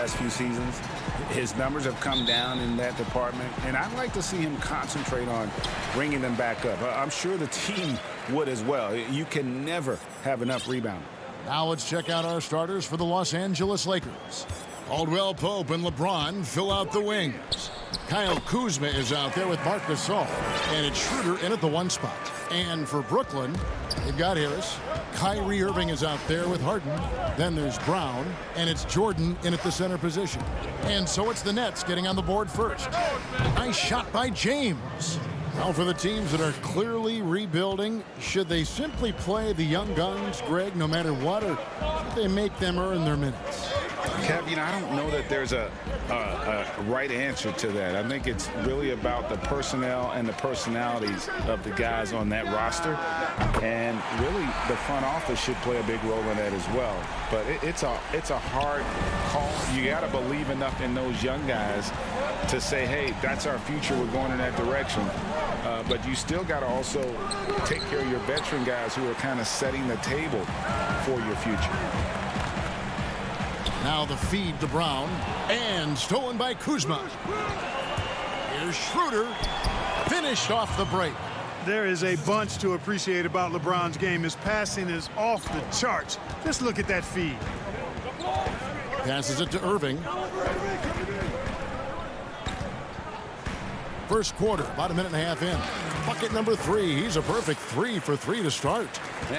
last few seasons. His numbers have come down in that department, and I'd like to see him concentrate on bringing them back up. I'm sure the team would as well. You can never have enough rebounding. Now let's check out our starters for the Los Angeles Lakers. Caldwell Pope and LeBron fill out the wings. Kyle Kuzma is out there with Marc Gasol, and it's Schroeder in at the 1 spot. And for Brooklyn, they've got Harris. Kyrie Irving is out there with Harden. Then there's Brown, and it's Jordan in at the center position. And so it's the Nets getting on the board first. Nice shot by James. Now for the teams that are clearly rebuilding, should they simply play the young guns, Greg, no matter what, or should they make them earn their minutes? Kev, I don't know that there's a right answer to that. I think it's really about the personnel and the personalities of the guys on that roster. And really, the front office should play a big role in that as well. But it's a hard call. You got to believe enough in those young guys to say, hey, that's our future. We're going in that direction. But you still got to also take care of your veteran guys who are kind of setting the table for your future. Now the feed to Brown, and stolen by Kuzma. Here's Schroeder, finished off the break. There is a bunch to appreciate about LeBron's game. His passing is off the charts. Just look at that feed. Passes it to Irving. First quarter, about a minute and a half in. Bucket number 3. He's a perfect 3 for 3 to start.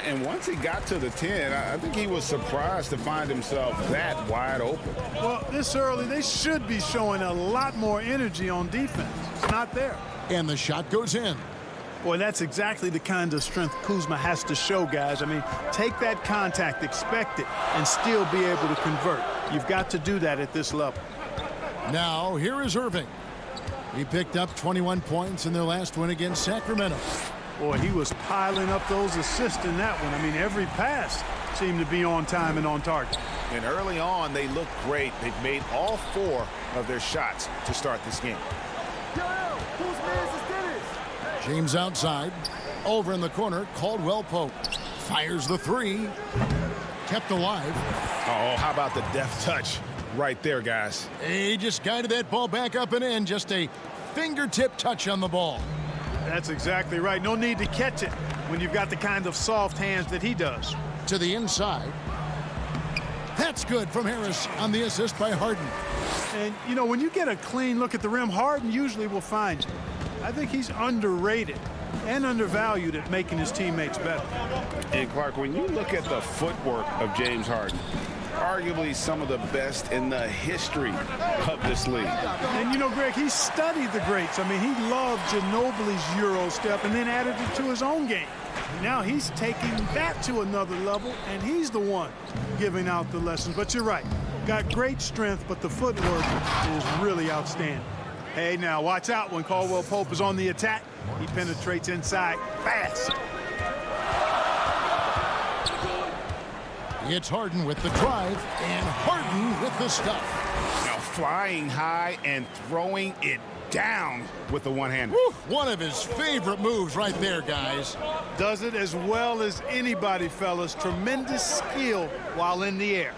And once he got to the 10, I think he was surprised to find himself that wide open. Well, this early, they should be showing a lot more energy on defense. It's not there. And the shot goes in. Boy, that's exactly the kind of strength Kuzma has to show, guys. I mean, take that contact, expect it, and still be able to convert. You've got to do that at this level. Now, here is Irving. He picked up 21 points in their last win against Sacramento. Boy, he was piling up those assists in that one. I mean, every pass seemed to be on time and on target. And early on, they looked great. They've made all 4 of their shots to start this game. James outside. Over in the corner, Caldwell Pope. Fires the 3. Kept alive. Oh, how about the deft touch right there, guys? He just guided that ball back up and in. Just a fingertip touch on the ball. That's exactly right. No need to catch it when you've got the kind of soft hands that he does. To the inside. That's good from Harris on the assist by Harden. And, when you get a clean look at the rim, Harden usually will find you. I think he's underrated and undervalued at making his teammates better. And, Clark, when you look at the footwork of James Harden, arguably some of the best in the history of this league. And, Greg, he studied the greats. I mean, he loved Ginobili's Euro step and then added it to his own game. Now he's taking that to another level, and he's the one giving out the lessons. But you're right. Got great strength, but the footwork is really outstanding. Hey, now watch out when Caldwell Pope is on the attack. He penetrates inside fast. It's Harden with the drive, and Harden with the stuff. Now flying high and throwing it down with the one-hander. One of his favorite moves right there, guys. Does it as well as anybody, fellas. Tremendous skill while in the air.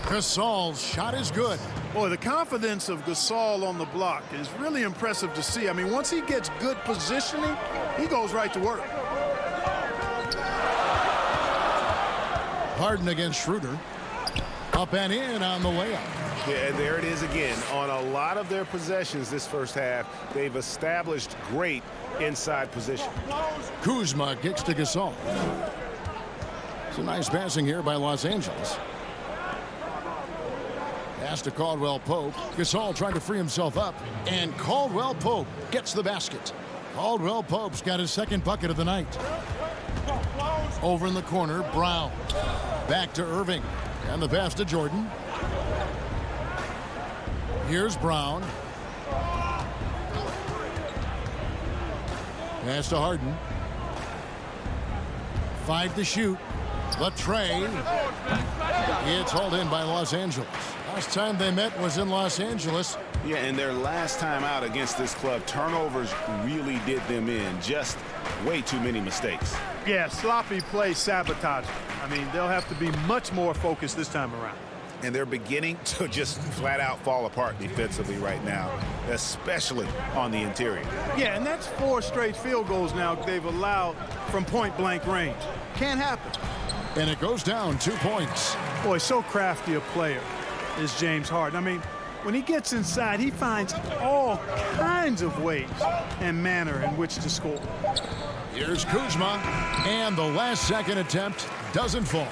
Gasol's shot is good. Boy, the confidence of Gasol on the block is really impressive to see. I mean, once he gets good positioning, he goes right to work. Harden against Schroeder. Up and in on the layup. Yeah, there it is again. On a lot of their possessions this first half, they've established great inside position. Kuzma kicks to Gasol. It's a nice passing here by Los Angeles. Pass to Caldwell Pope. Gasol trying to free himself up, and Caldwell Pope gets the basket. Caldwell Pope's got his second bucket of the night. Over in the corner, Brown. Back to Irving. And the pass to Jordan. Here's Brown. Pass to Harden. 5 to shoot. The tray. It's hauled in by Los Angeles. Last time they met was in Los Angeles. Yeah, and their last time out against this club, turnovers really did them in. Just way too many mistakes. Yeah, sloppy play, sabotage. I mean, they'll have to be much more focused this time around. and they're beginning to just flat out fall apart defensively right now, especially on the interior. Yeah, and that's 4 straight field goals now they've allowed from point-blank range. Can't happen. And it goes down 2 points. Boy, so crafty a player is James Harden. I mean, when he gets inside, he finds all kinds of ways and manner in which to score. Here's Kuzma, and the last-second attempt doesn't fall.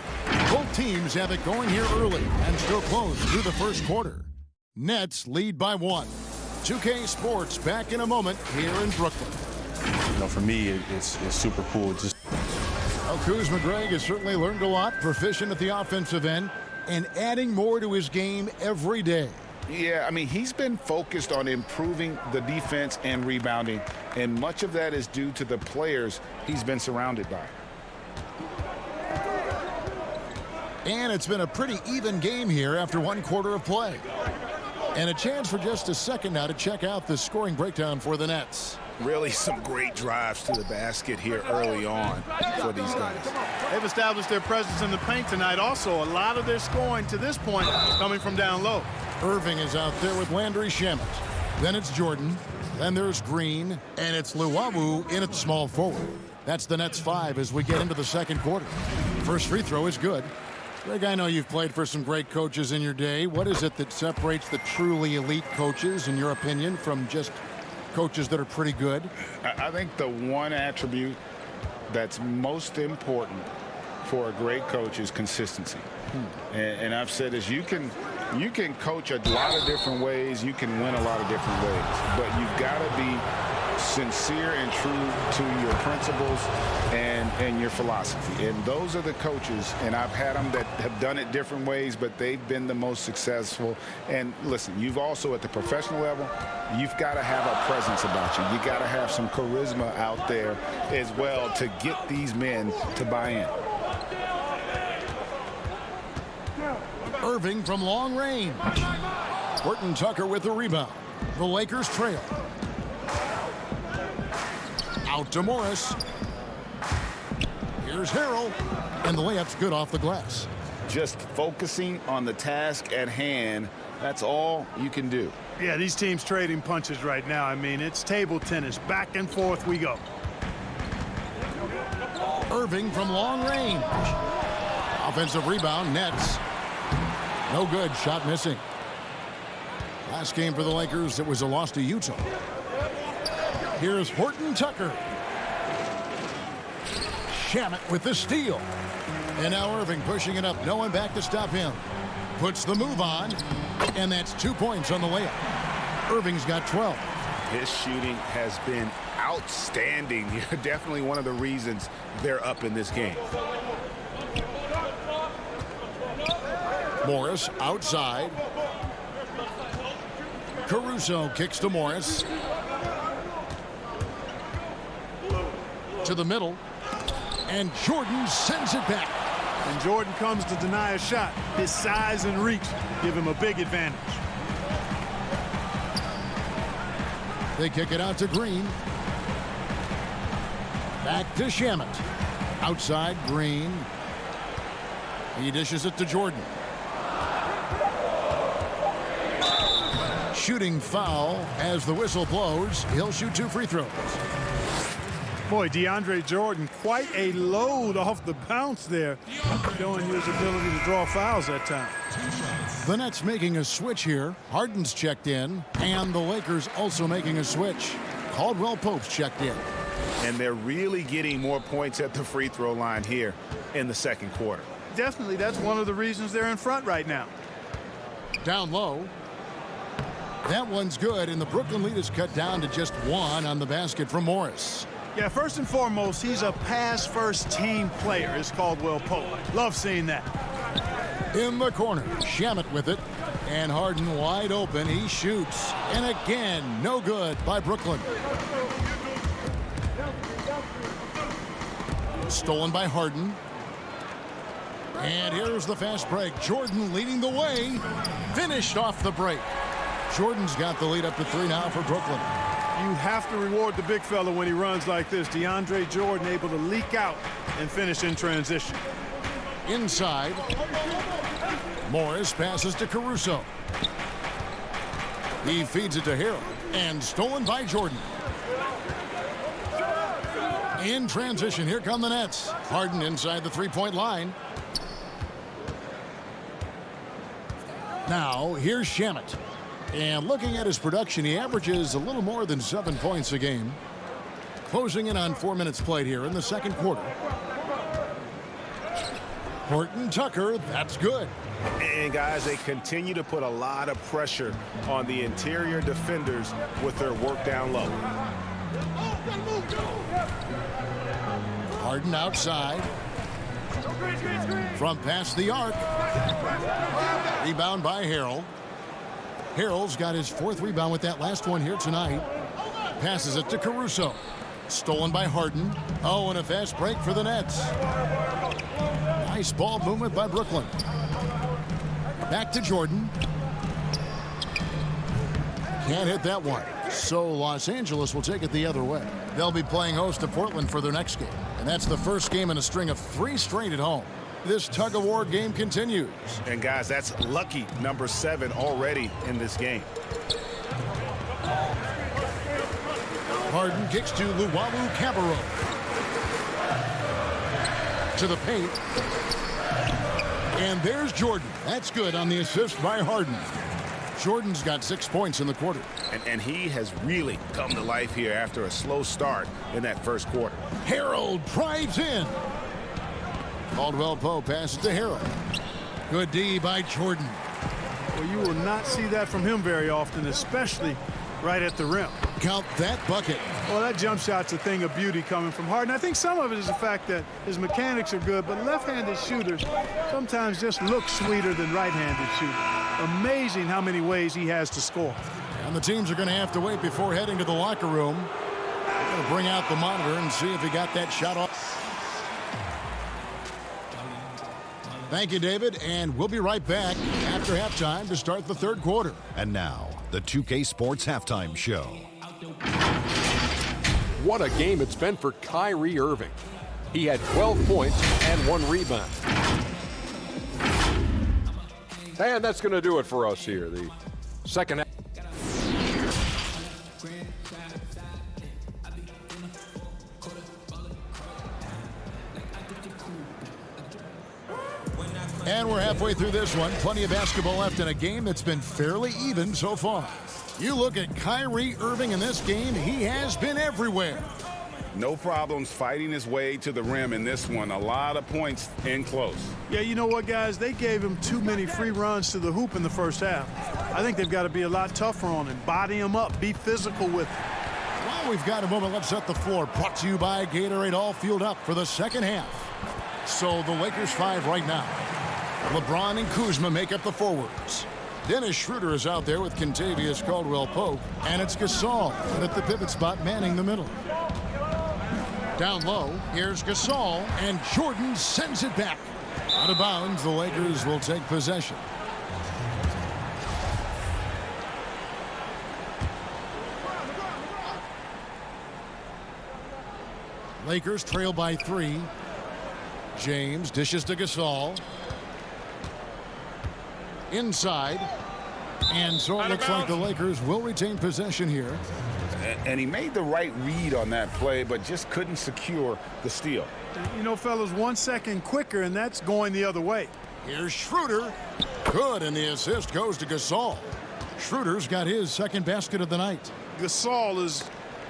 Both teams have it going here early and still close through the first quarter. Nets lead by 1. 2K Sports back in a moment here in Brooklyn. You know, for me, it's super cool. Well, Kuzma Greg has certainly learned a lot, proficient at the offensive end, and adding more to his game every day. Yeah, I mean, he's been focused on improving the defense and rebounding, and much of that is due to the players he's been surrounded by. And it's been a pretty even game here after 1 quarter of play. And a chance for just a second now to check out the scoring breakdown for the Nets. Really some great drives to the basket here early on for these guys. They've established their presence in the paint tonight. Also, a lot of their scoring to this point coming from down low. Irving is out there with Landry Shamet. Then it's Jordan. Then there's Green. And it's Luwawu in at small forward. That's the Nets 5 as we get into the second quarter. First free throw is good. Greg, I know you've played for some great coaches in your day. What is it that separates the truly elite coaches, in your opinion, from just coaches that are pretty good? I think the one attribute that's most important for a great coach is consistency. And I've said this, you can coach a lot of different ways, you can win a lot of different ways, but you've got to be sincere and true to your principles and your philosophy. And those are the coaches, and I've had them that have done it different ways, but they've been the most successful. And listen, you've also at the professional level, you've got to have a presence about you. You got to have some charisma out there as well to get these men to buy in. Irving from long range. Horton Tucker with the rebound. The Lakers trail. Out to Morris. Here's Harrell. And the layup's good off the glass. Just focusing on the task at hand, that's all you can do. Yeah, these teams trading punches right now. I mean, it's table tennis. Back and forth we go. Irving from long range. Offensive rebound, Nets. No good, shot missing. Last game for the Lakers, it was a loss to Utah. Here's Horton Tucker. Shamet with the steal. And now Irving pushing it up, no one back to stop him. Puts the move on, and that's 2 points on the layup. Irving's got 12. His shooting has been outstanding. Definitely one of the reasons they're up in this game. Morris outside. Caruso kicks to Morris. To the middle. And Jordan sends it back. And Jordan comes to deny a shot. His size and reach give him a big advantage. They kick it out to Green. Back to Shamet. Outside Green. He dishes it to Jordan. Shooting foul as the whistle blows. He'll shoot 2 free throws. Boy, DeAndre Jordan, quite a load off the bounce there, showing his ability to draw fouls at times. The Nets making a switch here. Harden's checked in, and the Lakers also making a switch. Caldwell Pope's checked in. And they're really getting more points at the free throw line here in the second quarter. Definitely, that's one of the reasons they're in front right now. Down low. That one's good, and the Brooklyn lead is cut down to just 1 on the basket from Morris. Yeah, first and foremost, he's a pass-first team player, is Caldwell Pope. Love seeing that. In the corner, Shamet with it, and Harden wide open. He shoots, and again, no good by Brooklyn. Stolen by Harden. And here's the fast break. Jordan leading the way. Finished off the break. Jordan's got the lead up to 3 now for Brooklyn. You have to reward the big fella when he runs like this. DeAndre Jordan able to leak out and finish in transition. Inside. Morris passes to Caruso. He feeds it to Harrell. And stolen by Jordan. In transition, here come the Nets. Harden inside the three-point line. Now, here's Shamet. And looking at his production, he averages a little more than 7 points a game. Closing in on 4 minutes played here in the second quarter. Horton Tucker, that's good. And guys, they continue to put a lot of pressure on the interior defenders with their work down low. Harden outside. From past the arc. Rebound by Harrell. Harrell's got his 4th rebound with that last one here tonight. Passes it to Caruso. Stolen by Harden. Oh, and a fast break for the Nets. Nice ball movement by Brooklyn. Back to Jordan. Can't hit that one. So Los Angeles will take it the other way. They'll be playing host to Portland for their next game. And that's the first game in a string of 3 straight at home. This tug-of-war game continues. And guys, that's lucky number 7 already in this game. Harden kicks to Luwawu Cabarro. To the paint. And there's Jordan. That's good on the assist by Harden. Jordan's got 6 points in the quarter. And he has really come to life here after a slow start in that first quarter. Harrell drives in. Caldwell Pope passes to Harrell. Good D by Jordan. Well, you will not see that from him very often, especially right at the rim. Count that bucket. Well, that jump shot's a thing of beauty coming from Harden. I think some of it is the fact that his mechanics are good, but left-handed shooters sometimes just look sweeter than right-handed shooters. Amazing how many ways he has to score. And the teams are going to have to wait before heading to the locker room. They're going to bring out the monitor and see if he got that shot off. Thank you, David, and we'll be right back after halftime to start the third quarter. And now, the 2K Sports Halftime Show. What a game it's been for Kyrie Irving. He had 12 points and 1 rebound. And that's going to do it for us here. The second half. And we're halfway through this one. Plenty of basketball left in a game that's been fairly even so far. You look at Kyrie Irving in this game, he has been everywhere. No problems fighting his way to the rim in this one. A lot of points in close. Yeah, you know what, guys? They gave him too many free runs to the hoop in the first half. I think they've got to be a lot tougher on him. Body him up. Be physical with him. Well, we've got a moment. Let's set the floor. Brought to you by Gatorade, all fueled up for the second half. So the Lakers 5 right now. LeBron and Kuzma make up the forwards. Dennis Schroeder is out there with Kentavious Caldwell-Pope. And it's Gasol at the pivot spot manning the middle. Down low, here's Gasol, and Jordan sends it back. Out of bounds, the Lakers will take possession. Lakers trail by 3. James dishes to Gasol. Inside. And so it looks like the Lakers will retain possession here. And he made the right read on that play, but just couldn't secure the steal. You know, fellas, 1 second quicker, and that's going the other way. Here's Schroeder. Good, and the assist goes to Gasol. Schroeder's got his second basket of the night. Gasol is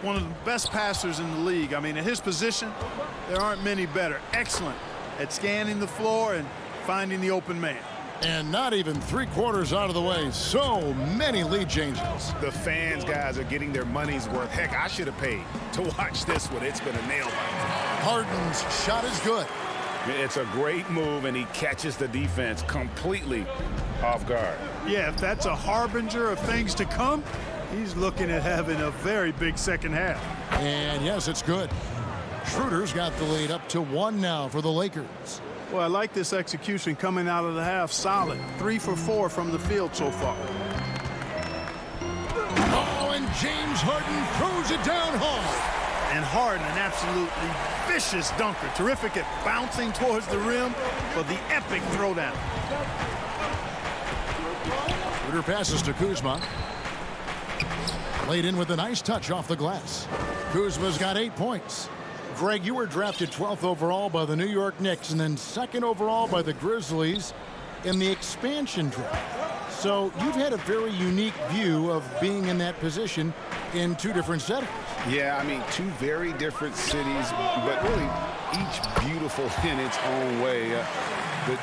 one of the best passers in the league. I mean, at his position, there aren't many better. Excellent at scanning the floor and finding the open man. And not even 3/4 out of the way. So many lead changes. The fans, guys, are getting their money's worth. Heck, I should have paid to watch this one. It's been a nail biter. Harden's shot is good. It's a great move, and he catches the defense completely off guard. Yeah, if that's a harbinger of things to come, he's looking at having a very big second half. And yes, it's good. Schroeder's got the lead up to 1 now for the Lakers. Well, I like this execution coming out of the half. Solid. 3 for 4 from the field so far. Oh, and James Harden throws it down hard. And Harden, an absolutely vicious dunker. Terrific at bouncing towards the rim for the epic throwdown. Schroeder passes to Kuzma. Laid in with a nice touch off the glass. Kuzma's got 8 points. Greg, you were drafted 12th overall by the New York Knicks and then 2nd overall by the Grizzlies in the expansion draft. So you've had a very unique view of being in that position in 2 different settings. Yeah, I mean, 2 very different cities, but really each beautiful in its own way.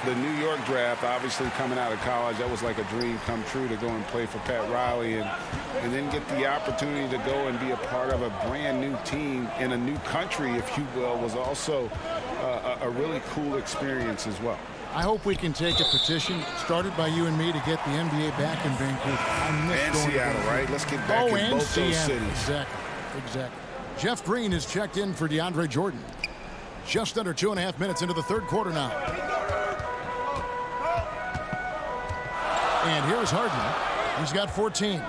The New York draft, obviously coming out of college, that was like a dream come true to go and play for Pat Riley and then get the opportunity to go and be a part of a brand new team in a new country, if you will, was also a really cool experience as well. I hope we can take a petition started by you and me to get the NBA back in Vancouver. And Seattle, right? Let's get back in both those cities. Exactly. Jeff Green is checked in for DeAndre Jordan. Just under 2.5 minutes into the 3rd quarter now. And here's Harden. He's got 14.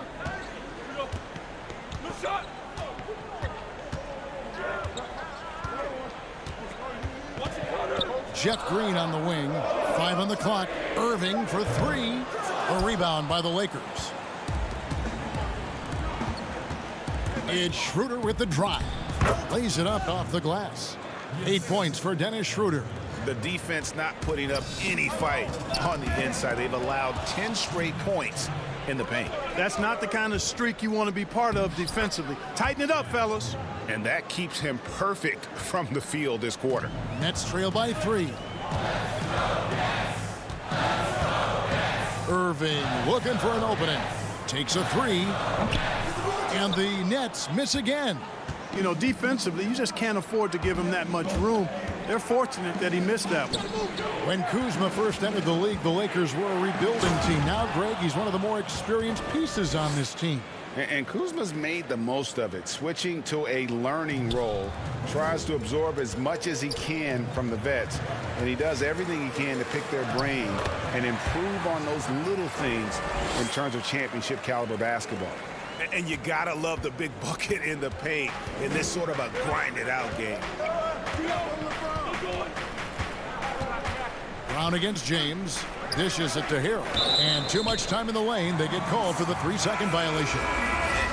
Jeff Green on the wing. 5 on the clock. Irving for 3. A rebound by the Lakers. It's Schroeder with the drive. Lays it up off the glass. 8 points for Dennis Schroeder. The defense not putting up any fight on the inside. They've allowed 10 straight points in the paint. That's not the kind of streak you want to be part of defensively. Tighten it up, fellas. And that keeps him perfect from the field this quarter. Nets trail by 3. Irving looking for an opening. Takes a 3. And the Nets miss again. You know, defensively, you just can't afford to give him that much room. They're fortunate that he missed that one. When Kuzma first entered the league, the Lakers were a rebuilding team. Now, Greg, he's one of the more experienced pieces on this team. And Kuzma's made the most of it, switching to a learning role, tries to absorb as much as he can from the vets, and he does everything he can to pick their brain and improve on those little things in terms of championship caliber basketball. And you gotta love the big bucket in the paint in this sort of a grinded out game. Brown against James. Dishes it to Hill. And too much time in the lane. They get called for the 3-second violation.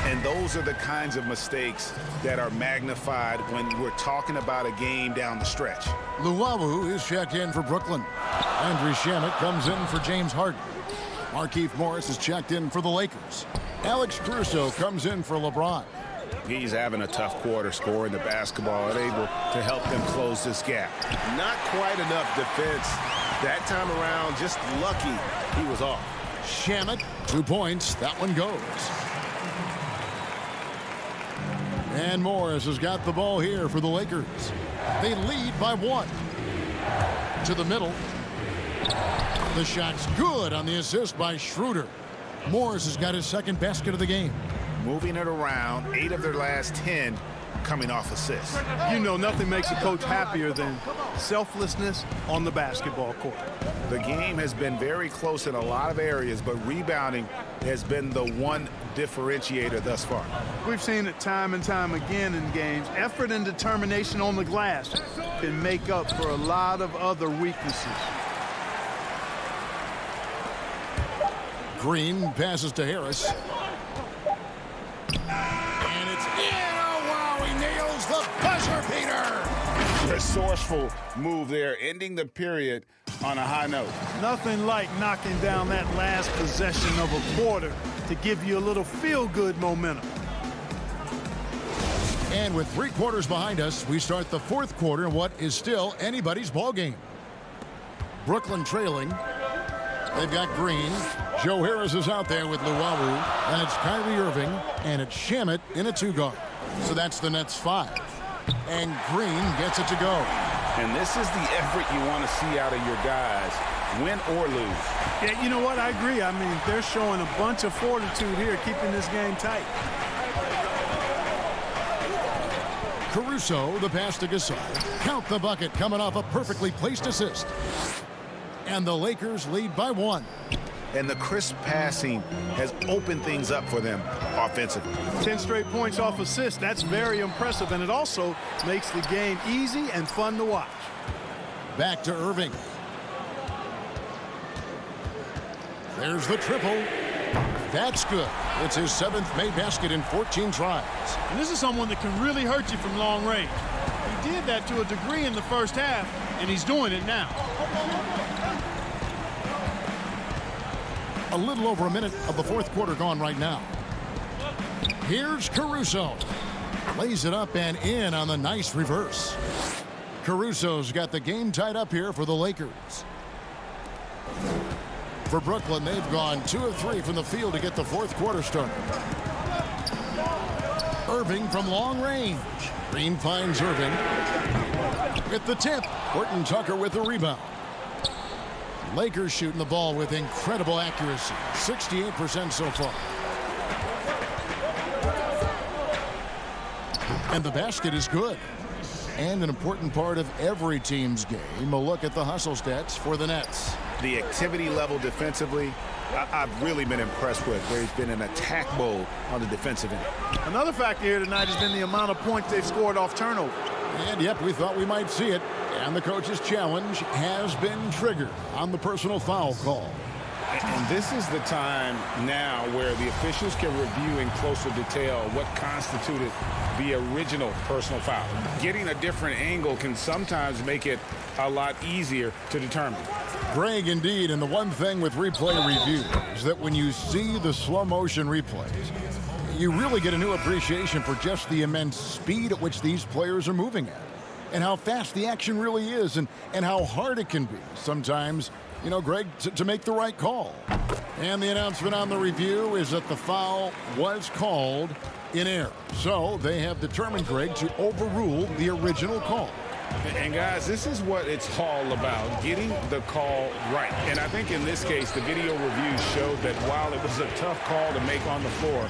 And those are the kinds of mistakes that are magnified when we're talking about a game down the stretch. Luwawu is checked in for Brooklyn. Andrew Shamet comes in for James Harden. Markieff Morris is checked in for the Lakers. Alex Caruso comes in for LeBron. He's having a tough quarter, scoring the basketball and able to help them close this gap. Not quite enough defense that time around. Just lucky he was off. Shamet, 2 points. That one goes. And Morris has got the ball here for the Lakers. They lead by 1. To the middle. The shot's good on the assist by Schroeder. Morris has got his 2nd basket of the game. Moving it around, 8 of their last 10 coming off assists. You know, nothing makes a coach happier than selflessness on the basketball court. The game has been very close in a lot of areas, but rebounding has been the one differentiator thus far. We've seen it time and time again in games. Effort and determination on the glass can make up for a lot of other weaknesses. Green passes to Harris. And it's in. Oh, wow, he nails the buzzer beater. Resourceful move there, ending the period on a high note. Nothing like knocking down that last possession of a quarter to give you a little feel-good momentum. And with 3 quarters behind us, we start the 4th quarter in what is still anybody's ball game. Brooklyn trailing. They've got Green. Joe Harris is out there with Luwawu. And it's Kyrie Irving. And it's Shamet in a 2-guard. So that's the Nets 5. And Green gets it to go. And this is the effort you want to see out of your guys, win or lose. Yeah, you know what? I agree. I mean, they're showing a bunch of fortitude here, keeping this game tight. Caruso, the pass to Gasol. Count the bucket coming off a perfectly placed assist. And the Lakers lead by 1. And the crisp passing has opened things up for them offensively. 10 straight points off assists. That's very impressive, and it also makes the game easy and fun to watch. Back to Irving. There's the triple. That's good. It's his 7th made basket in 14 tries. And this is someone that can really hurt you from long range. He did that to a degree in the first half, and he's doing it now. A little over a minute of the fourth quarter gone right now. Here's Caruso. Lays it up and in on the nice reverse. Caruso's got the game tied up here for the Lakers. For Brooklyn, they've gone 2 of 3 from the field to get the fourth quarter started. Irving from long range. Green finds Irving. At the tip, Horton Tucker with the rebound. Lakers shooting the ball with incredible accuracy. 68% so far. And the basket is good. And an important part of every team's game, a look at the hustle stats for the Nets. The activity level defensively, I've really been impressed with, where he's been in attack mode on the defensive end. Another factor here tonight has been the amount of points they've scored off turnover. And yep, we thought we might see it. And the coach's challenge has been triggered on the personal foul call. And this is the time now where the officials can review in closer detail what constituted the original personal foul. Getting a different angle can sometimes make it a lot easier to determine. Greg, indeed, and the one thing with replay review is that when you see the slow motion replays, you really get a new appreciation for just the immense speed at which these players are moving at, and how fast the action really is, and how hard it can be sometimes, you know, Greg, to make the right call. And the announcement on the review is that the foul was called in error. So they have determined, Greg, to overrule the original call. And guys, this is what it's all about, getting the call right. And I think in this case, the video review showed that while it was a tough call to make on the floor,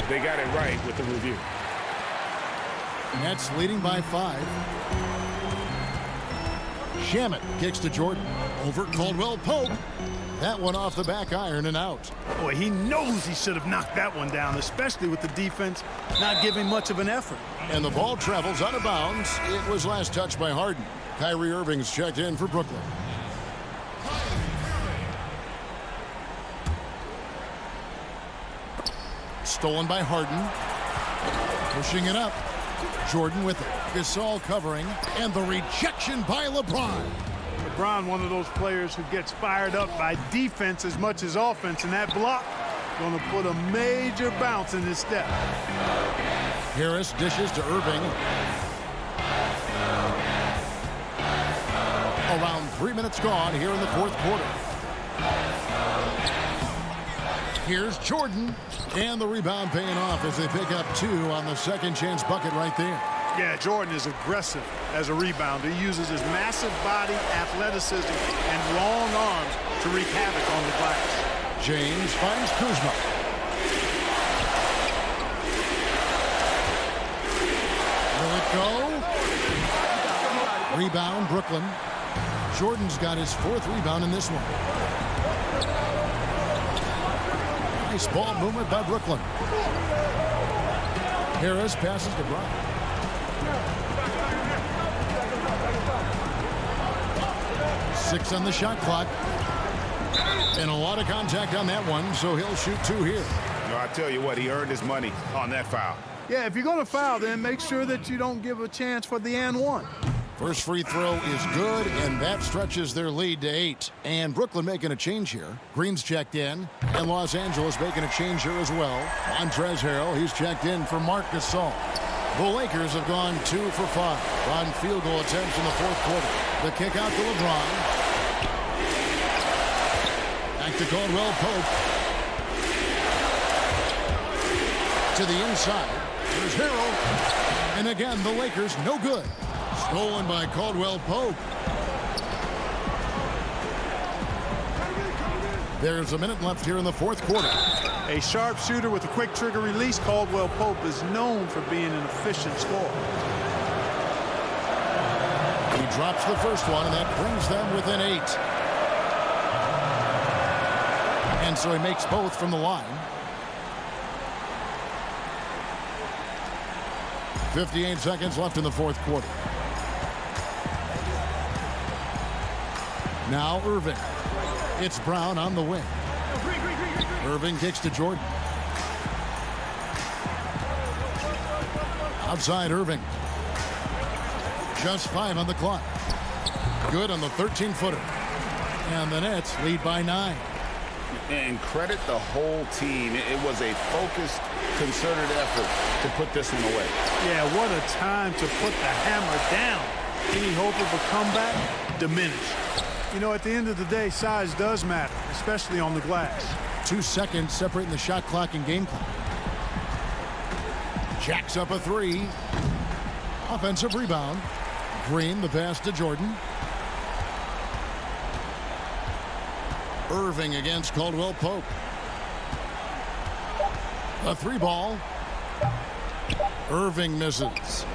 they got it right with the review. Nets leading by 5. Shamet kicks to Jordan. Over Caldwell Pope. That one off the back iron and out. Boy, he knows he should have knocked that one down, especially with the defense not giving much of an effort. And the ball travels out of bounds. It was last touched by Harden. Kyrie Irving's checked in for Brooklyn. Stolen by Harden. Pushing it up. Jordan with it. Gasol covering. And the rejection by LeBron. LeBron, one of those players who gets fired up by defense as much as offense, and that block going to put a major bounce in his step. Harris dishes to Irving. Around 3 minutes gone here in the fourth quarter. Here's Jordan, and the rebound paying off as they pick up 2 on the second chance bucket right there. Yeah, Jordan is aggressive as a rebounder. He uses his massive body, athleticism, and long arms to wreak havoc on the glass. James finds Kuzma. Will it go? Rebound, Brooklyn. Jordan's got his 4th rebound in this one. Nice ball movement by Brooklyn. Harris passes to Bryant. Six on the shot clock. And a lot of contact on that one, so he'll shoot 2 here. No, I tell you what, he earned his money on that foul. Yeah, if you're going to foul, then make sure that you don't give a chance for the and one. First free throw is good, and that stretches their lead to 8. And Brooklyn making a change here. Green's checked in, and Los Angeles making a change here as well. Montrezl Harrell, he's checked in for Marc Gasol. The Lakers have gone 2 for 5 on field goal attempts in the fourth quarter. The kick out to LeBron. Back to Caldwell Pope. To the inside. There's Harrell. And again, the Lakers no good. Stolen by Caldwell Pope. There's a minute left here in the fourth quarter. A sharp shooter with a quick trigger release, Caldwell Pope is known for being an efficient scorer. He drops the first one, and that brings them within 8. And so he makes both from the line. 58 seconds left in the fourth quarter. Now Irving. It's Brown on the wing. Irving kicks to Jordan. Outside Irving. Just 5 on the clock. Good on the 13-footer. And the Nets lead by 9. And credit the whole team. It was a focused, concerted effort to put this one away. Yeah, what a time to put the hammer down. Any hope of a comeback diminished. You know, at the end of the day, size does matter, especially on the glass. 2 seconds separating the shot clock and game clock. Jacks up a 3. Offensive rebound. Green, the pass to Jordan. Irving against Caldwell Pope. A 3 ball. Irving misses.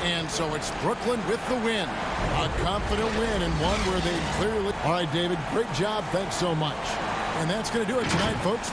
And so it's Brooklyn with the win. A confident win and one where they clearly... All right, David, great job. Thanks so much. And that's going to do it tonight, folks.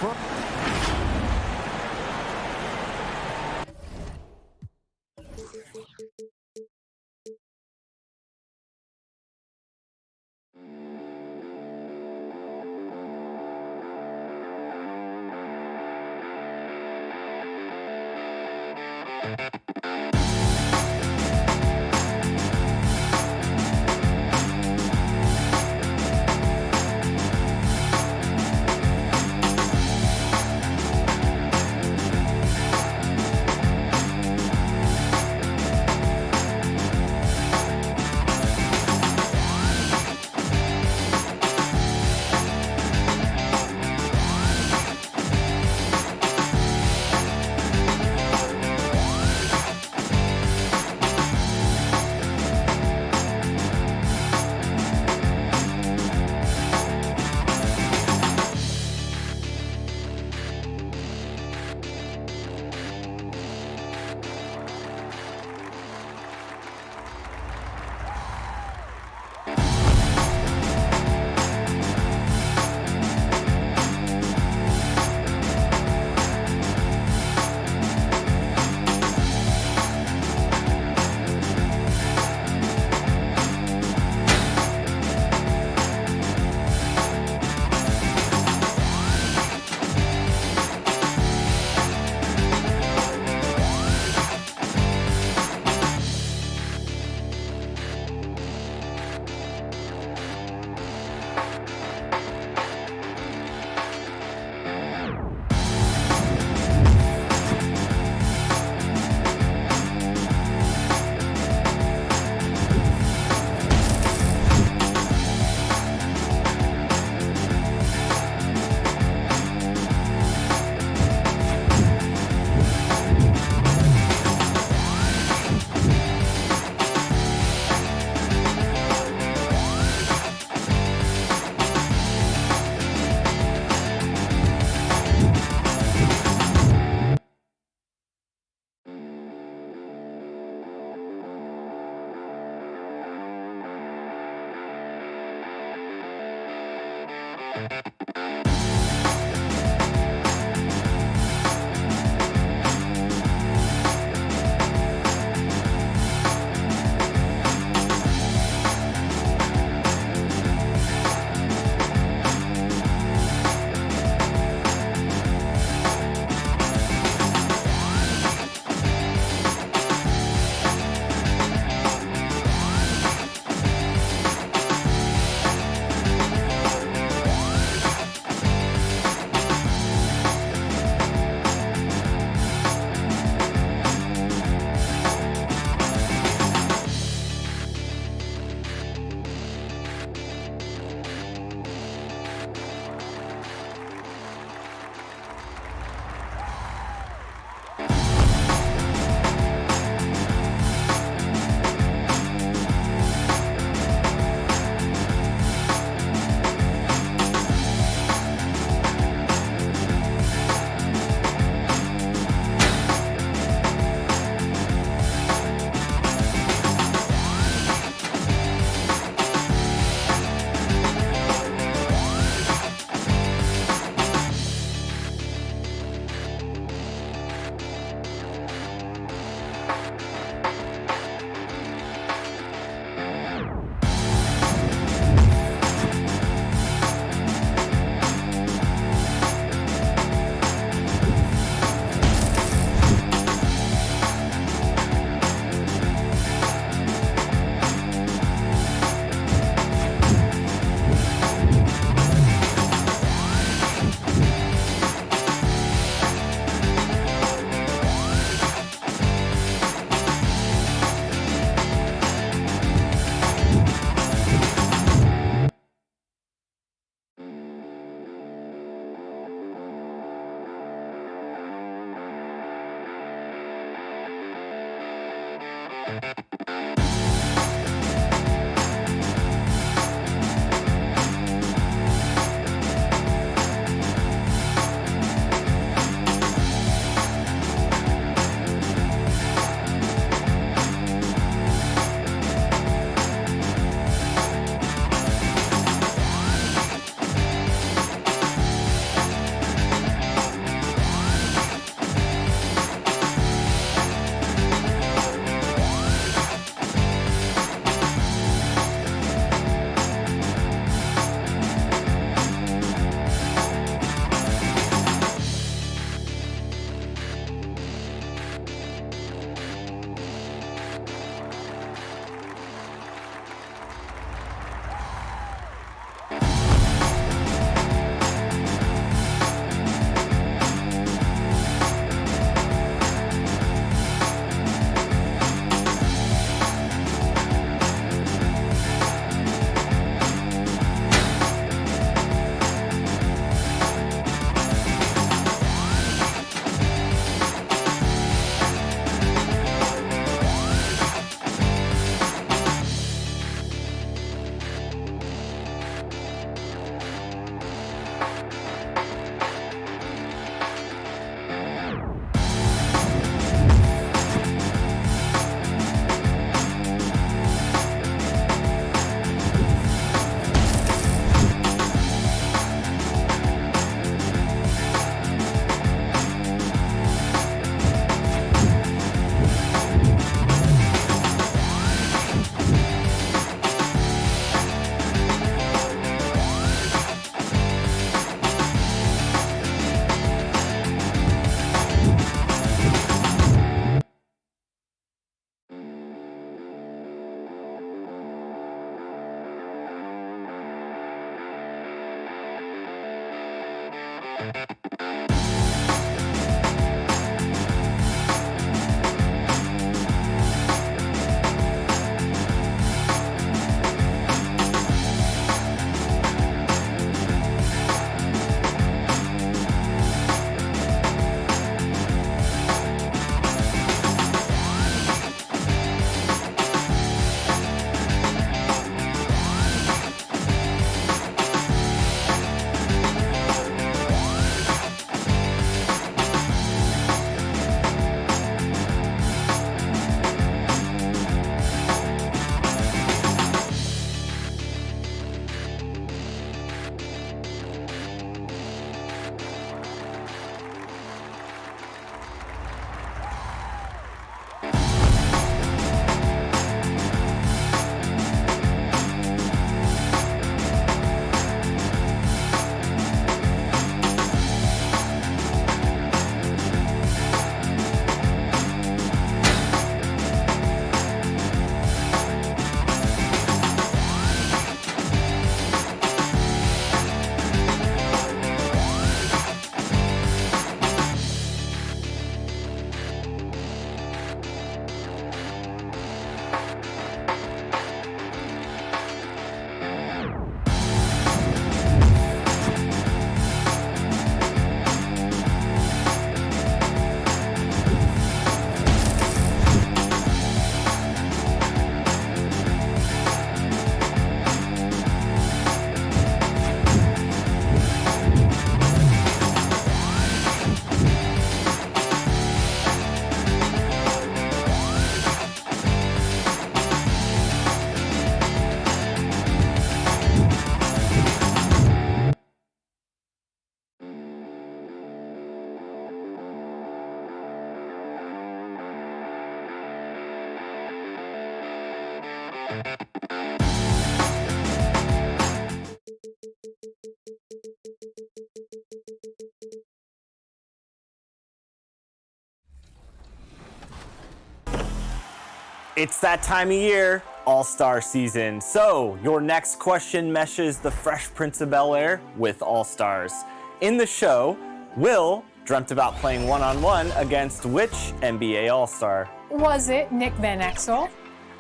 It's that time of year, All-Star season. So your next question meshes the Fresh Prince of Bel-Air with All-Stars. In the show, Will dreamt about playing one-on-one against which NBA All-Star? Was it Nick Van Exel,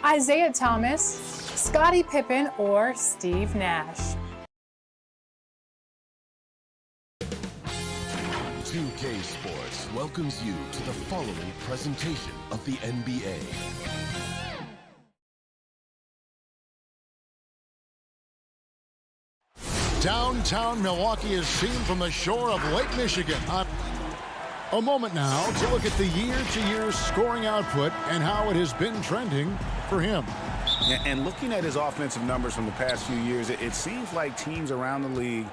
Isaiah Thomas, Scottie Pippen, or Steve Nash? 2K Sports welcomes you to the following presentation of the NBA. Downtown Milwaukee is seen from the shore of Lake Michigan. A moment now to look at the year-to-year scoring output and how it has been trending for him. And looking at his offensive numbers from the past few years, it seems like teams around the league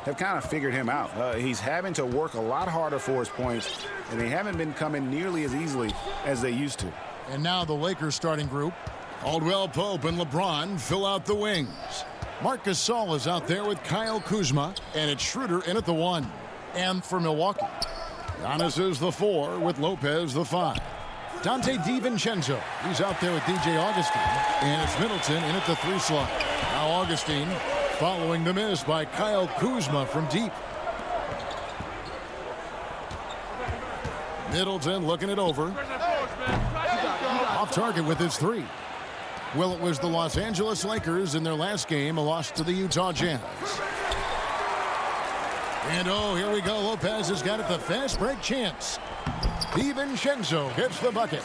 have kind of figured him out. He's having to work a lot harder for his points, and they haven't been coming nearly as easily as they used to. And now the Lakers starting group. Caldwell Pope and LeBron fill out the wings. Marc Gasol is out there with Kyle Kuzma, and it's Schroeder in at the 1. And for Milwaukee, Giannis is the 4 with Lopez the 5. Dante DiVincenzo, he's out there with DJ Augustine, and it's Middleton in at the 3 slot. Now Augustine following the miss by Kyle Kuzma from deep. Middleton looking it over. Off target with his 3. Well, it was the Los Angeles Lakers in their last game, a loss to the Utah Jazz. And oh, here we go. Lopez has got it, the fast break chance. DiVincenzo gets the bucket.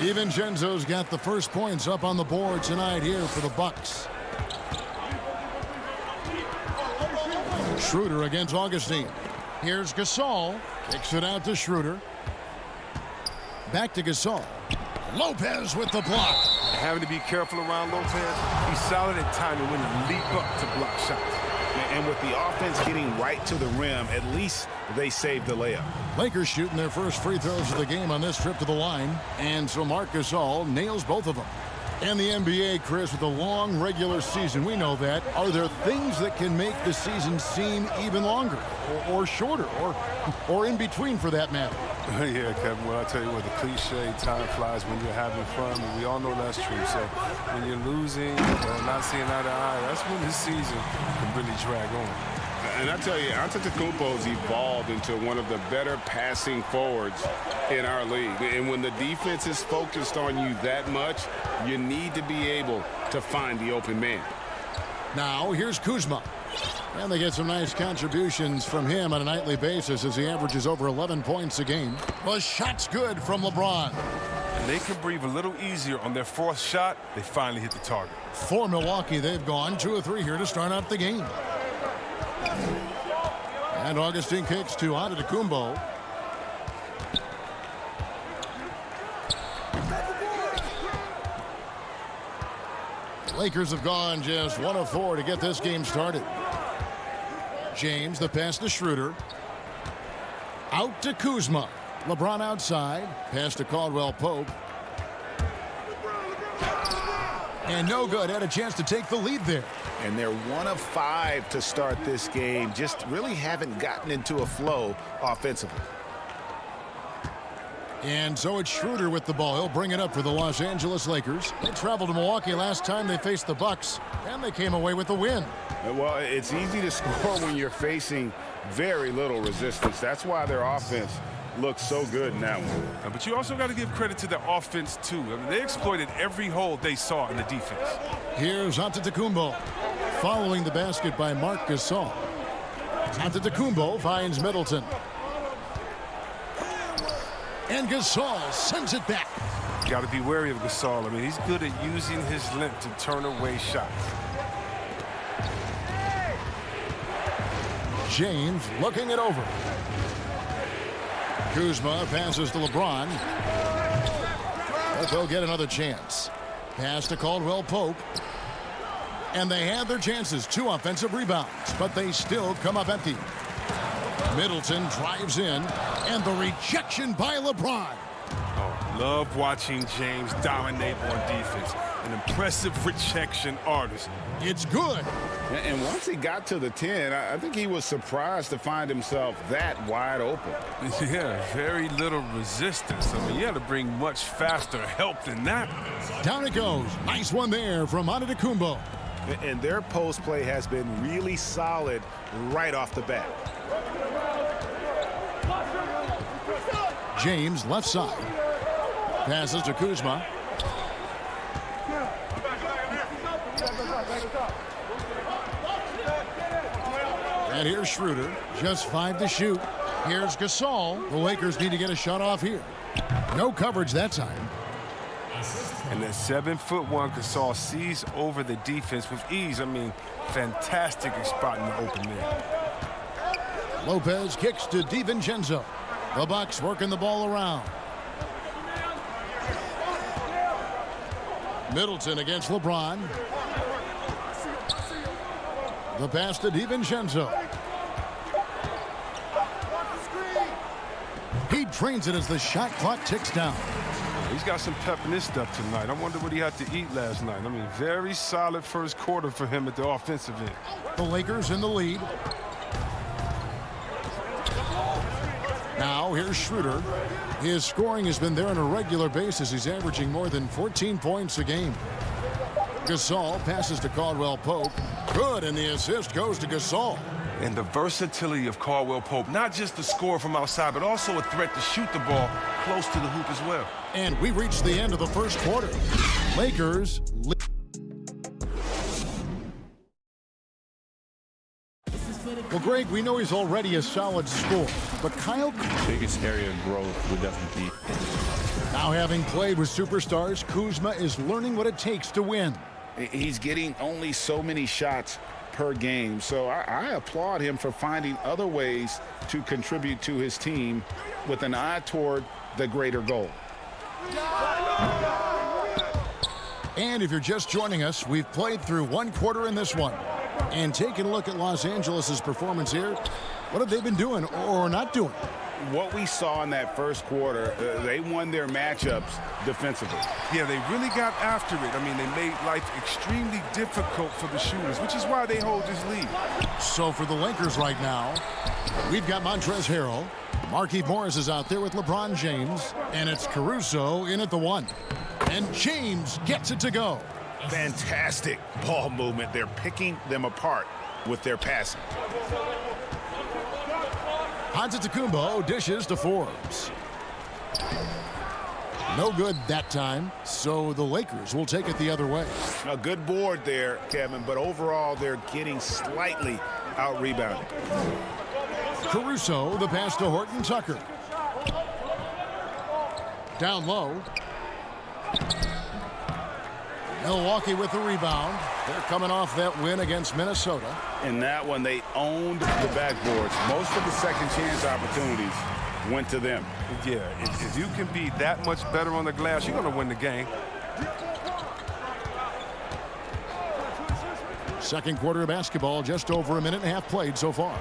DiVincenzo's got the first points up on the board tonight here for the Bucks. Schroeder against Augustine. Here's Gasol. Kicks it out to Schroeder. Back to Gasol. Lopez with the block. Having to be careful around Lopez. He's solid at timing when he leap up to block shots. And with the offense getting right to the rim, at least they saved the layup. Lakers shooting their first free throws of the game on this trip to the line. And so Marc Gasol nails both of them. And the NBA, Chris, with a long regular season, we know that. Are there things that can make the season seem even longer or shorter or in between for that matter? Yeah, Kevin, well, I tell you what, the cliche, time flies when you're having fun, and we all know that's true. So when you're losing or not seeing eye to eye, that's when the season can really drag on. And I tell you, Antetokounmpo's evolved into one of the better passing forwards in our league. And when the defense is focused on you that much, you need to be able to find the open man. Now, here's Kuzma. And they get some nice contributions from him on a nightly basis as he averages over 11 points a game. The shot's good from LeBron. And they can breathe a little easier on their 4th shot. They finally hit the target. For Milwaukee, they've gone 2 of 3 here to start out the game. And Augustine kicks to Antetokounmpo. Lakers have gone just 1 of 4 to get this game started. James, the pass to Schroeder. Out to Kuzma. LeBron outside. Pass to Caldwell Pope. And no good. Had a chance to take the lead there. And they're 1 of 5 to start this game. Just really haven't gotten into a flow offensively. And so it's Schroeder with the ball. He'll bring it up for the Los Angeles Lakers. They traveled to Milwaukee last time they faced the Bucks, and they came away with the win. Well, it's easy to score when you're facing very little resistance. That's why their offense looks so good in that one. But you also got to give credit to their offense, too. I mean, they exploited every hole they saw in the defense. Here's Antetokounmpo. Following the basket by Marc Gasol. Antetokounmpo finds Middleton. And Gasol sends it back. You got to be wary of Gasol. I mean, he's good at using his length to turn away shots. James looking it over. Kuzma passes to LeBron. But they'll get another chance. Pass to Caldwell Pope. And they had their chances. 2 offensive rebounds, but they still come up empty. Middleton drives in, and the rejection by LeBron. Oh, love watching James dominate on defense. An impressive rejection artist. It's good. And once he got to the 10, I think he was surprised to find himself that wide open. Yeah, very little resistance. I mean, you had to bring much faster help than that. Down it goes. Nice one there from Antetokounmpo. And their post play has been really solid right off the bat. James left side. Passes to Kuzma. And here's Schroeder. Just 5 to shoot. Here's Gasol. The Lakers need to get a shot off here. No coverage that time. And that 7'1" Gasol sees over the defense with ease. I mean, fantastic spot in the open there. Lopez kicks to DiVincenzo. The Bucks working the ball around. Middleton against LeBron. The pass to DiVincenzo. He drains it as the shot clock ticks down. He's got some pep in his step tonight. I wonder what he had to eat last night. I mean, very solid first quarter for him at the offensive end. The Lakers in the lead. Now here's Schroeder. His scoring has been there on a regular basis. He's averaging more than 14 points a game. Gasol passes to Caldwell Pope. Good, and the assist goes to Gasol. And the versatility of Caldwell Pope, not just the scorer from outside, but also a threat to shoot the ball close to the hoop as well. And we reached the end of the first quarter. Lakers. Well, Greg, we know he's already a solid scorer, but Kyle... Biggest area of growth would definitely be. Now having played with superstars, Kuzma is learning what it takes to win. He's getting only so many shots per game, so I applaud him for finding other ways to contribute to his team with an eye toward the greater goal. And if you're just joining us, we've played through one quarter in this one. And taking a look at Los Angeles' performance here, what have they been doing or not doing? What we saw in that first quarter, they won their matchups defensively. Yeah, they really got after it. I mean, they made life extremely difficult for the shooters, which is why they hold this lead. So for the Lakers right now, we've got Montrezl Harrell. Markieff Morris is out there with LeBron James, and it's Caruso in at the 1. And James gets it to go. Fantastic ball movement. They're picking them apart with their passing. Antetokounmpo dishes to Forbes. No good that time, so the Lakers will take it the other way. A good board there, Kevin, but overall they're getting slightly out-rebounded. Caruso, the pass to Horton Tucker. Down low. Milwaukee with the rebound. They're coming off that win against Minnesota. In that one, they owned the backboards. Most of the second chance opportunities went to them. Yeah, if you can be that much better on the glass, you're going to win the game. Second quarter of basketball, just over a minute and a half played so far.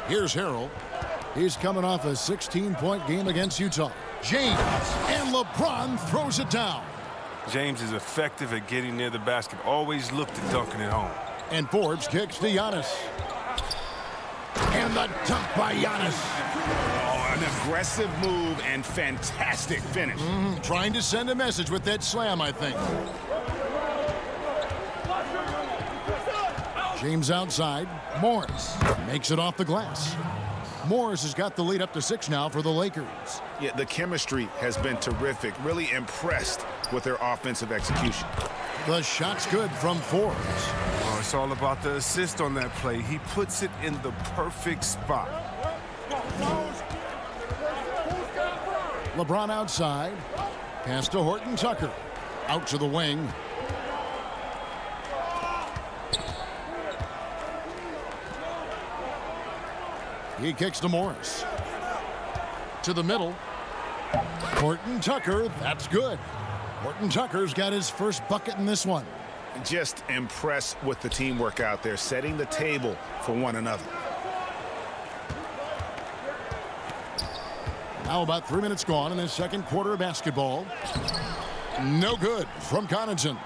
Here's Harrell. He's coming off a 16-point game against Utah. James, and LeBron throws it down. James is effective at getting near the basket. Always look to dunking it home. And Forbes kicks to Giannis. And the dunk by Giannis. Oh, an aggressive move and fantastic finish. Trying to send a message with that slam, I think. James outside. Morris makes it off the glass. Morris has got the lead up to 6 now for the Lakers. Yeah, the chemistry has been terrific. Really impressed with their offensive execution. The shot's good from Forbes. Oh, it's all about the assist on that play. He puts it in the perfect spot. LeBron outside. Pass to Horton Tucker. Out to the wing. He kicks to Morris. To the middle. Horton Tucker, that's good. Horton Tucker's got his first bucket in this one. Just impressed with the teamwork out there, setting the table for one another. Now about 3 minutes gone in the second quarter of basketball. No good from Connaughton.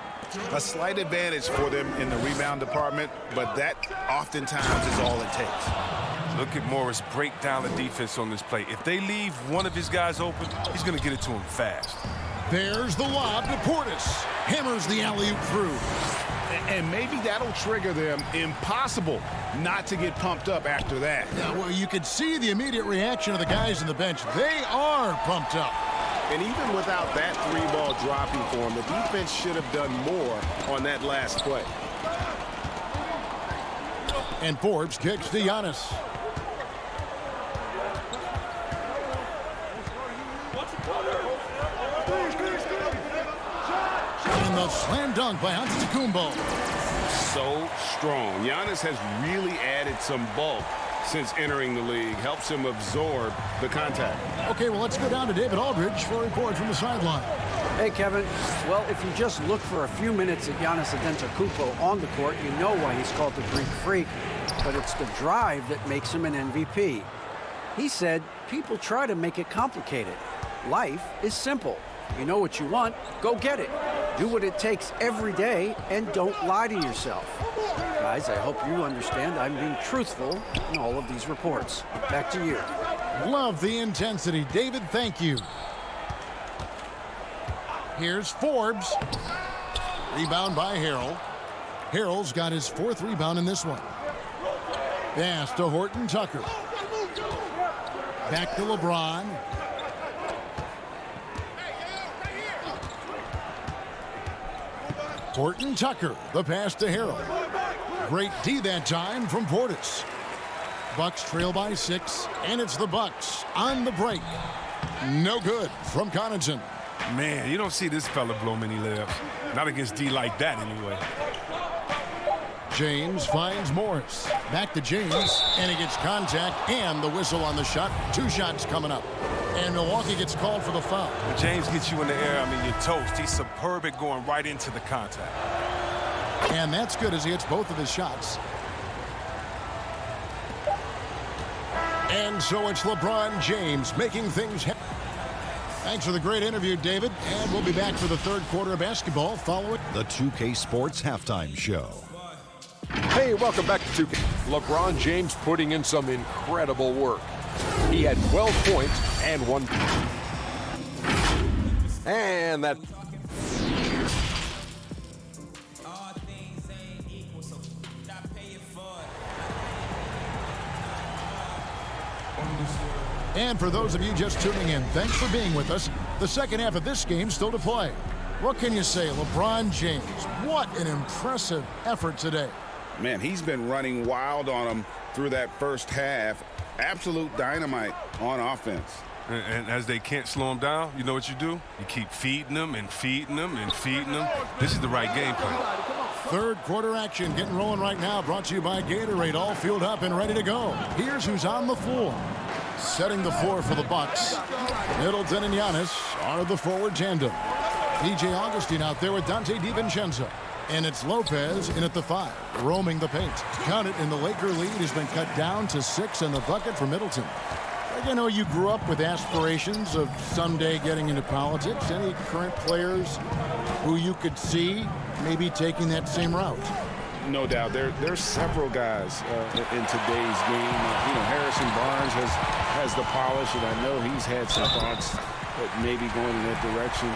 A slight advantage for them in the rebound department, but that oftentimes is all it takes. Look at Morris break down the defense on this play. If they leave one of his guys open, he's going to get it to him fast. There's the lob to Portis. Hammers the alley-oop through. And maybe that'll trigger them. Impossible not to get pumped up after that. Yeah, well, you could see the immediate reaction of the guys on the bench. They are pumped up. And even without that 3-ball dropping for him, the defense should have done more on that last play. And Forbes kicks to Giannis. The slam dunk by Antetokounmpo. So strong. Giannis has really added some bulk since entering the league. Helps him absorb the contact. Okay, well, let's go down to David Aldridge for a report from the sideline. Hey, Kevin. Well, if you just look for a few minutes at Giannis Antetokounmpo on the court, you know why he's called the Greek Freak. But it's the drive that makes him an MVP. He said, people try to make it complicated. Life is simple. You know what you want, go get it. Do what it takes every day, and don't lie to yourself. Guys, I hope you understand I'm being truthful in all of these reports. Back to you. Love the intensity. David, thank you. Here's Forbes. Rebound by Harrell. Harrell's got his 4th rebound in this one. Pass to Horton Tucker. Back to LeBron. Horton Tucker, the pass to Harrell. Great D that time from Portis. Bucks trail by 6, and it's the Bucks on the break. No good from Connaughton. Man, you don't see this fella blow many layups. Not against D like that, anyway. James finds Morris. Back to James, and he gets contact and the whistle on the shot. 2 shots coming up. And Milwaukee gets called for the foul. When James gets you in the air, I mean, you're toast. He's superb at going right into the contact. And that's good as he hits both of his shots. And so it's LeBron James making things happen. Thanks for the great interview, David. And we'll be back for the 3rd quarter of basketball following The 2K Sports Halftime Show. Hey, welcome back to 2K. LeBron James putting in some incredible work. He had 12 points and 1. And that. And for those of you just tuning in, thanks for being with us. The second half of this game still to play. What can you say, LeBron James? What an impressive effort today. Man, he's been running wild on them through that first half. Absolute dynamite on offense. And as they can't slow him down, you know what you do? You keep feeding them and feeding them and feeding them. This is the right game plan. 3rd quarter action getting rolling right now. Brought to you by Gatorade. All fueled up and ready to go. Here's who's on the floor. Setting the floor for the Bucks. Middleton and Giannis are the forward tandem. PJ Augustine out there with Dante DiVincenzo. And it's Lopez in at the 5, roaming the paint. Count it, and the Laker lead has been cut down to 6 in the bucket for Middleton. I know you grew up with aspirations of someday getting into politics. Any current players who you could see maybe taking that same route? No doubt. There's several guys in today's game. Harrison Barnes has the polish, and I know he's had some thoughts that maybe going in that direction.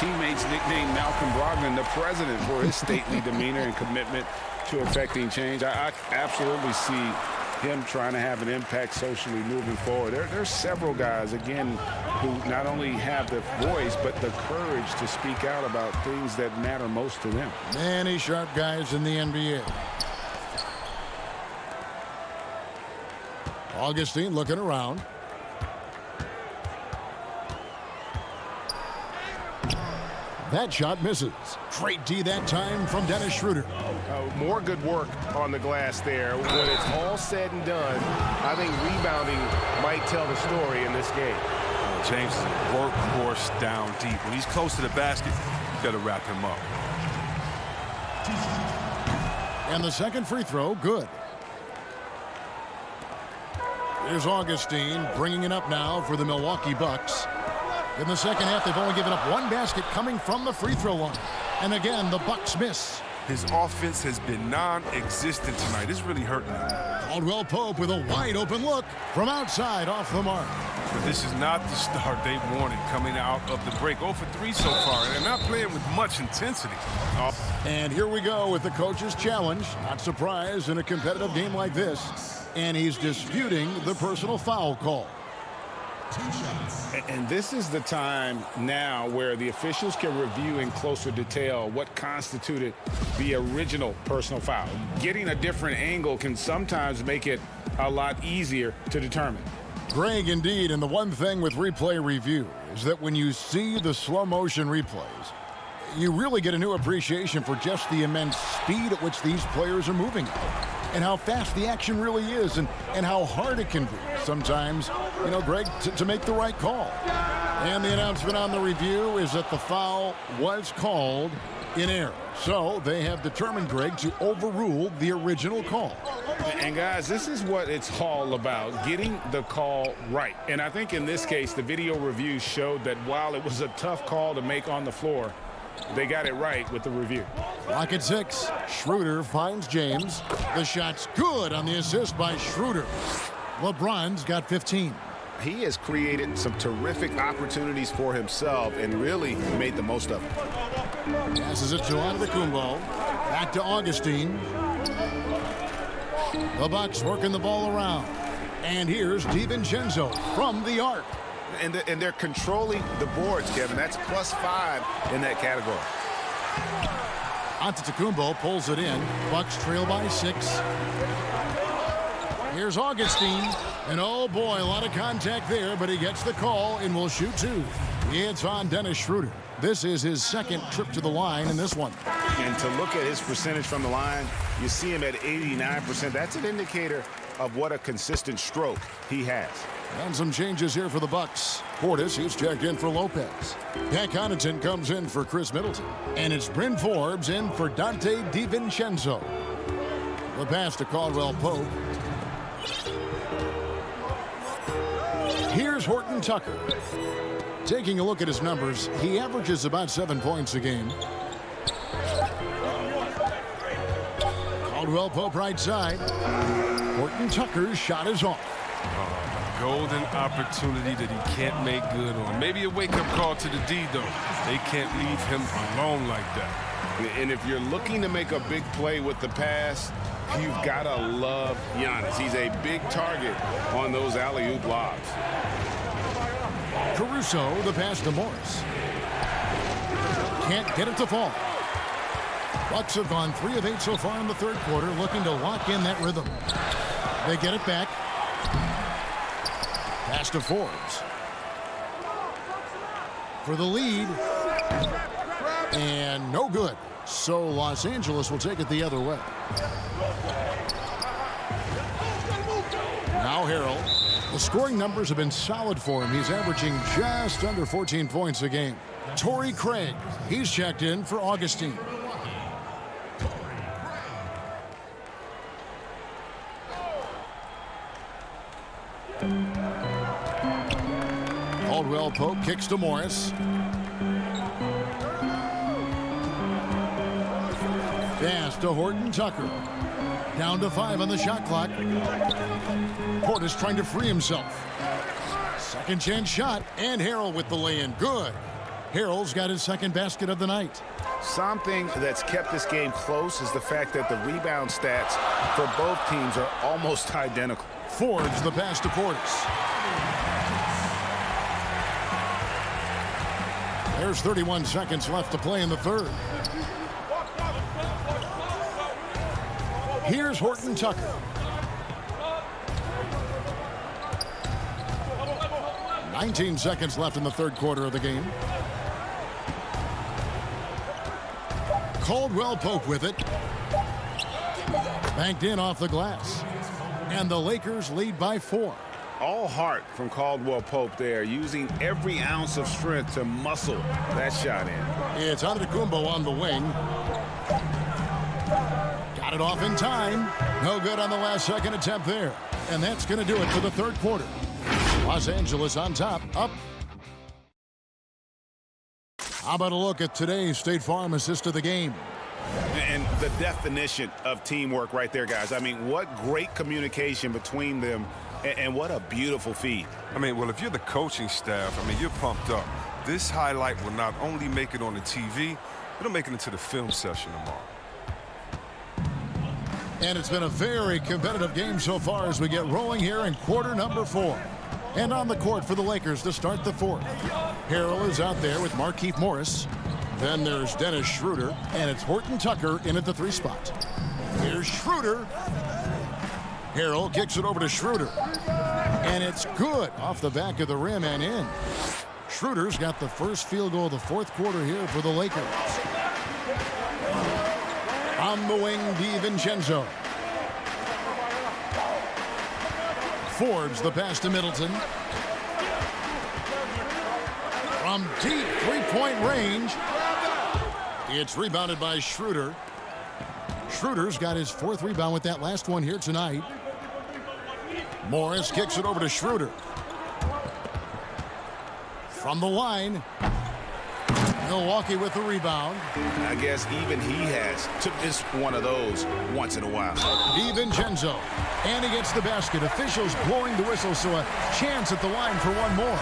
Teammates nicknamed Malcolm Brogdon the president for his stately demeanor and commitment to effecting change. I absolutely see him trying to have an impact socially moving forward. There's several guys, again, who not only have the voice, but the courage to speak out about things that matter most to them. Many sharp guys in the NBA. Augustine looking around. That shot misses. Great D that time from Dennis Schroeder. More good work on the glass there. When it's all said and done, I think rebounding might tell the story in this game. James is a workhorse down deep. When he's close to the basket, you got to wrap him up. And the second free throw, good. Here's Augustine bringing it up now for the Milwaukee Bucks. In the second half, they've only given up 1 basket coming from the free throw line. And again, the Bucks miss. His offense has been non-existent tonight. It's really hurting him. Caldwell Pope with a wide open look from outside off the mark. But this is not the start they wanted coming out of the break. 0 for 3 so far, and they're not playing with much intensity. And here we go with the coach's challenge. Not surprised in a competitive game like this. And he's disputing the personal foul call. And this is the time now where the officials can review in closer detail what constituted the original personal foul. Getting a different angle can sometimes make it a lot easier to determine. Greg, indeed, and the one thing with replay review is that when you see the slow motion replays, You really get a new appreciation for just the immense speed at which these players are moving and how fast the action really is and how hard it can be sometimes, you know, Greg, to make the right call. And the announcement on the review is that the foul was called in error. So they have determined, Greg, to overrule the original call. And guys, this is what it's all about, getting the call right. And I think in this case, the video review showed that while it was a tough call to make on the floor, they got it right with the review. Clock at 6. Schroeder finds James. The shot's good on the assist by Schroeder. LeBron's got 15. He has created some terrific opportunities for himself and really made the most of it. Passes it to Antetokounmpo. Back to Augustine. The Bucks working the ball around. And here's DiVincenzo from the arc. And they're controlling the boards, Kevin. That's +5 in that category. Antetokounmpo pulls it in. Bucks trail by 6. Here's Augustine. And oh boy, a lot of contact there, but he gets the call and will shoot 2. It's on Dennis Schroeder. This is his second trip to the line in this one. And to look at his percentage from the line, you see him at 89%. That's an indicator of what a consistent stroke he has. And some changes here for the Bucks. Portis, he's checked in for Lopez. Pat Connaughton comes in for Chris Middleton. And it's Bryn Forbes in for Dante DiVincenzo. The pass to Caldwell Pope. Here's Horton Tucker. Taking a look at his numbers, he averages about 7 points a game. Caldwell Pope right side. Horton Tucker's shot is off. Golden opportunity that he can't make good on. Maybe a wake-up call to the D, though. They can't leave him alone like that. And if you're looking to make a big play with the pass, you've got to love Giannis. He's a big target on those alley-oop lobs. Caruso, the pass to Morris. Can't get it to fall. Bucks have gone 3 of 8 so far in the third quarter, looking to lock in that rhythm. They get it back. Pass to Forbes. For the lead. And no good. So Los Angeles will take it the other way. Now Harrell. The scoring numbers have been solid for him. He's averaging just under 14 points a game. Torrey Craig. He's checked in for Augustine. Caldwell Pope kicks to Morris. Pass to Horton Tucker. Down to 5 on the shot clock. Portis trying to free himself. Second chance shot, and Harrell with the lay-in. Good. Harrell's got his second basket of the night. Something that's kept this game close is the fact that the rebound stats for both teams are almost identical. Forbes the pass to Portis. There's 31 seconds left to play in the third. Here's Horton Tucker. 19 seconds left in the third quarter of the game. Caldwell Pope with it. Banked in off the glass. And the Lakers lead by 4. All heart from Caldwell Pope there, using every ounce of strength to muscle that shot in. It's Antetokounmpo on the wing. Got it off in time. No good on the last second attempt there. And that's going to do it for the third quarter. Los Angeles on top, up. How about a look at today's State Farm assist of the game? And the definition of teamwork right there, guys. I mean, what great communication between them, and what a beautiful feed. I mean, well, if you're the coaching staff, I mean, you're pumped up. This highlight will not only make it on the TV, it'll make it into the film session tomorrow. And it's been a very competitive game so far as we get rolling here in quarter number 4. And on the court for the Lakers to start the fourth. Harrell is out there with Markieff Morris. Then there's Dennis Schroeder, and it's Horton Tucker in at the 3 spot. Here's Schroeder. Harrell kicks it over to Schroeder. And it's good off the back of the rim and in. Schroeder's got the first field goal of the fourth quarter here for the Lakers. On the wing, DiVincenzo. Fords the pass to Middleton. From deep three-point range. It's rebounded by Schroeder. Schroeder's got his fourth rebound with that last one here tonight. Morris kicks it over to Schroeder. From the line. Milwaukee with the rebound. I guess even he has to miss one of those once in a while. DiVincenzo. And he gets the basket. Officials blowing the whistle, so a chance at the line for one more.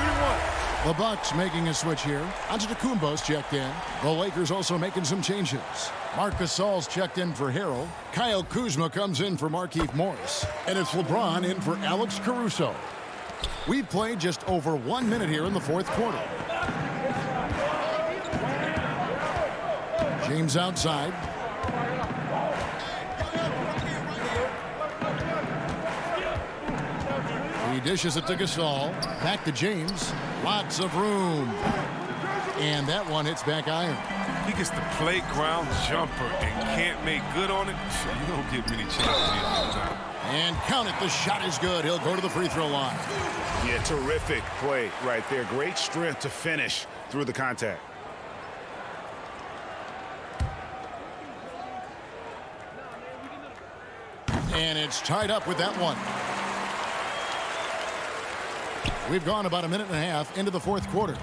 The Bucks making a switch here. Antetokounmpo's checked in. The Lakers also making some changes. Marc Gasol's checked in for Harrell. Kyle Kuzma comes in for Markieff Morris. And it's LeBron in for Alex Caruso. We've played just over 1 minute here in the fourth quarter. James outside. He dishes it to Gasol. Back to James. Lots of room. And that one hits back iron. He gets the playground jumper and can't make good on it. You don't get many chances here. And count it. The shot is good. He'll go to the free throw line. Yeah, terrific play right there. Great strength to finish through the contact. And it's tied up with that one. We've gone about a minute and a half into the fourth quarter.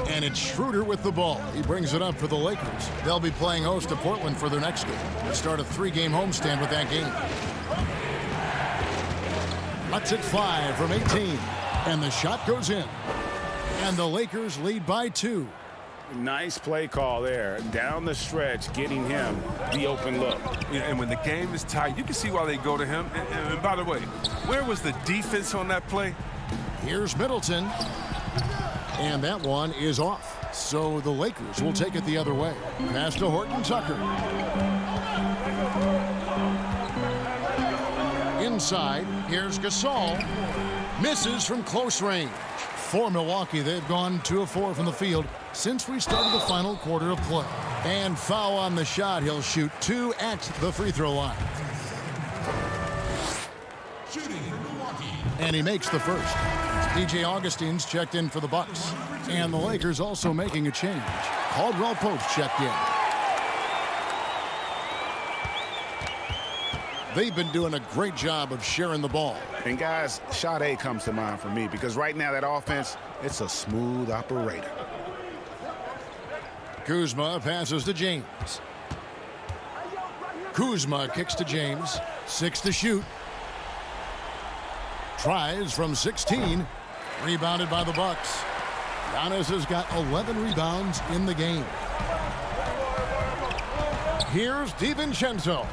And it's Schroeder with the ball. He brings it up for the Lakers. They'll be playing host to Portland for their next game. They start a 3-game homestand with that game. Let's hit 5 from 18. And the shot goes in. And the Lakers lead by 2. Nice play call there. Down the stretch, getting him the open look. Yeah, and when the game is tight, you can see why they go to him. And by the way, where was the defense on that play? Here's Middleton. And that one is off. So the Lakers will take it the other way. Pass to Horton Tucker. Inside, here's Gasol. Misses from close range. For Milwaukee, they've gone 2 of 4 from the field since we started the final quarter of play. And foul on the shot. He'll shoot 2 at the free throw line. And he makes the first. DJ Augustine's checked in for the Bucks. And the Lakers also making a change. Caldwell Pope's checked in. They've been doing a great job of sharing the ball. And guys, shot A comes to mind for me because right now that offense, it's a smooth operator. Kuzma passes to James. Kuzma kicks to James. 6 to shoot. Tries from 16. Rebounded by the Bucks. Giannis has got 11 rebounds in the game. Here's DiVincenzo.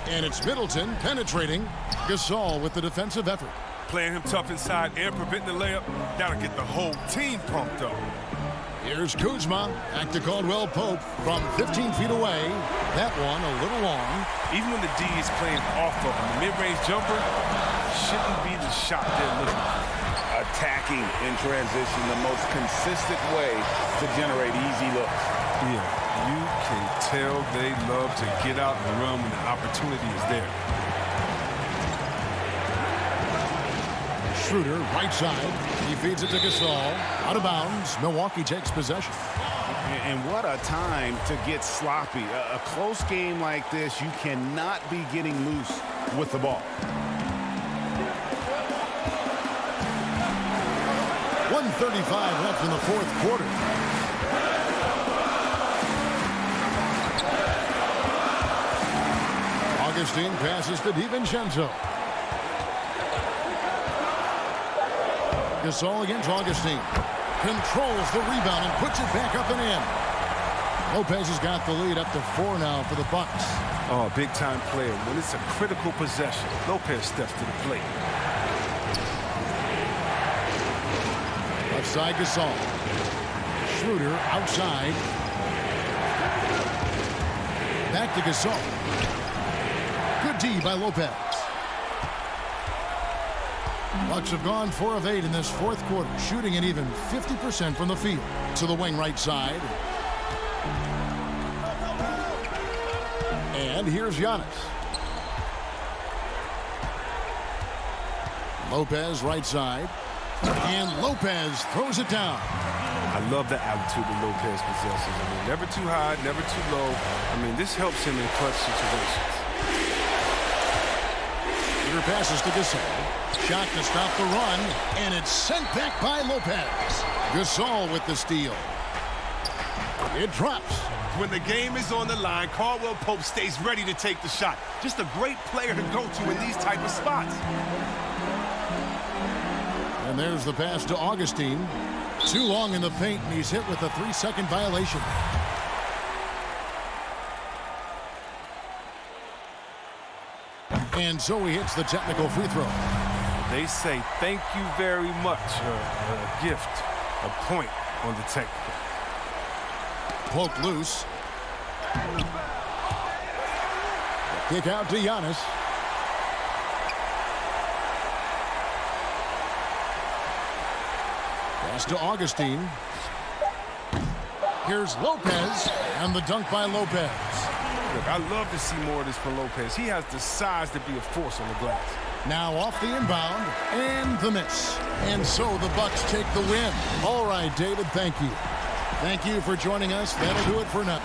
And it's Middleton penetrating. Gasol with the defensive effort. Playing him tough inside and preventing the layup. That'll get the whole team pumped up. Here's Kuzma. Back to Caldwell Pope from 15 feet away. That one a little long. Even when the D is playing off of him, the mid-range jumper shouldn't be the shot they're looking for. Attacking in transition, the most consistent way to generate easy looks. Yeah, you can tell they love to get out and run when the opportunity is there. Schroeder, right side. He feeds it to Gasol. Out of bounds. Milwaukee takes possession. And what a time to get sloppy. A close game like this, you cannot be getting loose with the ball. 1:35 left in the fourth quarter. Augustine passes to DiVincenzo. Gasol against Augustine. Controls the rebound and puts it back up and in. Lopez has got the lead up to 4 now for the Bucks. Oh, big-time player. When it's a critical possession, Lopez steps to the plate. Left side Gasol. Schroeder outside. Back to Gasol. Good D by Lopez. Bucks have gone 4 of 8 in this fourth quarter, shooting an even 50% from the field. To the wing right side. And here's Giannis. Lopez right side. And Lopez throws it down. I love the attitude that Lopez possesses. I mean, never too high, never too low. I mean, this helps him in clutch situations. Peter passes to Gasol. Shot to stop the run, and it's sent back by Lopez. Gasol with the steal. It drops. When the game is on the line, Caldwell Pope stays ready to take the shot. Just a great player to go to in these type of spots. And there's the pass to Augustine. Too long in the paint, and he's hit with a 3-second violation. And so he hits the technical free throw. They say thank you very much. A gift, a point on the technical. Poked loose. Kick out to Giannis. Pass to Augustine. Here's Lopez, and the dunk by Lopez. Look, I love to see more of this from Lopez. He has the size to be a force on the glass. Now off the inbound, and the miss. And so the Bucks take the win. All right, David, thank you. Thank you for joining us. That'll do it for now.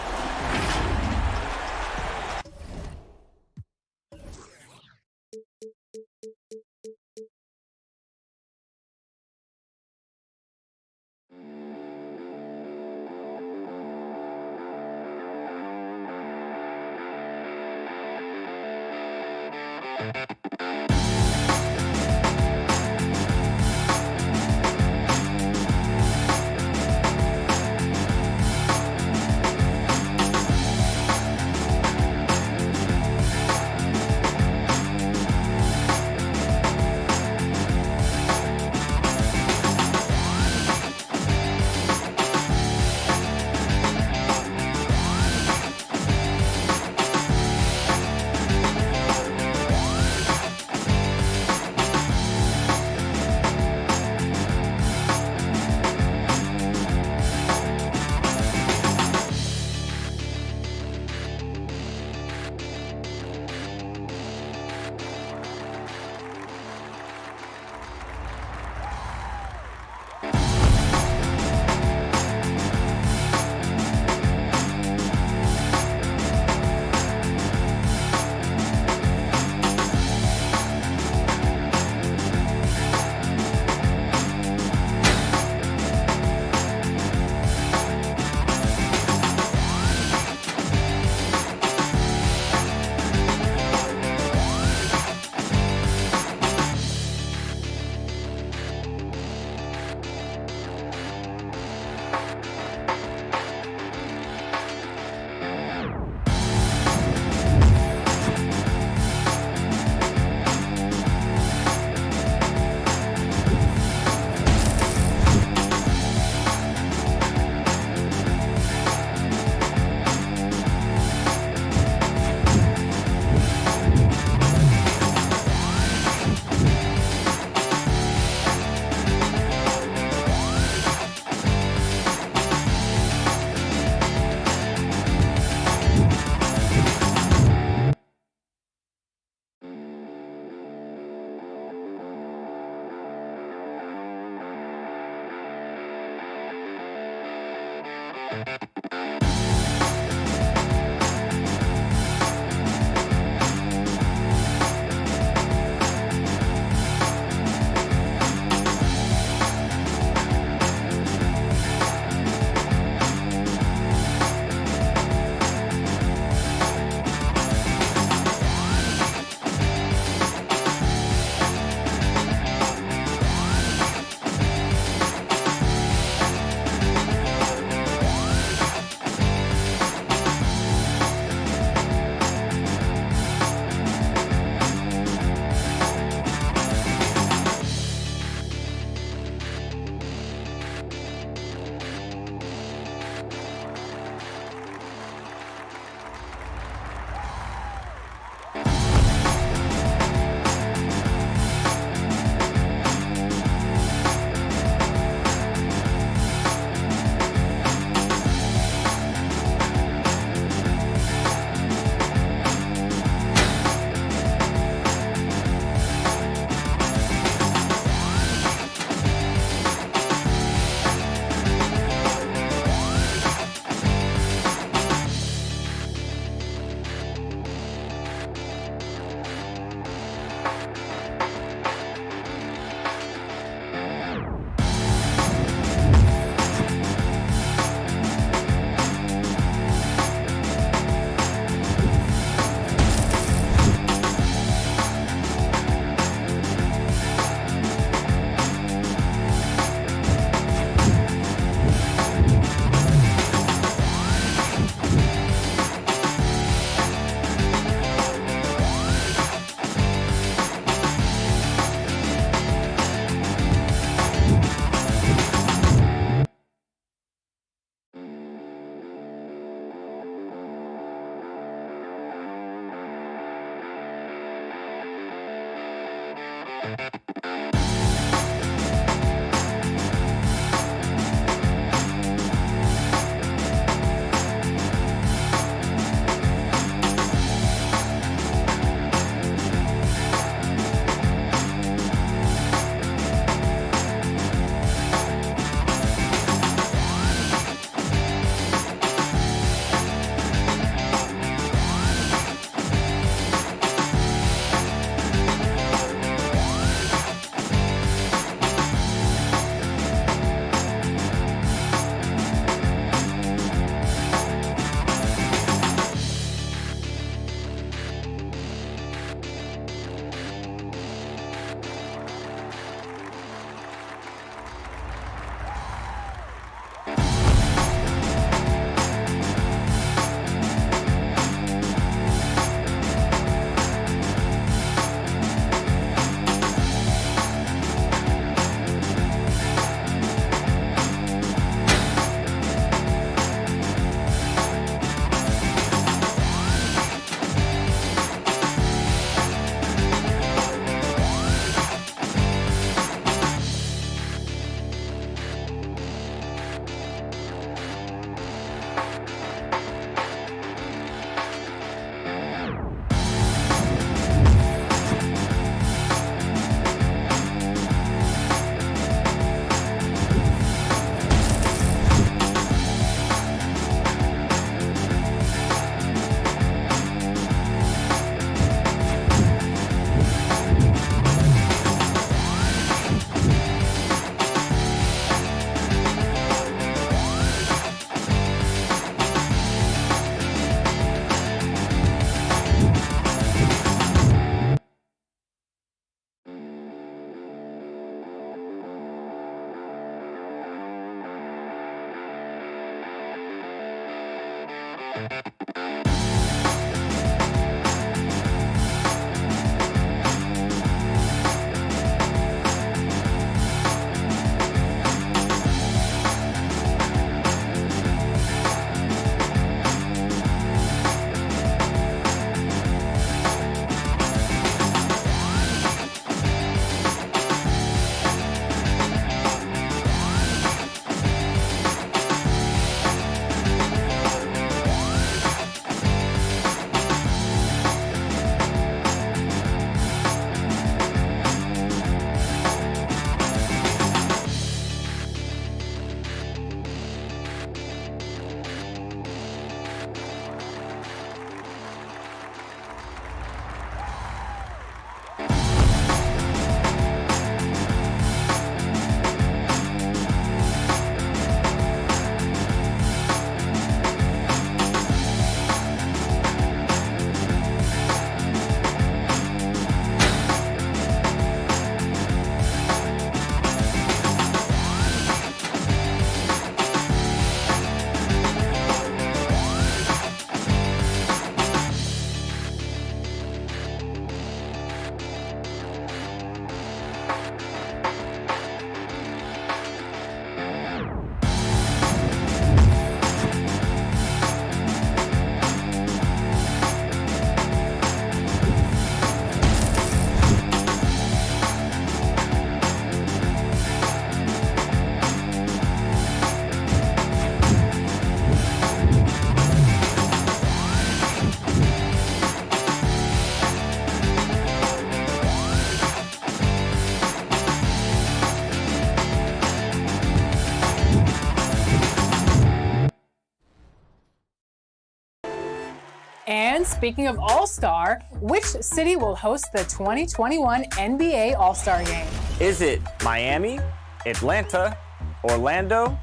And speaking of All-Star, which city will host the 2021 NBA All-Star Game? Is it Miami, Atlanta, Orlando,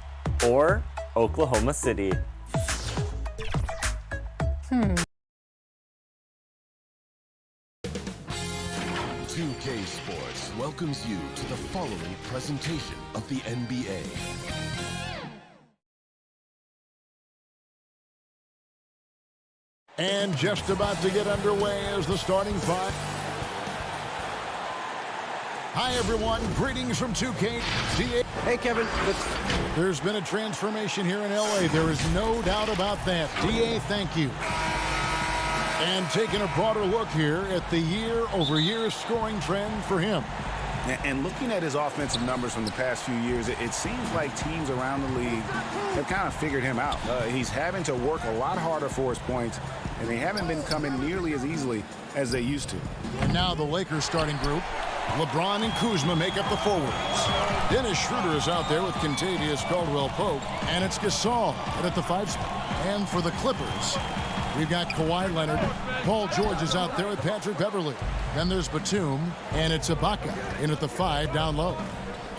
or Oklahoma City? 2K Sports welcomes you to the following presentation of the NBA. And just about to get underway as the starting five. Hi, everyone. Greetings from 2K. Hey, Kevin. There's been a transformation here in L.A. There is no doubt about that. DA, thank you. And taking a broader look here at the year-over-year scoring trend for him. And looking at his offensive numbers from the past few years, it seems like teams around the league have kind of figured him out. He's having to work a lot harder for his points, and they haven't been coming nearly as easily as they used to. And now the Lakers starting group. LeBron and Kuzma make up the forwards. Dennis Schroeder is out there with Kentavious Caldwell-Pope, and it's Gasol at the 5 spot. And for the Clippers, we've got Kawhi Leonard. Paul George is out there with Patrick Beverley. Then there's Batum, and it's Ibaka in at the 5 down low.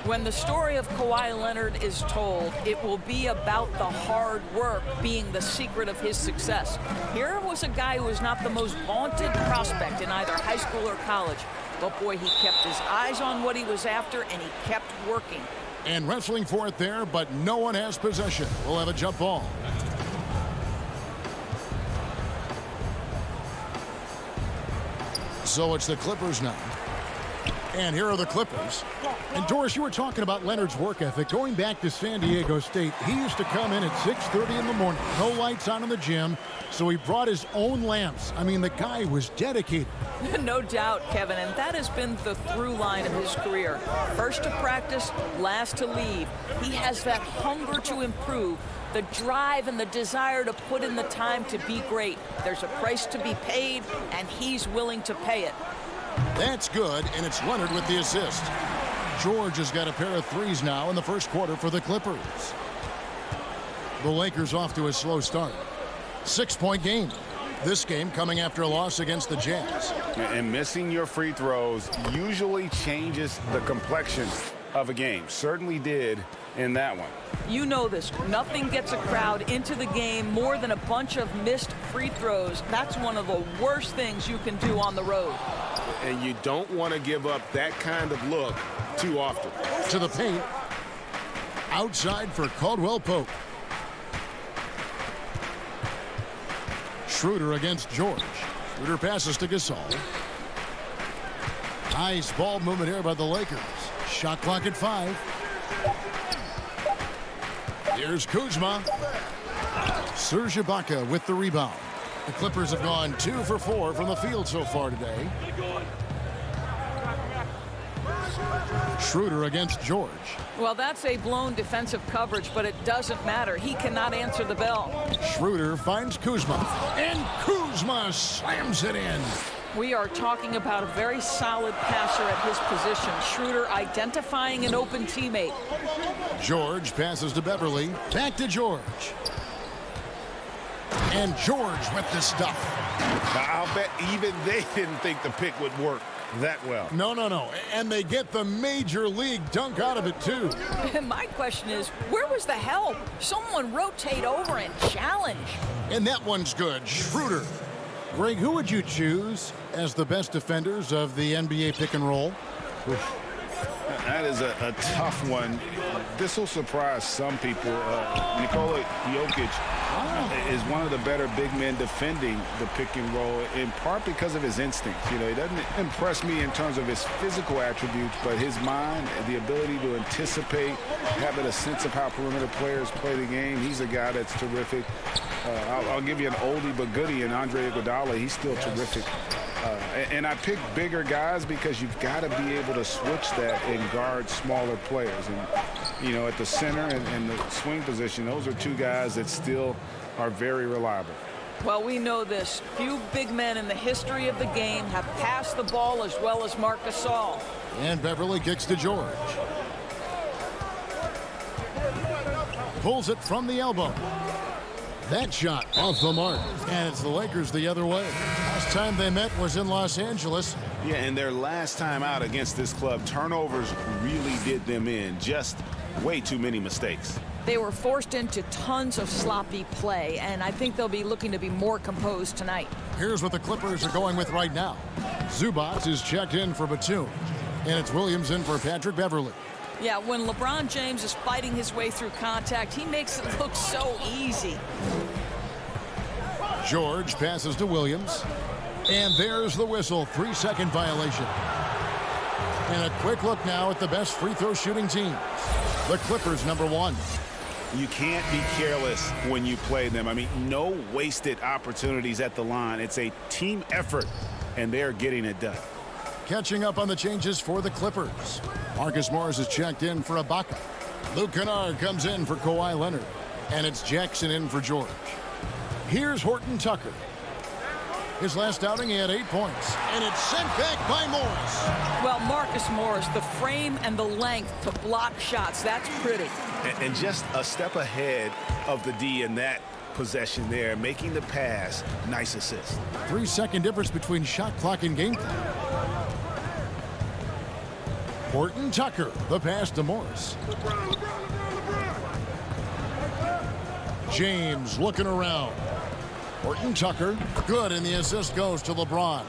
When the story of Kawhi Leonard is told, it will be about the hard work being the secret of his success. Here was a guy who was not the most vaunted prospect in either high school or college. But boy, he kept his eyes on what he was after, and he kept working. And wrestling for it there, but no one has possession. We'll have a jump ball. So it's the Clippers now. And here are the Clippers. And Doris, you were talking about Leonard's work ethic. Going back to San Diego State, he used to come in at 6:30 in the morning. No lights on in the gym, so he brought his own lamps. I mean, the guy was dedicated. No doubt, Kevin, and that has been the through line of his career. First to practice, last to leave. He has that hunger to improve, the drive and the desire to put in the time to be great. There's a price to be paid, and he's willing to pay it. That's good, and it's Leonard with the assist. George has got a pair of threes now in the first quarter for the Clippers. The Lakers off to a slow start. 6-point game. This game coming after a loss against the Jazz. And missing your free throws usually changes the complexion of a game. Certainly did in that one. You know this. Nothing gets a crowd into the game more than a bunch of missed free throws. That's one of the worst things you can do on the road. And you don't want to give up that kind of look too often. To the paint. Outside for Caldwell-Pope. Schroeder against George. Schroeder passes to Gasol. Nice ball movement here by the Lakers. Shot clock at 5. Here's Kuzma. Serge Ibaka with the rebound. The Clippers have gone 2 for 4 from the field so far today. Schroeder against George. Well, that's a blown defensive coverage, but it doesn't matter. He cannot answer the bell. Schroeder finds Kuzma, and Kuzma slams it in. We are talking about a very solid passer at his position. Schroeder identifying an open teammate. George passes to Beverly. Back to George. And George with the stuff. Now, I'll bet even they didn't think the pick would work that well. No. And they get the major league dunk out of it, too. My question is, where was the help? Someone rotate over and challenge. And that one's good. Schroeder. Greg, who would you choose as the best defenders of the NBA pick and roll? That is a tough one. This will surprise some people. Nikola Jokic is one of the better big men defending the pick and roll, in part because of his instincts. You know, he doesn't impress me in terms of his physical attributes, but his mind, the ability to anticipate, having a sense of how perimeter players play the game. He's a guy that's terrific. I'll give you an oldie but goodie in Andre Iguodala. He's still terrific. And I pick bigger guys because you've got to be able to switch that and guard smaller players. And, you know, at the center and the swing position, those are two guys that still are very reliable. Well, we know this. Few big men in the history of the game have passed the ball as well as Marc Gasol. And Beverly kicks to George. Pulls it from the elbow. That shot off the mark. And it's the Lakers the other way. Last time they met was in Los Angeles. Yeah, and their last time out against this club, turnovers really did them in. Just way too many mistakes. They were forced into tons of sloppy play, and I think they'll be looking to be more composed tonight. Here's what the Clippers are going with right now. Zubac is checked in for Batum, and it's Williams in for Patrick Beverly. Yeah, when LeBron James is fighting his way through contact, he makes it look so easy. George passes to Williams. And there's the whistle. 3-second violation. And a quick look now at the best free throw shooting teams. The Clippers, number 1. You can't be careless when you play them. I mean, no wasted opportunities at the line. It's a team effort, and they're getting it done. Catching up on the changes for the Clippers. Marcus Morris is checked in for Ibaka. Luke Kennard comes in for Kawhi Leonard. And it's Jackson in for George. Here's Horton Tucker. His last outing, he had 8 points. And it's sent back by Morris. Well, Marcus Morris, the frame and the length to block shots, that's pretty. And just a step ahead of the D in that possession there, making the pass. Nice assist. 3-second difference between shot clock and game clock. Horton Tucker, the pass to Morris. James looking around. Horton Tucker, good, and the assist goes to LeBron.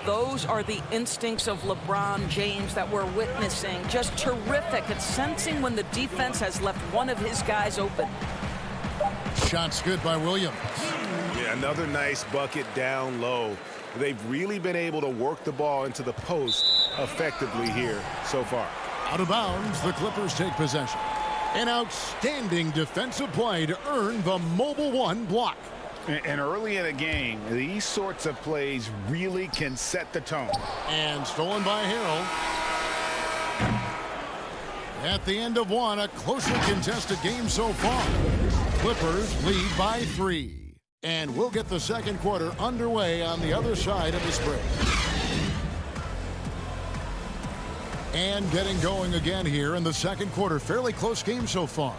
Those are the instincts of LeBron James that we're witnessing. Just terrific at sensing when the defense has left one of his guys open. Shots good by Williams. Yeah, another nice bucket down low. They've really been able to work the ball into the post effectively here so far. Out of bounds, the Clippers take possession. An outstanding defensive play to earn the Mobile One block. And early in a game, these sorts of plays really can set the tone. And stolen by Harrell. At the end of one, a closely contested game so far. Clippers lead by 3. And we'll get the second quarter underway on the other side of this break. And getting going again here in the second quarter. Fairly close game so far.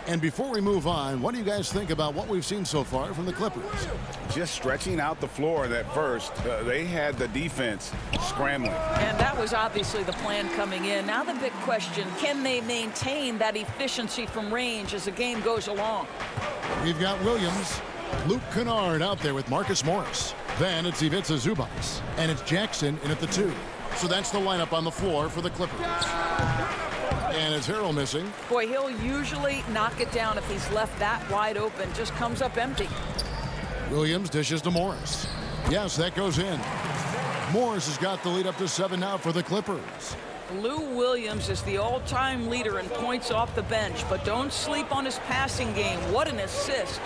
And before we move on, what do you guys think about what we've seen so far from the Clippers? Just stretching out the floor that first. They had the defense scrambling. And that was obviously the plan coming in. Now the big question, can they maintain that efficiency from range as the game goes along? We've got Williams, Luke Kennard out there with Marcus Morris. Then it's Ivica Zubac. And it's Jackson in at the 2. So that's the lineup on the floor for the Clippers. And it's Harrell missing. Boy, he'll usually knock it down if he's left that wide open. Just comes up empty. Williams dishes to Morris. Yes, that goes in. Morris has got the lead up to 7 now for the Clippers. Lou Williams is the all-time leader in points off the bench, but don't sleep on his passing game. What an assist.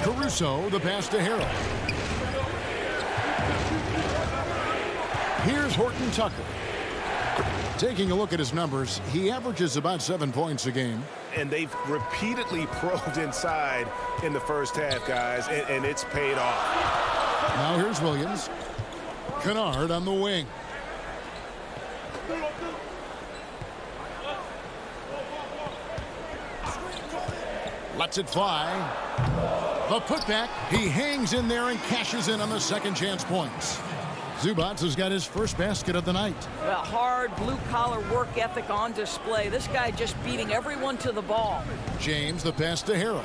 Caruso, the pass to Harrell. Here's Horton Tucker. Taking a look at his numbers, he averages about 7 points a game. And they've repeatedly probed inside in the first half, guys, and it's paid off. Now here's Williams. Kennard on the wing. Lets it fly. The putback. He hangs in there and cashes in on the second chance points. Zubac has got his first basket of the night. Well, hard blue-collar work ethic on display. This guy just beating everyone to the ball. James, the pass to Harrell.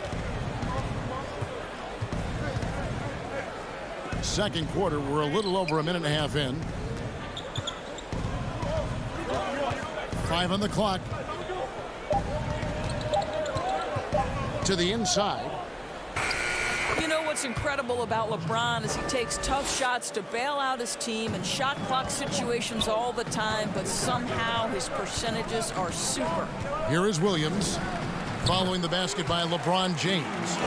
Second quarter, we're a little over a minute and a half in. 5 on the clock. To the inside. You know what's incredible about LeBron is he takes tough shots to bail out his team in shot clock situations all the time, but somehow his percentages are super. Here is Williams following the basket by LeBron James.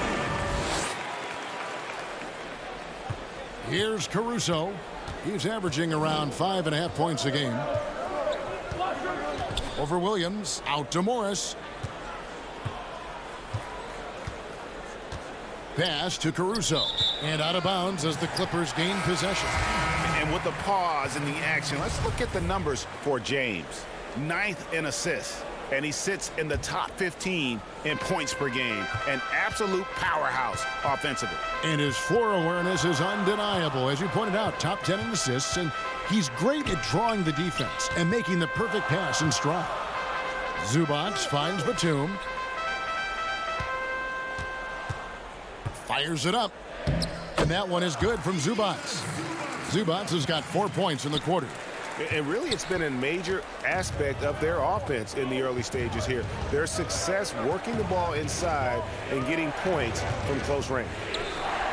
Here's Caruso. He's averaging around 5.5 points a game. Over Williams, out to Morris. Pass to Caruso. And out of bounds as the Clippers gain possession. And with the pause in the action, let's look at the numbers for James. 9th in assists. And he sits in the top 15 in points per game. An absolute powerhouse offensively. And his floor awareness is undeniable. As you pointed out, top 10 in assists. And he's great at drawing the defense and making the perfect pass in stride. Zubac finds Batum. Fires it up. And that one is good from Zubac. Zubac has got 4 points in the quarter. And really, it's been a major aspect of their offense in the early stages here. Their success working the ball inside and getting points from close range.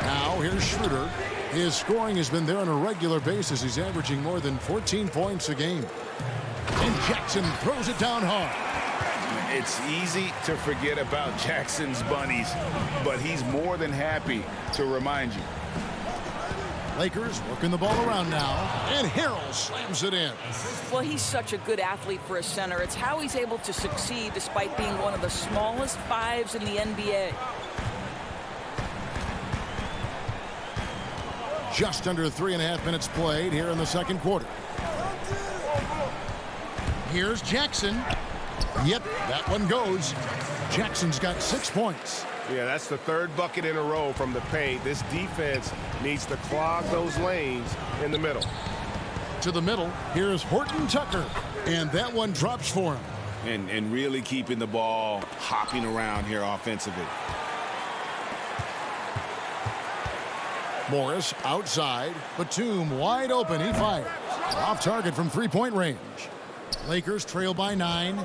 Now, here's Schroeder. His scoring has been there on a regular basis. He's averaging more than 14 points a game. And Jackson throws it down hard. It's easy to forget about Jackson's bunnies, but he's more than happy to remind you. Lakers working the ball around now, and Harrell slams it in. Well, he's such a good athlete for a center. It's how he's able to succeed despite being one of the smallest fives in the NBA. Just under 3.5 minutes played here in the second quarter. Here's Jackson. Yep, that one goes. Jackson's got 6 points. Yeah, that's the third bucket in a row from the paint. This defense needs to clog those lanes in the middle. To the middle, here's Horton Tucker. And that one drops for him. And really keeping the ball hopping around here offensively. Morris outside. Batum wide open. He fires. Off target from three-point range. Lakers trail by 9.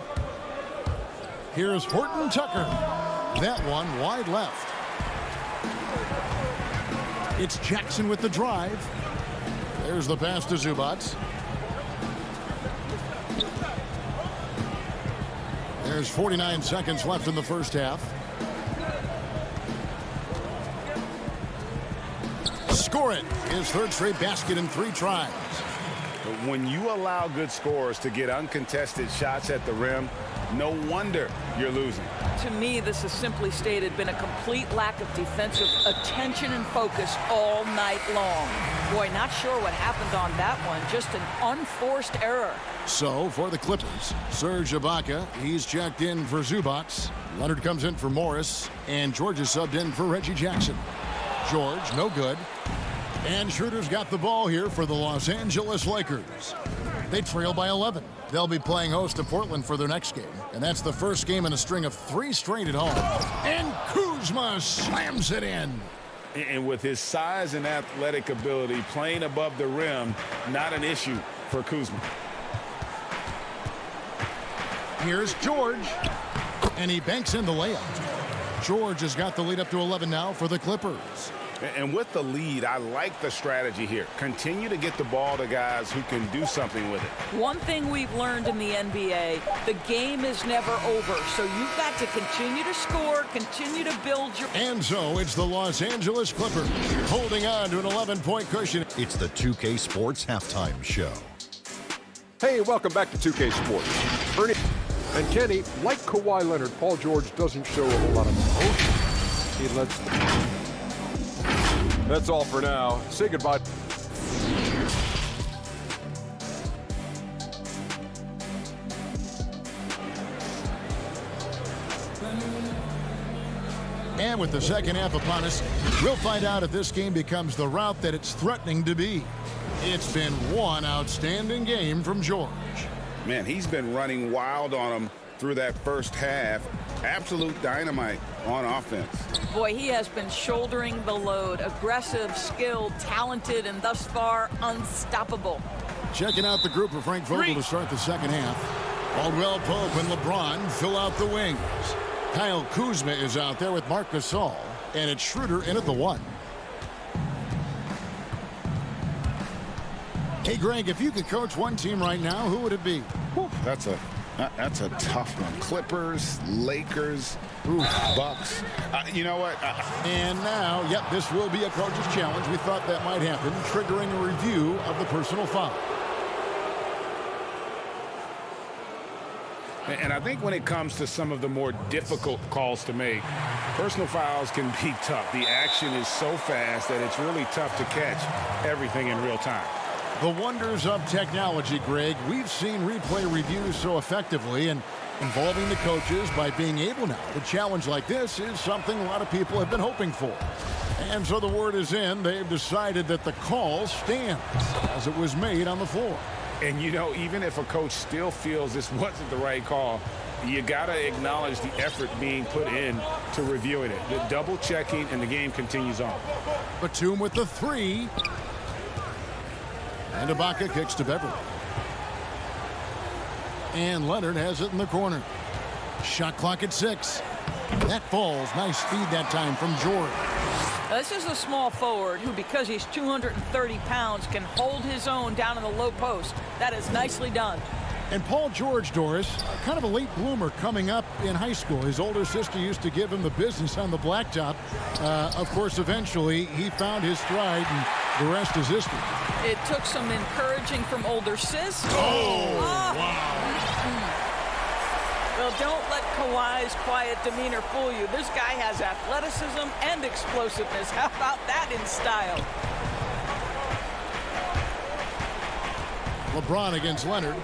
Here's Horton Tucker. That one wide left. It's Jackson with the drive. There's the pass to Zubac. There's 49 seconds left in the first half. Score it. His third straight basket in 3 tries. When you allow good scorers to get uncontested shots at the rim, no wonder you're losing. To me, this has simply stated been a complete lack of defensive attention and focus all night long. Boy, not sure what happened on that one. Just an unforced error. So, for the Clippers, Serge Ibaka, he's checked in for Zubac. Leonard comes in for Morris, and George is subbed in for Reggie Jackson. George, no good. And Schroeder's got the ball here for the Los Angeles Lakers. They trail by 11. They'll be playing host to Portland for their next game. And that's the first game in a string of 3 straight at home. And Kuzma slams it in. And with his size and athletic ability, playing above the rim, not an issue for Kuzma. Here's George. And he banks in the layup. George has got the lead up to 11 now for the Clippers. And with the lead, I like the strategy here. Continue to get the ball to guys who can do something with it. One thing we've learned in the NBA, the game is never over. So you've got to continue to score, continue to build your... And so it's the Los Angeles Clippers holding on to an 11-point cushion. It's the 2K Sports Halftime Show. Hey, welcome back to 2K Sports. Ernie and Kenny, like Kawhi Leonard, Paul George doesn't show a whole lot of emotion. He lets... That's all for now. Say goodbye. And with the second half upon us, we'll find out if this game becomes the route that it's threatening to be. It's been one outstanding game from George. Man, he's been running wild on him through that first half. Absolute dynamite on offense. Boy, he has been shouldering the load. Aggressive, skilled, talented, and thus far unstoppable. Checking out the group for Frank Vogel to start the second half. Caldwell Pope and LeBron fill out the wings. Kyle Kuzma is out there with Marc Gasol, and it's Schroeder in at the 1. Hey, Greg, if you could coach one team right now, who would it be? Whew, that's a tough one. Clippers, Lakers, Bucks. You know what? And now, yep, this will be a coach's challenge. We thought that might happen, triggering a review of the personal foul. And I think when it comes to some of the more difficult calls to make, personal fouls can be tough. The action is so fast that it's really tough to catch everything in real time. The wonders of technology, Greg. We've seen replay reviews so effectively, and involving the coaches by being able now to challenge like this is something a lot of people have been hoping for. And so the word is in. They've decided that the call stands as it was made on the floor. And, you know, even if a coach still feels this wasn't the right call, you got to acknowledge the effort being put in to reviewing it. The double checking, and the game continues on. Batum with the 3. And Ibaka kicks to Beverly. And Leonard has it in the corner. Shot clock at 6. That falls. Nice speed that time from George. This is a small forward who, because he's 230 pounds, can hold his own down in the low post. That is nicely done. And Paul George, Doris, kind of a late bloomer coming up in high school. His older sister used to give him the business on the blacktop. Of course, eventually, he found his stride, and the rest is history. It took some encouraging from older sis. Wow. Well, don't let Kawhi's quiet demeanor fool you. This guy has athleticism and explosiveness. How about that in style? LeBron against Leonard.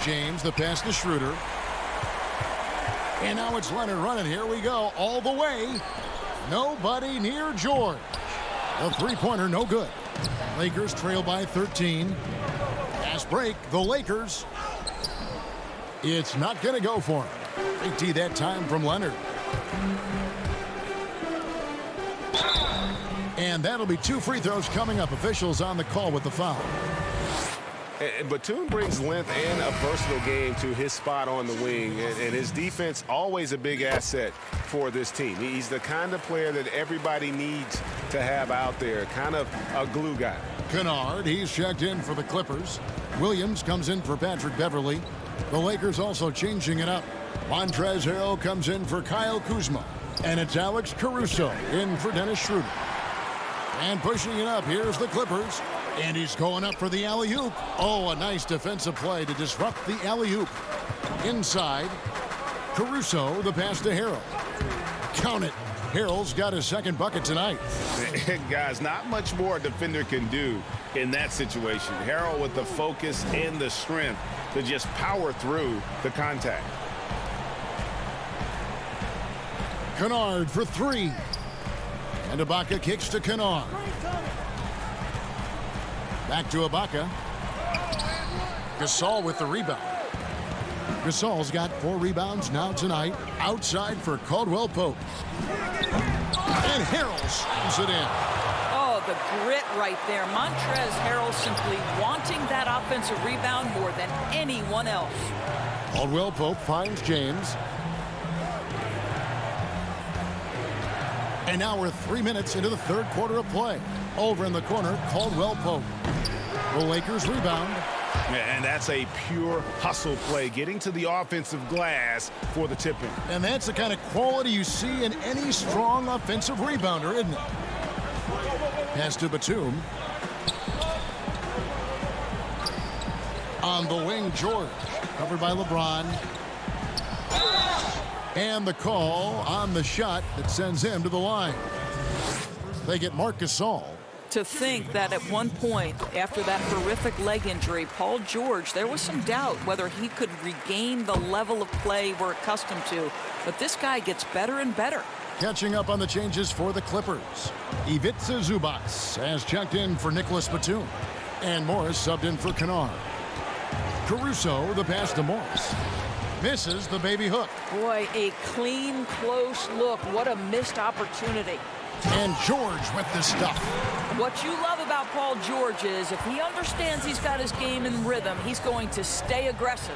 James, the pass to Schroeder. And now it's Leonard running. Here we go. All the way. Nobody near George. The three-pointer, no good. Lakers trail by 13. Fast break. The Lakers. It's not going to go for him. Big T that time from Leonard. And that'll be 2 free throws coming up. Officials on the call with the foul. Batum brings length and a versatile game to his spot on the wing, and his defense always a big asset for this team. He's the kind of player that everybody needs to have out there, kind of a glue guy. Kennard, he's checked in for the Clippers. Williams comes in for Patrick Beverly. The Lakers also changing it up. Montrezl Harrell comes in for Kyle Kuzma. And it's Alex Caruso in for Dennis Schroeder. And pushing it up, here's the Clippers. And he's going up for the alley-oop. Oh, a nice defensive play to disrupt the alley-oop. Inside, Caruso, the pass to Harrell. Count it. Harrell's got his second bucket tonight. Guys, not much more a defender can do in that situation. Harrell with the focus and the strength to just power through the contact. Kennard for 3. And Ibaka kicks to Kennard. Back to Ibaka. Gasol with the rebound. Gasol's got 4 rebounds now tonight. Outside for Caldwell Pope. And Harrell slams it in. Oh, the grit right there. Montrezl Harrell simply wanting that offensive rebound more than anyone else. Caldwell Pope finds James. And now we're 3 minutes into the third quarter of play. Over in the corner, Caldwell Pope. The Lakers rebound. And that's a pure hustle play, getting to the offensive glass for the tip-in. And that's the kind of quality you see in any strong offensive rebounder, isn't it? Pass to Batum. On the wing, George. Covered by LeBron. And the call on the shot that sends him to the line. They get Marc Gasol. To think that at one point, after that horrific leg injury, Paul George, there was some doubt whether he could regain the level of play we're accustomed to. But this guy gets better and better. Catching up on the changes for the Clippers. Ivica Zubac has checked in for Nicholas Batum. And Morris subbed in for Kennard. Caruso, the pass to Morris. Misses the baby hook. Boy, a clean, close look. What a missed opportunity. And George with the stuff. What you love about Paul George is if he understands he's got his game in rhythm, he's going to stay aggressive.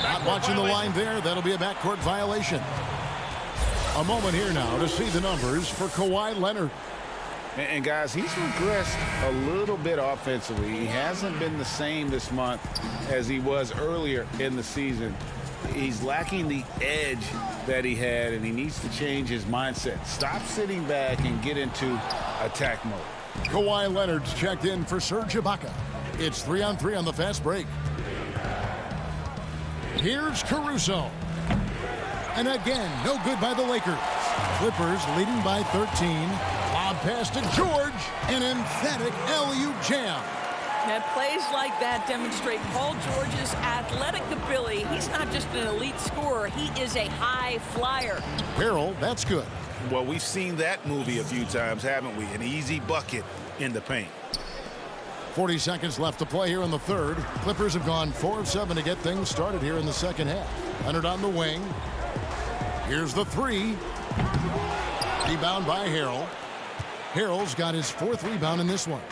Not watching the line there. That'll be a backcourt violation. A moment here now to see the numbers for Kawhi Leonard. And guys, he's regressed a little bit offensively. He hasn't been the same this month as he was earlier in the season. He's lacking the edge that he had, and he needs to change his mindset. Stop sitting back and get into attack mode. Kawhi Leonard's checked in for Serge Ibaka. It's 3-on-3 on the fast break. Here's Caruso. And again, no good by the Lakers. Clippers leading by 13. Lob pass to George. An emphatic LU jam. And plays like that demonstrate Paul George's athletic ability. He's not just an elite scorer. He is a high flyer. Harold, that's good. Well, we've seen that movie a few times, haven't we? An easy bucket in the paint. 40 seconds left to play here in the third. Clippers have gone 4 of 7 to get things started here in the second half. Leonard on the wing. Here's the three. Rebound by Harold. Harold's got his 4th rebound in this one.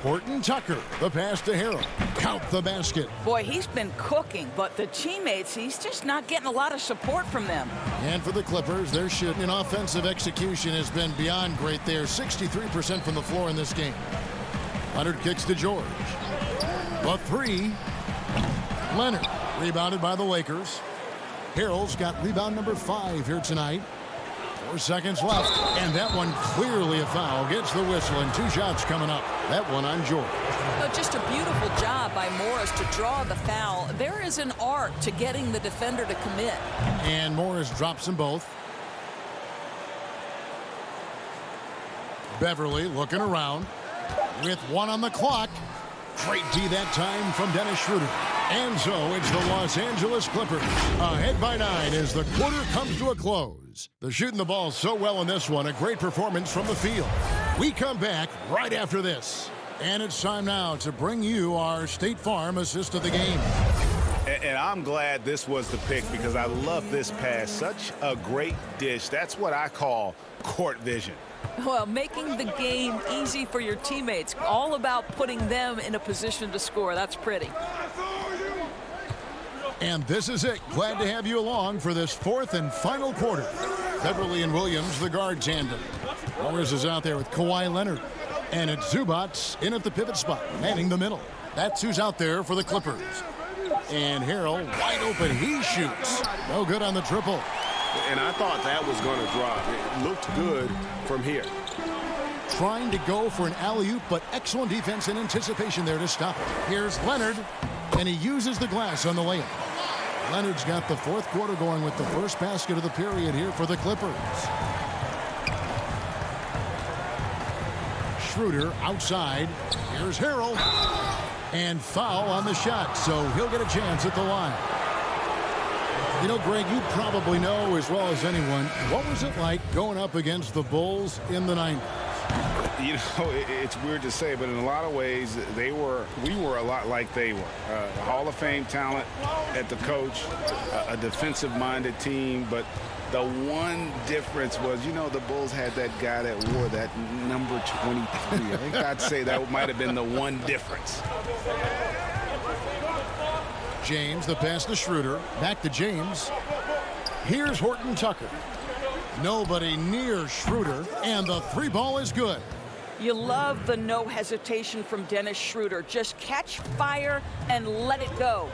Horton Tucker, the pass to Harold. Count the basket. Boy, he's been cooking, but the teammates, he's just not getting a lot of support from them. And for the Clippers, their shooting and offensive execution has been beyond great. They are 63% from the floor in this game. Leonard kicks to George. The three. Leonard, rebounded by the Lakers. Harold's got rebound number 5 here tonight. 4 seconds left, and that one clearly a foul. Gets the whistle, and 2 shots coming up. That one on George. Oh, just a beautiful job by Morris to draw the foul. There is an art to getting the defender to commit. And Morris drops them both. Beverly looking around with 1 on the clock. Great D that time from Dennis Schroeder. And so it's the Los Angeles Clippers ahead by 9 as the quarter comes to a close. They're shooting the ball so well in this one. A great performance from the field. We come back right after this. And it's time now to bring you our State Farm assist of the game. And I'm glad this was the pick because I love this pass. Such a great dish. That's what I call court vision. Well, making the game easy for your teammates. All about putting them in a position to score. That's pretty. And this is it. Glad to have you along for this 4th and final quarter. Beverly and Williams, the guard tandem. Morris is out there with Kawhi Leonard. And it's Zubac in at the pivot spot, manning the middle. That's who's out there for the Clippers. And Harold wide open. He shoots. No good on the triple. And I thought that was going to drop. It looked good from here. Trying to go for an alley-oop, but excellent defense and anticipation there to stop it. Here's Leonard, and he uses the glass on the layup. Leonard's got the 4th quarter going with the first basket of the period here for the Clippers. Schroeder outside. Here's Harold. And foul on the shot, so he'll get a chance at the line. You know, Greg, you probably know as well as anyone, what was it like going up against the Bulls in the 90s? You know, it's weird to say, but in a lot of ways, we were a lot like they were. Hall of Fame talent at the coach, a defensive-minded team, but the one difference was, you know, the Bulls had that guy that wore that number 23. I think I'd say that might have been the one difference. James, the pass to Schroeder. Back to James. Here's Horton Tucker. Nobody near Schroeder, and the three ball is good. You love the no hesitation from Dennis Schroeder. Just catch fire and let it go.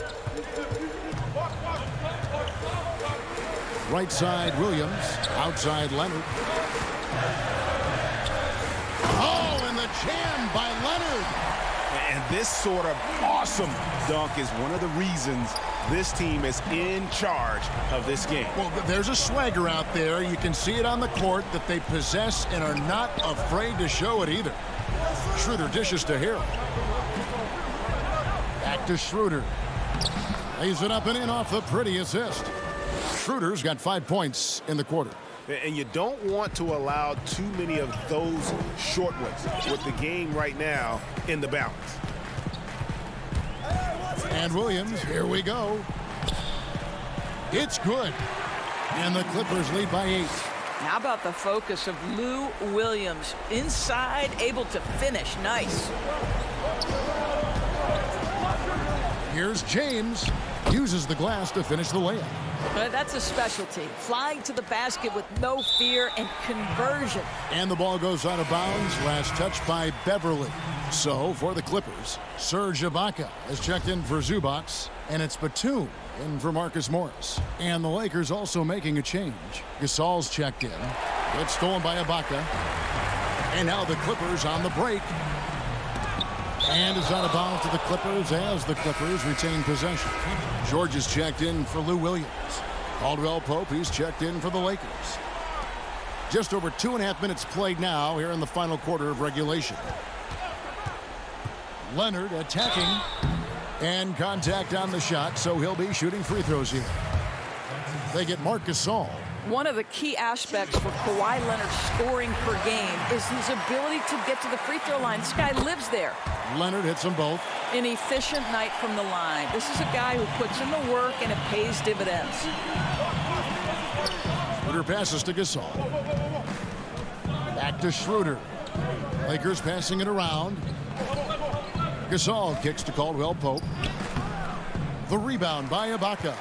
Right side, Williams. Outside, Leonard. Oh, and the jam by Leonard. And this sort of awesome dunk is one of the reasons this team is in charge of this game. Well, there's a swagger out there. You can see it on the court that they possess and are not afraid to show it either. Schroeder dishes to Hill. Back to Schroeder. Lays it up and in off the pretty assist. Schroeder's got 5 points in the quarter. And you don't want to allow too many of those short ones with the game right now in the balance. And Williams, here we go. It's good. And the Clippers lead by 8. How about the focus of Lou Williams? Inside, able to finish. Nice. Here's James. Uses the glass to finish the layup. That's a specialty. Flying to the basket with no fear and conversion. And the ball goes out of bounds. Last touch by Beverly. So for the Clippers, Serge Ibaka has checked in for Zubac, and it's Batum in for Marcus Morris. And the Lakers also making a change. Gasol's checked in. It's stolen by Ibaka. And now the Clippers on the break. And it's out of bounds to the Clippers as the Clippers retain possession. George is checked in for Lou Williams. Caldwell Pope, he's checked in for the Lakers. Just over 2.5 minutes played now here in the final quarter of regulation. Leonard attacking and contact on the shot, so he'll be shooting free throws here. They get Marc Gasol. One of the key aspects for Kawhi Leonard's scoring per game is his ability to get to the free throw line. This guy lives there. Leonard hits them both. An efficient night from the line. This is a guy who puts in the work and it pays dividends. Schroeder passes to Gasol. Back to Schroeder. Lakers passing it around. Gasol kicks to Caldwell Pope. The rebound by Ibaka.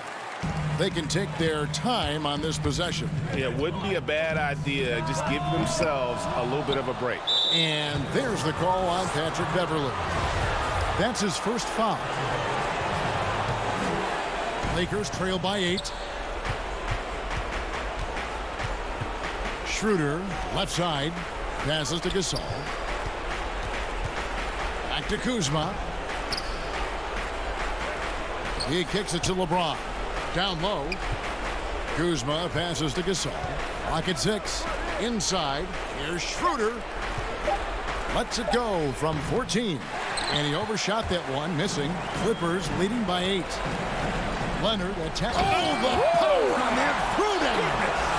They can take their time on this possession. Yeah, it wouldn't be a bad idea. Just give themselves a little bit of a break. And there's the call on Patrick Beverly. That's his first foul. Lakers trail by 8. Schroeder, left side, passes to Gasol. Back to Kuzma. He kicks it to LeBron. Down low. Kuzma passes to Gasol. Lock at 6. Inside. Here's Schroeder. Lets it go from 14. And he overshot that one, missing. Clippers leading by 8. Leonard attack. Oh, the power on that throw-down.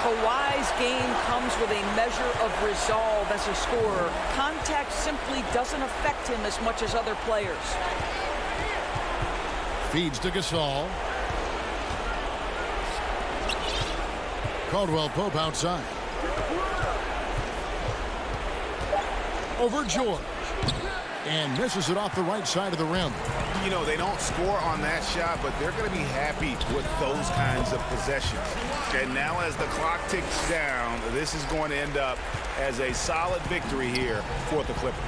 Kawhi's game comes with a measure of resolve as a scorer. Contact simply doesn't affect him as much as other players. Feeds to Gasol. Caldwell Pope outside. Over George. And misses it off the right side of the rim. You know, they don't score on that shot, but they're going to be happy with those kinds of possessions. And now as the clock ticks down, this is going to end up as a solid victory here for the Clippers.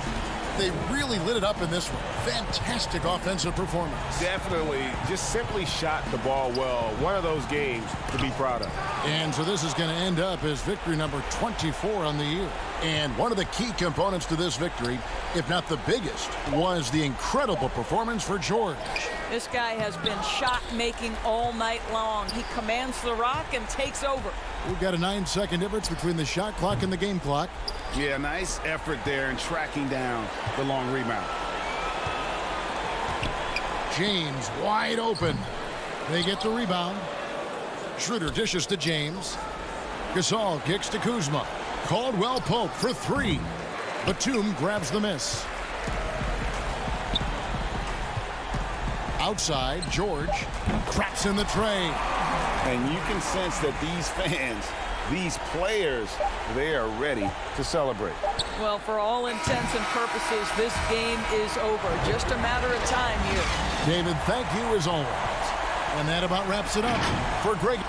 They really lit it up in this one. Fantastic offensive performance. Definitely just simply shot the ball well. One of those games to be proud of. And so this is going to end up as victory number 24 on the year. And one of the key components to this victory, if not the biggest, was the incredible performance for George. This guy has been shot-making all night long. He commands the rock and takes over. We've got a 9-second difference between the shot clock and the game clock. Yeah, nice effort there in tracking down the long rebound. James wide open. They get the rebound. Schroeder dishes to James. Gasol kicks to Kuzma. Caldwell Pope for 3. Batum grabs the miss. Outside, George traps in the tray. And you can sense that these fans, these players, they are ready to celebrate. Well, for all intents and purposes, this game is over. Just a matter of time here. David, thank you as always. And that about wraps it up for Greg.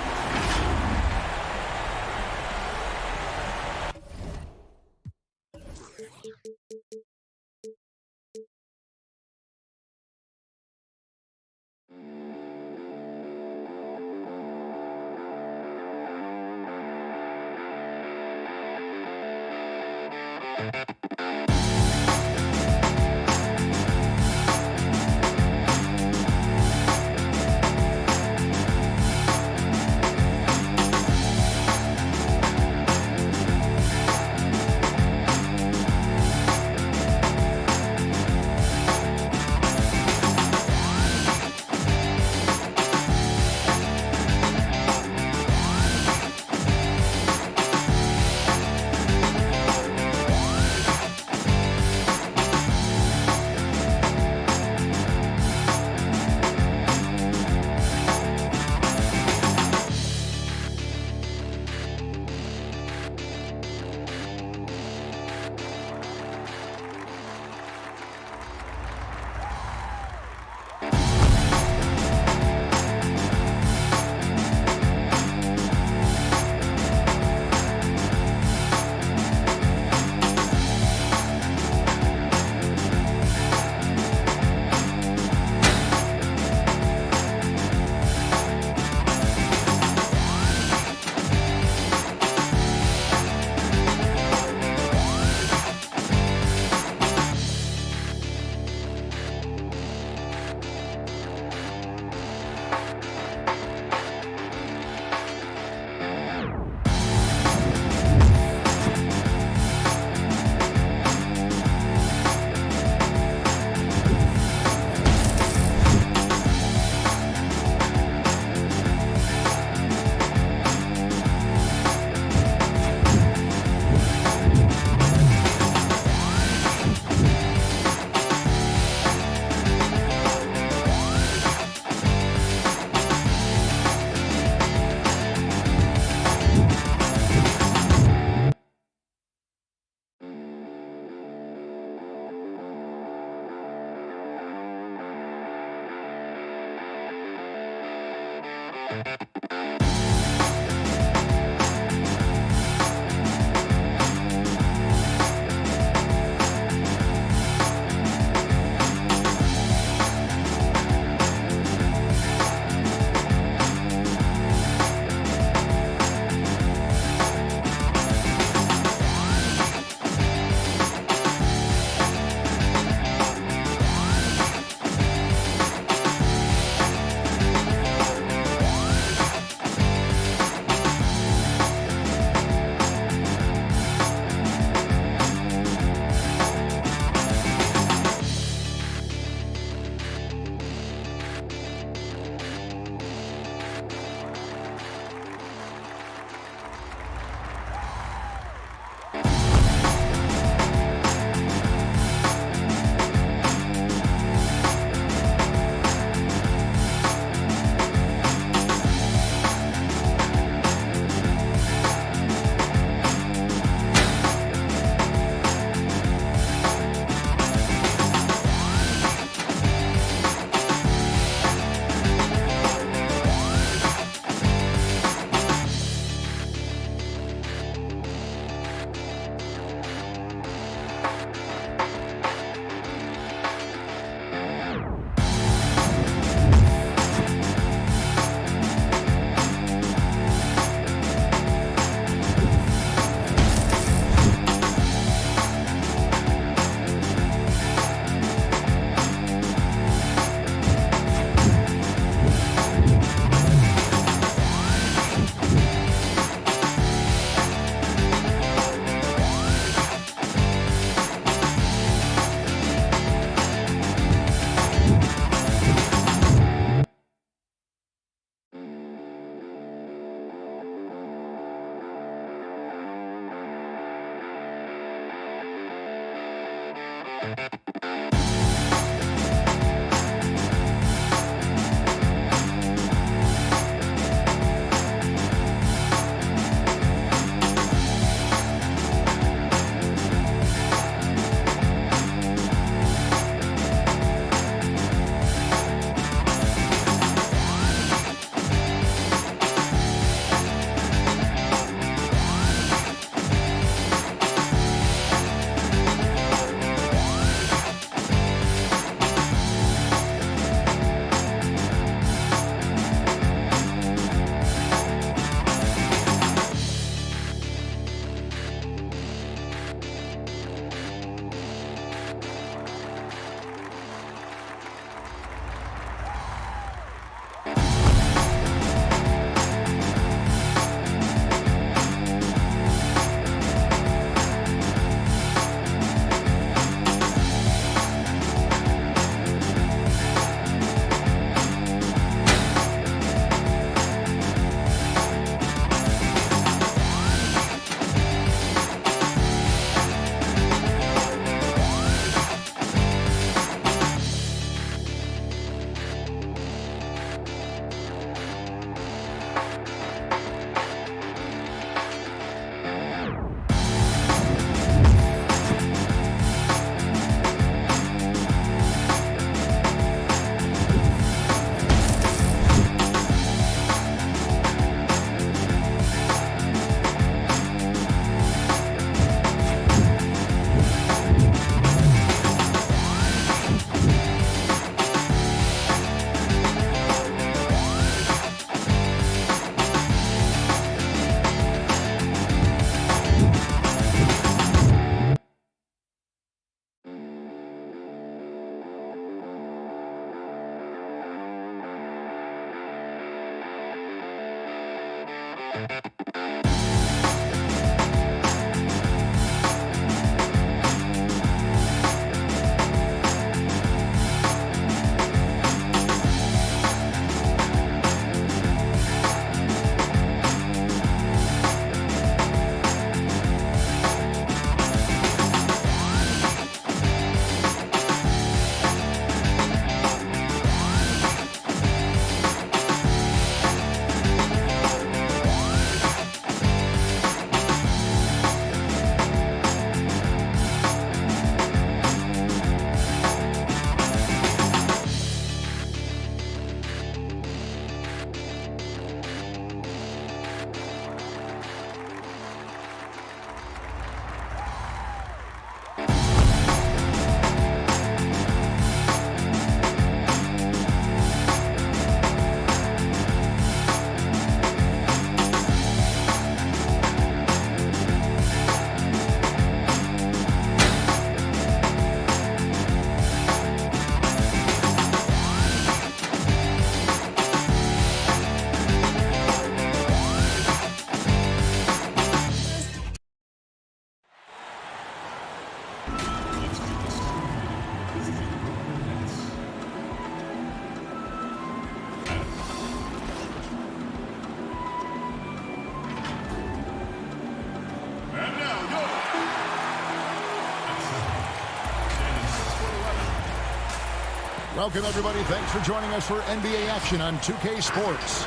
Welcome, everybody. Thanks for joining us for NBA action on 2K Sports.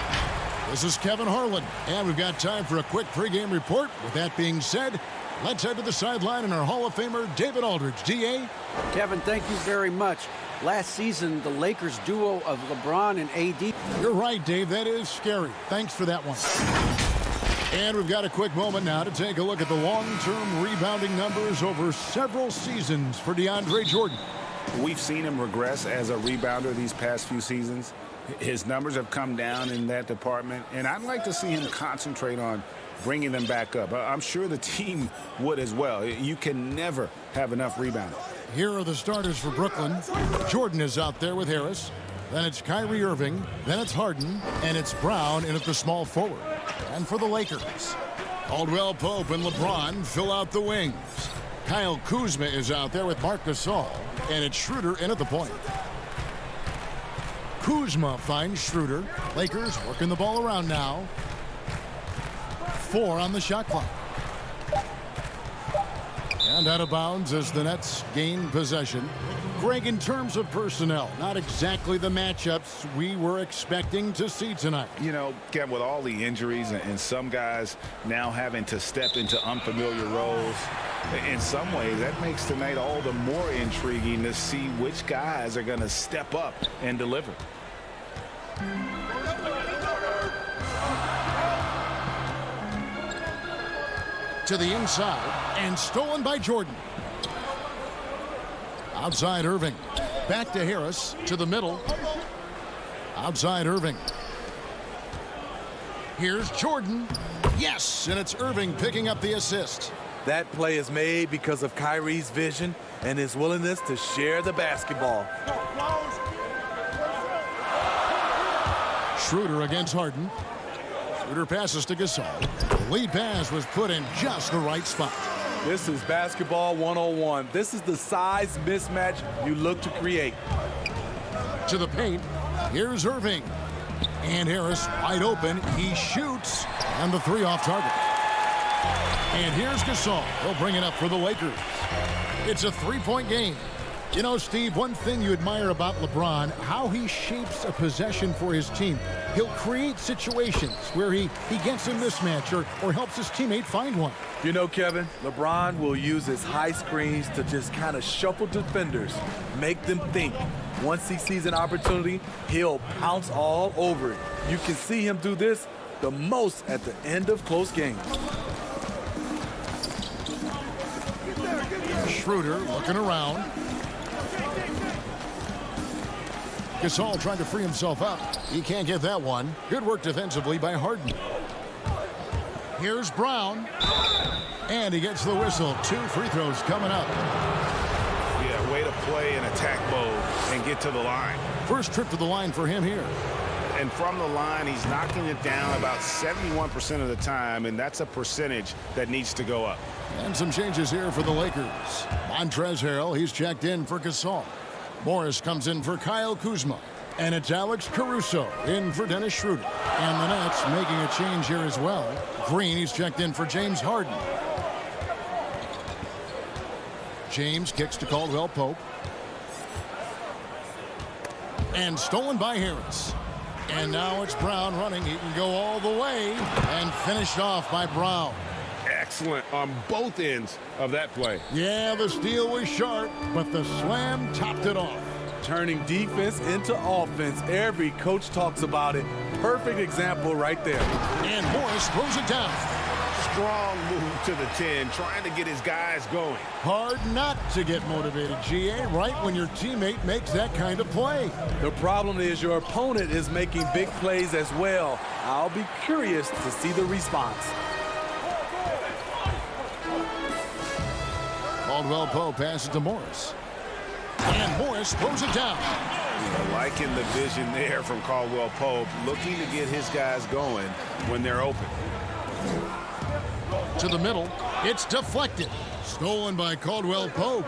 This is Kevin Harlan, and we've got time for a quick pregame report. With that being said, let's head to the sideline and our Hall of Famer, David Aldridge. D.A.? Kevin, thank you very much. Last season, the Lakers duo of LeBron and A.D. You're right, Dave. That is scary. Thanks for that one. And we've got a quick moment now to take a look at the long-term rebounding numbers over several seasons for DeAndre Jordan. We've seen him regress as a rebounder these past few seasons. His numbers have come down in that department, and I'd like to see him concentrate on bringing them back up. I'm sure the team would as well. You can never have enough rebounding. Here are the starters for Brooklyn. Jordan is out there with Harris. Then it's Kyrie Irving. Then it's Harden. And it's Brown in at the small forward. And for the Lakers, Caldwell Pope and LeBron fill out the wings. Kyle Kuzma is out there with Marc Gasol. And it's Schroeder in at the point. Kuzma finds Schroeder. Lakers working the ball around now. 4 on the shot clock. And out of bounds as the Nets gain possession. Greg, in terms of personnel, not exactly the matchups we were expecting to see tonight. You know, Kev, with all the injuries and some guys now having to step into unfamiliar roles, in some ways that makes tonight all the more intriguing to see which guys are going to step up and deliver. To the inside and stolen by Jordan. Outside Irving. Back to Harris to the middle. Outside Irving. Here's Jordan. Yes, and it's Irving picking up the assist. That play is made because of Kyrie's vision and his willingness to share the basketball. Schroeder against Harden. Schroeder passes to Gasol. The lead pass was put in just the right spot. This is basketball 101. This is the size mismatch you look to create. To the paint. Here's Irving. And Harris wide open. He shoots. And the 3 off target. And here's Gasol. He'll bring it up for the Lakers. It's a 3-point game. You know, Steve, one thing you admire about LeBron, how he shapes a possession for his team. He'll create situations where he gets a mismatch or helps his teammate find one. You know, Kevin, LeBron will use his high screens to just kind of shuffle defenders, make them think. Once he sees an opportunity, he'll pounce all over it. You can see him do this the most at the end of close games. Schroeder looking around. Gasol trying to free himself up. He can't get that one. Good work defensively by Harden. Here's Brown. And he gets the whistle. 2 free throws coming up. Yeah, way to play in attack mode and get to the line. First trip to the line for him here. And from the line, he's knocking it down about 71% of the time, and that's a percentage that needs to go up. And some changes here for the Lakers. Montrezl Harrell, he's checked in for Gasol. Morris comes in for Kyle Kuzma. And it's Alex Caruso in for Dennis Schroeder. And the Nets making a change here as well. Green, he's checked in for James Harden. James kicks to Caldwell Pope. And stolen by Harris. And now it's Brown running. He can go all the way. And finished off by Brown. Excellent on both ends of that play. Yeah, the steal was sharp, but the slam topped it off. Turning defense into offense. Every coach talks about it. Perfect example right there. And Morris throws it down. Strong move to the 10, trying to get his guys going. Hard not to get motivated, GA, right when your teammate makes that kind of play. The problem is your opponent is making big plays as well. I'll be curious to see the response. Caldwell Pope passes to Morris. And Morris throws it down. Liking the vision there from Caldwell Pope, looking to get his guys going when they're open. To the middle, it's deflected. Stolen by Caldwell Pope.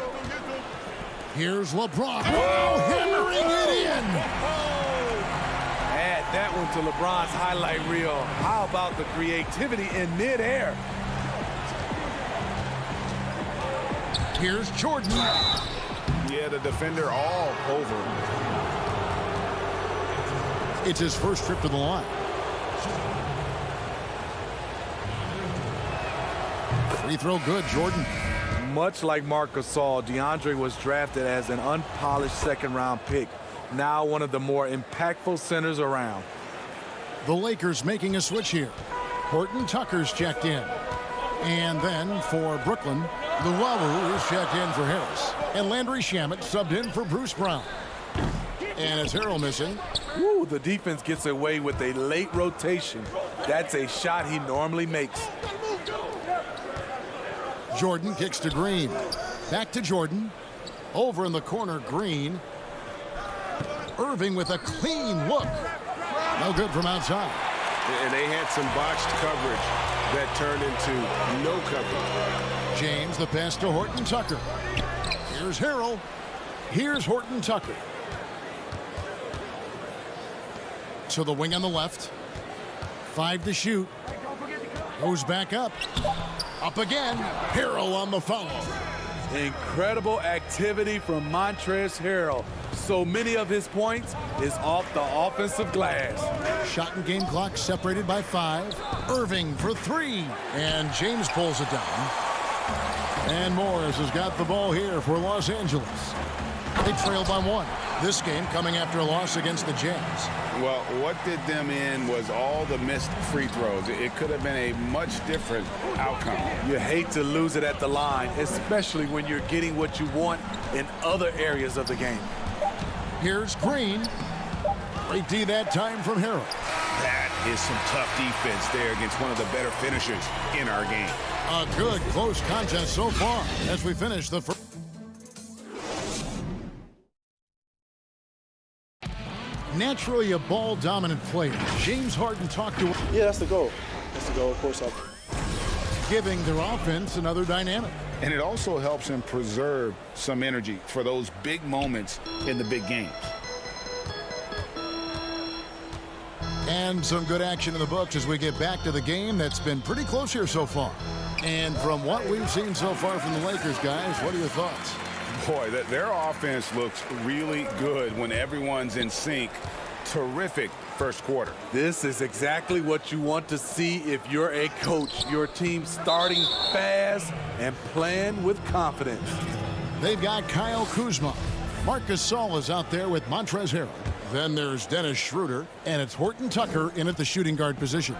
Here's LeBron. Oh, hammering it in. Add that one to LeBron's highlight reel. How about the creativity in midair? Here's Jordan. Yeah, the defender all over him. It's his first trip to the line. Free throw good, Jordan. Much like Marc Gasol, DeAndre was drafted as an unpolished second-round pick. Now one of the more impactful centers around. The Lakers making a switch here. Horton Tucker's checked in. And then for Brooklyn, Luwawu is checked in for Harris. And Landry Shamet subbed in for Bruce Brown. And is Harrell missing? Ooh, the defense gets away with a late rotation. That's a shot he normally makes. Jordan kicks to Green. Back to Jordan. Over in the corner, Green. Irving with a clean look. No good from outside. And they had some botched coverage that turned into no coverage. James, the pass to Horton Tucker. Here's Harrell. Here's Horton Tucker. To the wing on the left. 5 to shoot. Goes back up. Up again. Harrell on the foul. Incredible activity from Montrezl Harrell. So many of his points is off the offensive glass. Shot and game clock separated by 5. Irving for 3. And James pulls it down. And Morris has got the ball here for Los Angeles. They trail by 1. This game coming after a loss against the Jazz. Well, what did them in was all the missed free throws. It could have been a much different outcome. You hate to lose it at the line, especially when you're getting what you want in other areas of the game. Here's Green. Great D that time from Harrell. That is some tough defense there against one of the better finishers in our game. A good close contest so far as we finish the first. Naturally a ball-dominant player. James Harden talked to him. Yeah, that's the goal. That's the goal, of course. Giving their offense another dynamic. And it also helps him preserve some energy for those big moments in the big games. And some good action in the books as we get back to the game that's been pretty close here so far. And from what we've seen so far from the Lakers, guys, what are your thoughts? Boy, their offense looks really good when everyone's in sync. Terrific first quarter. This is exactly what you want to see if you're a coach. Your team starting fast and playing with confidence. They've got Kyle Kuzma. Marc Gasol is out there with Montrezl Harrell. Then there's Dennis Schroeder, and it's Horton Tucker in at the shooting guard position.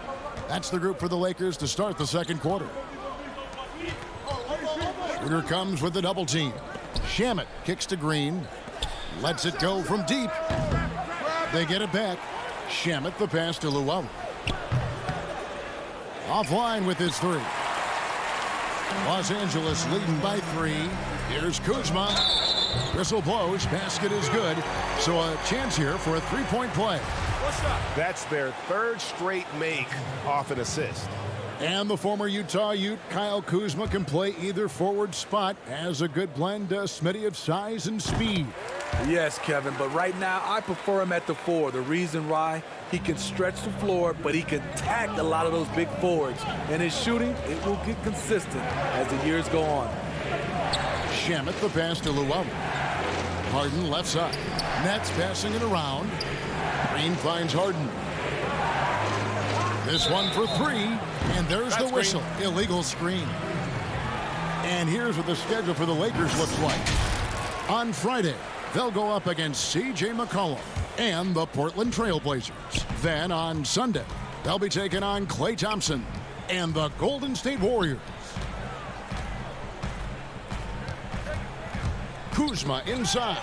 That's the group for the Lakers to start the second quarter. Schroeder comes with the double team. Shamet kicks to Green. Lets it go from deep. They get it back. Shamet the pass to Luwawu. Offline with his 3. Los Angeles leading by 3. Here's Kuzma. Whistle blows. Basket is good. So a chance here for a 3-point play. That's their third straight make off an assist. And the former Utah Ute, Kyle Kuzma, can play either forward spot. Has a good blend, Smitty, of size and speed. Yes, Kevin, but right now I prefer him at the 4. The reason why, he can stretch the floor, but he can tag a lot of those big forwards. And his shooting, it will get consistent as the years go on. Shamet the pass to Luau. Harden left side. Nets passing it around. Green finds Harden. This one for 3, and there's the whistle. Illegal screen. And here's what the schedule for the Lakers looks like. On Friday, they'll go up against C.J. McCollum and the Portland Trailblazers. Then on Sunday, they'll be taking on Klay Thompson and the Golden State Warriors. Kuzma inside.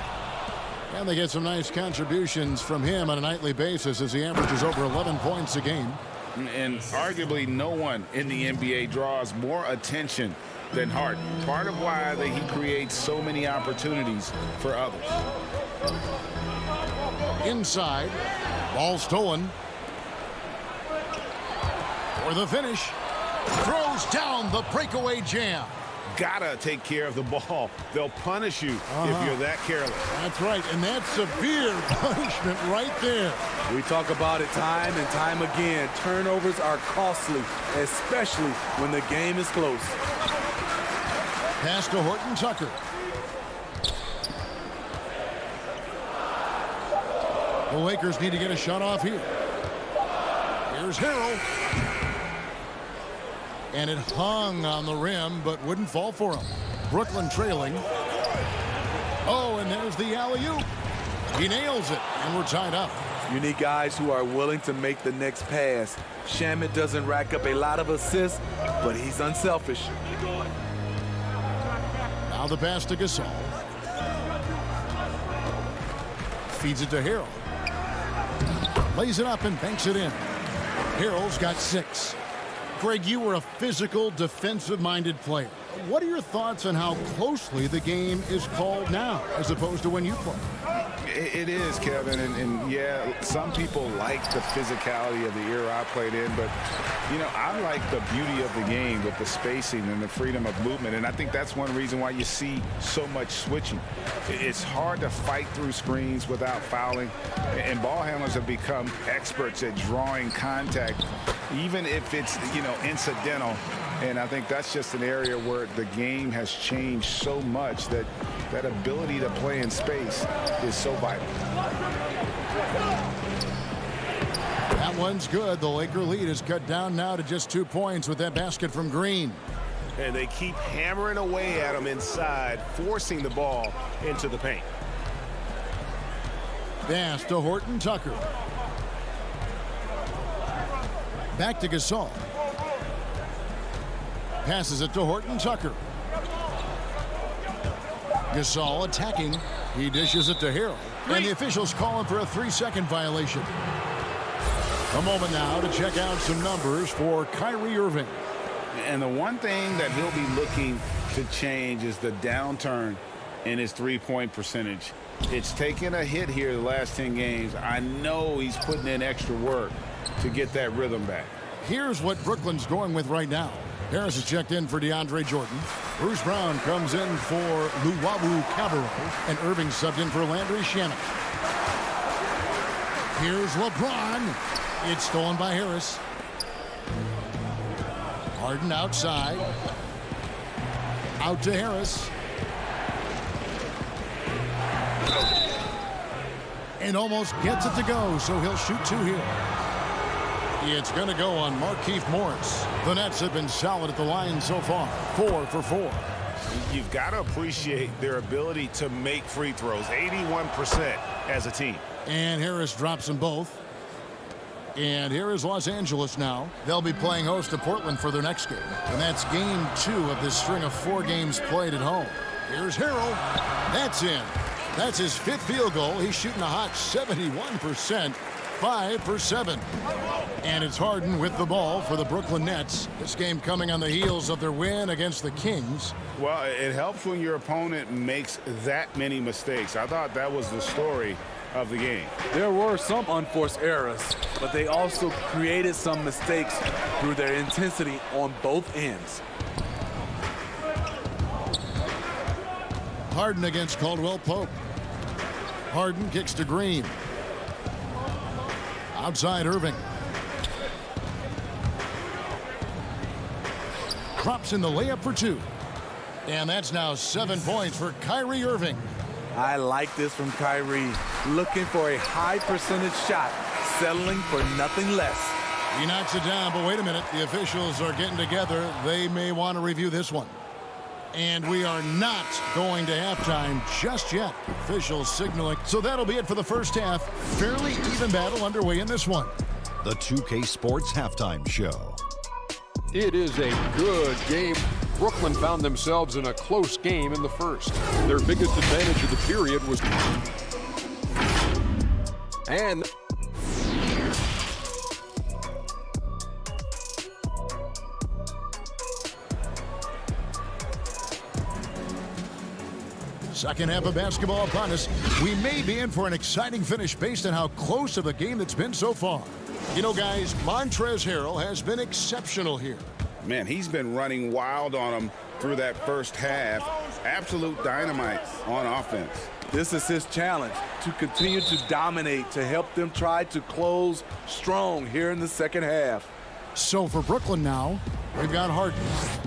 And they get some nice contributions from him on a nightly basis as he averages over 11 points a game. And arguably no one in the NBA draws more attention than Harden. Part of why he creates so many opportunities for others. Inside, ball stolen. For the finish, throws down the breakaway jam. Gotta take care of the ball. They'll punish you if you're that careless. That's right, and that's severe punishment right there. We talk about it time and time again. Turnovers are costly, especially when the game is close. Pass to Horton Tucker. The Lakers need to get a shot off here. Here's Harrell. And it hung on the rim, but wouldn't fall for him. Brooklyn trailing. Oh, and there's the alley-oop. He nails it, and we're tied up. You need guys who are willing to make the next pass. Shamet doesn't rack up a lot of assists, but he's unselfish. Now the pass to Gasol. Feeds it to Harrell. Lays it up and banks it in. Harrell's got 6. Greg, you were a physical, defensive-minded player. What are your thoughts on how closely the game is called now as opposed to when you played? It is, Kevin, and yeah, some people like the physicality of the era I played in, but, you know, I like the beauty of the game with the spacing and the freedom of movement, and I think that's one reason why you see so much switching. It's hard to fight through screens without fouling, and ball handlers have become experts at drawing contact, even if it's, you know, incidental, and I think that's just an area where the game has changed so much that that ability to play in space is so vital. That one's good. The Laker lead is cut down now to just 2 points with that basket from Green. And they keep hammering away at him inside, forcing the ball into the paint. Pass to Horton Tucker. Back to Gasol. Passes it to Horton Tucker. Gasol attacking. He dishes it to Harrell. And the officials calling for a 3-second violation. A moment now to check out some numbers for Kyrie Irving. And the one thing that he'll be looking to change is the downturn in his three-point percentage. It's taken a hit here the last 10 games. I know he's putting in extra work to get that rhythm back. Here's what Brooklyn's going with right now. Harris is checked in for DeAndre Jordan. Bruce Brown comes in for Luau Cabarro. And Irving subbed in for Landry Shamet. Here's LeBron. It's stolen by Harris. Harden outside. Out to Harris. And almost gets it to go, so he'll shoot 2 here. It's going to go on Markieff Morris. The Nets have been solid at the line so far. 4 for 4. You've got to appreciate their ability to make free throws. 81% as a team. And Harris drops them both. And here is Los Angeles now. They'll be playing host to Portland for their next game. And that's game 2 of this string of 4 games played at home. Here's Harrell. That's in. That's his 5th field goal. He's shooting a hot 71%. 5 for 7. And it's Harden with the ball for the Brooklyn Nets. This game coming on the heels of their win against the Kings. Well, it helps when your opponent makes that many mistakes. I thought that was the story of the game. There were some unforced errors, but they also created some mistakes through their intensity on both ends. Harden against Caldwell Pope. Harden kicks to Green. Outside Irving. Drops in the layup for 2. And that's now 7 points for Kyrie Irving. I like this from Kyrie. Looking for a high percentage shot, settling for nothing less. He knocks it down, but wait a minute. The officials are getting together. They may want to review this one. And we are not going to halftime just yet. Officials signaling. So that'll be it for the first half. Fairly even battle underway in this one. The 2K Sports Halftime Show. It is a good game. Brooklyn found themselves in a close game in the first. Their biggest advantage of the period was... And... Second half of basketball upon us. We may be in for an exciting finish based on how close of a game that's been so far. You know, guys, Montrezl Harrell has been exceptional here. Man, he's been running wild on them through that first half. Absolute dynamite on offense. This is his challenge, to continue to dominate, to help them try to close strong here in the second half. So for Brooklyn now, we've got Harden.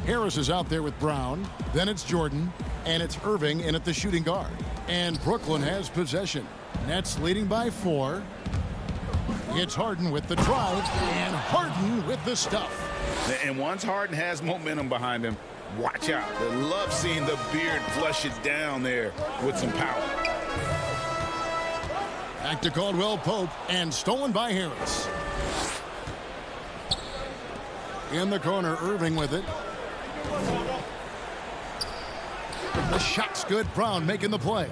Harris is out there with Brown. Then it's Jordan. And it's Irving in at the shooting guard. And Brooklyn has possession. Nets leading by 4. It's Harden with the drive. And Harden with the stuff. And once Harden has momentum behind him, watch out. They love seeing the beard flush it down there with some power. Back to Caldwell Pope, and stolen by Harris. In the corner, Irving with it. The shot's good. Brown making the play.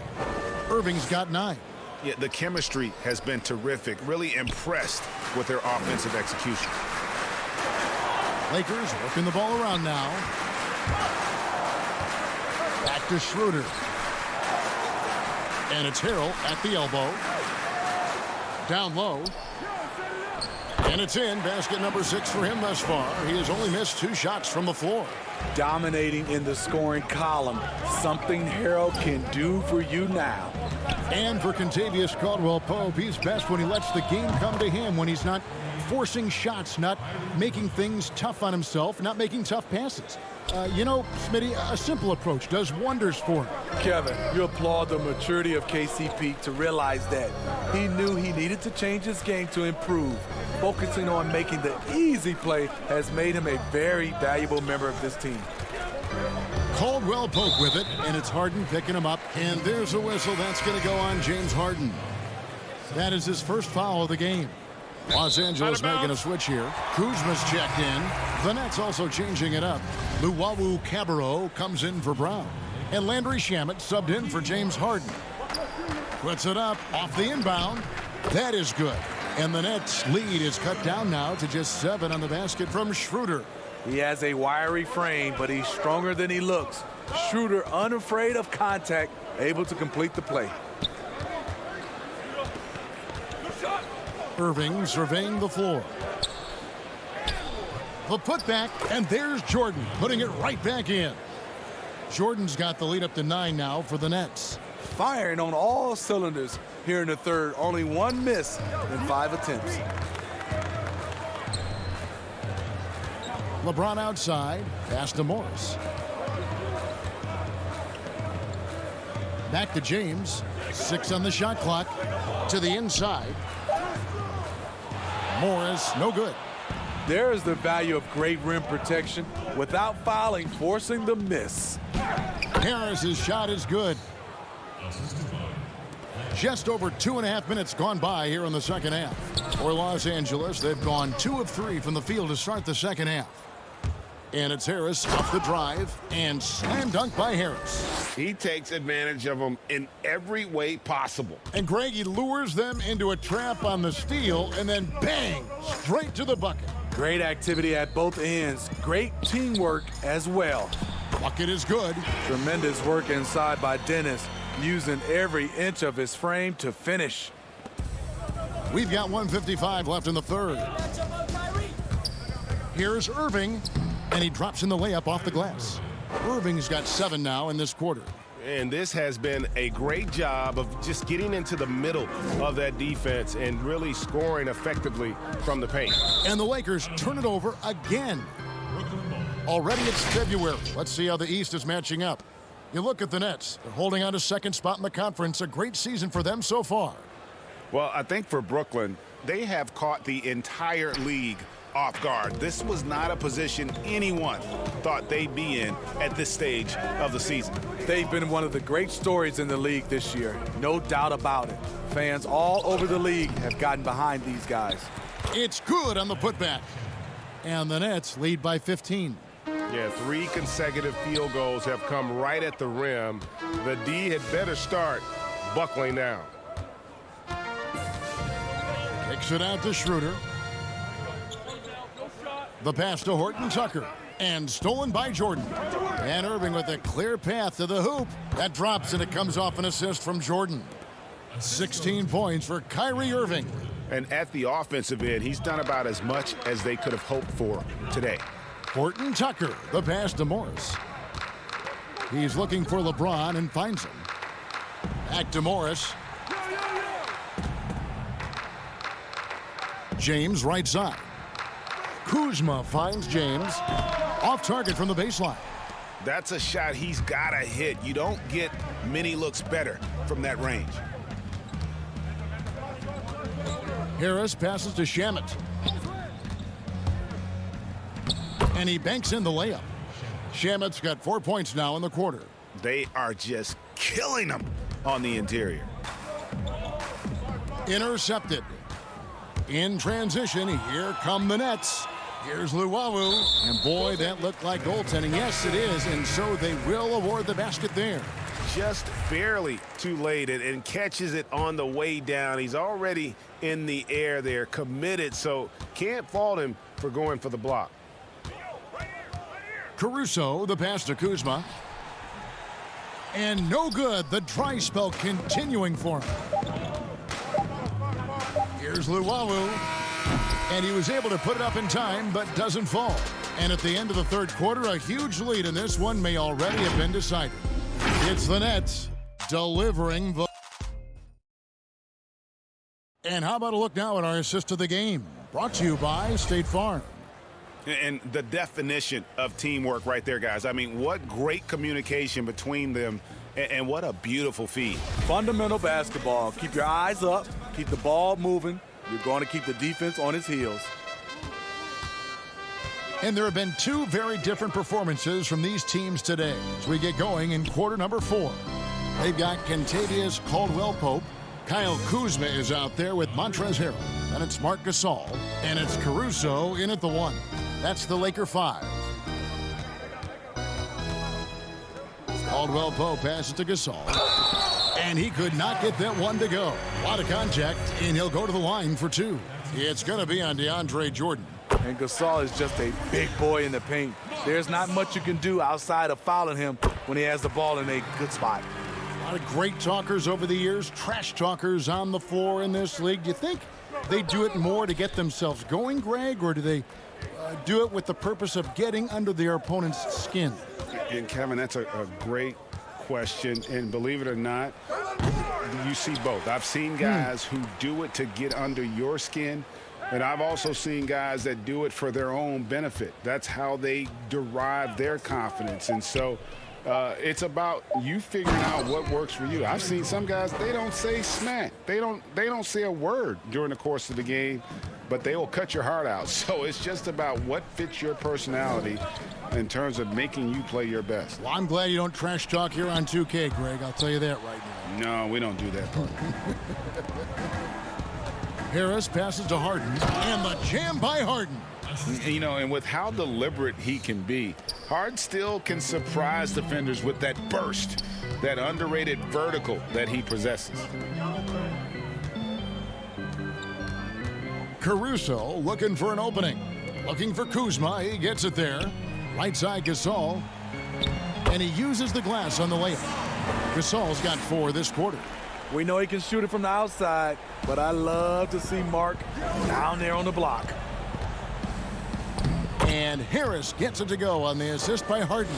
Irving's got 9. Yeah, the chemistry has been terrific. Really impressed with their offensive execution. Lakers working the ball around now. Back to Schroeder. And it's Harrell at the elbow. Down low. And it's in. Basket number 6 for him thus far. He has only missed 2 shots from the floor. Dominating in the scoring column. Something Harrell can do for you now. And for Kentavious Caldwell-Pope, he's best when he lets the game come to him, when he's not forcing shots, not making things tough on himself, not making tough passes. You know, Smitty, a simple approach does wonders for him. Kevin, you applaud the maturity of KCP to realize that. He knew he needed to change his game to improve. Focusing on making the easy play has made him a very valuable member of this team. Caldwell Pope with it, and it's Harden picking him up. And there's a whistle. That's going to go on James Harden. That is his first foul of the game. Los Angeles making a switch here. Kuzma's checked in. The Nets also changing it up. Luwawu Cabarrot comes in for Brown. And Landry Shamet subbed in for James Harden. Puts it up off the inbound. That is good. And the Nets lead is cut down now to just 7 on the basket from Schroeder. He has a wiry frame, but he's stronger than he looks. Schroeder, unafraid of contact, able to complete the play. Irving surveying the floor. The putback, and there's Jordan putting it right back in. Jordan's got the lead up to 9 now for the Nets. Firing on all cylinders here in the third. Only 1 miss in 5 attempts. LeBron outside. Pass to Morris. Back to James. 6 on the shot clock. To the inside. Morris, no good. There is the value of great rim protection without fouling, forcing the miss. Harris's shot is good. Just over 2.5 minutes gone by here in the second half. For Los Angeles, they've gone 2 of 3 from the field to start the second half. And it's Harris off the drive and slam dunk by Harris. He takes advantage of them in every way possible. And Greg, he lures them into a trap on the steal and then bang, straight to the bucket. Great activity at both ends. Great teamwork as well. Bucket is good. Tremendous work inside by Dennis, using every inch of his frame to finish. We've got 1:55 left in the third. Here's Irving, and he drops in the layup off the glass. Irving's got 7 now in this quarter. And this has been a great job of just getting into the middle of that defense and really scoring effectively from the paint. And the Lakers turn it over again. Already it's February. Let's see how the East is matching up. You look at the Nets. They're holding on to second spot in the conference. A great season for them so far. Well, I think for Brooklyn, they have caught the entire league off guard. This was not a position anyone thought they'd be in at this stage of the season. They've been one of the great stories in the league this year. No doubt about it. Fans all over the league have gotten behind these guys. It's good on the putback. And the Nets lead by 15. Yeah, 3 consecutive field goals have come right at the rim. The D had better start buckling down. Kicks it out to Schroeder. The pass to Horton Tucker. And stolen by Jordan. And Irving with a clear path to the hoop. That drops and it comes off an assist from Jordan. 16 points for Kyrie Irving. And at the offensive end, he's done about as much as they could have hoped for today. Horton Tucker, the pass to Morris. He's looking for LeBron and finds him. Back to Morris. James right side. Kuzma finds James. Off target from the baseline. That's a shot he's got to hit. You don't get many looks better from that range. Harris passes to Shamet. And he banks in the layup. Shamet's got 4 points now in the quarter. They are just killing them on the interior. Intercepted. In transition, here come the Nets. Here's Luwawu. And boy, that looked like goaltending. Yes, it is. And so they will award the basket there. Just barely too late and catches it on the way down. He's already in the air there, committed. So can't fault him for going for the block. Caruso, the pass to Kuzma. And no good. The dry spell continuing for him. Here's Luwawu. And he was able to put it up in time, but doesn't fall. And at the end of the third quarter, a huge lead in this one may already have been decided. It's the Nets delivering the... And how about a look now at our assist of the game? Brought to you by State Farm. And the definition of teamwork right there, guys. I mean, what great communication between them, and what a beautiful feed. Fundamental basketball. Keep your eyes up. Keep the ball moving. You're going to keep the defense on its heels. And there have been 2 very different performances from these teams today as we get going in quarter number 4. They've got Kentavious Caldwell-Pope. Kyle Kuzma is out there with Montrezl Harrell. And it's Marc Gasol. And it's Caruso in at the 1. That's the Laker 5. Caldwell-Pope passes to Gasol. And he could not get that one to go. A lot of contact, and he'll go to the line for 2. It's going to be on DeAndre Jordan. And Gasol is just a big boy in the paint. There's not much you can do outside of fouling him when he has the ball in a good spot. A lot of great talkers over the years, trash talkers on the floor in this league. Do you think they do it more to get themselves going, Greg, or do they do it with the purpose of getting under their opponent's skin? And Kevin, that's a great question, and believe it or not, you see both. I've seen guys who do it to get under your skin, and I've also seen guys that do it for their own benefit. That's how they derive their confidence. And so it's about you figuring out what works for you. I've seen some guys, they don't say smack. They don't say a word during the course of the game, but they will cut your heart out. So it's just about what fits your personality in terms of making you play your best. Well, I'm glad you don't trash talk here on 2K, Greg. I'll tell you that right now. No, we don't do that part. Harris passes to Harden, and the jam by Harden. You know, and with how deliberate he can be, Harden still can surprise defenders with that burst, that underrated vertical that he possesses. Caruso looking for an opening. Looking for Kuzma. He gets it there. Right side Gasol. And he uses the glass on the layup. Gasol's got 4 this quarter. We know he can shoot it from the outside, but I love to see Mark down there on the block. And Harris gets it to go on the assist by Harden.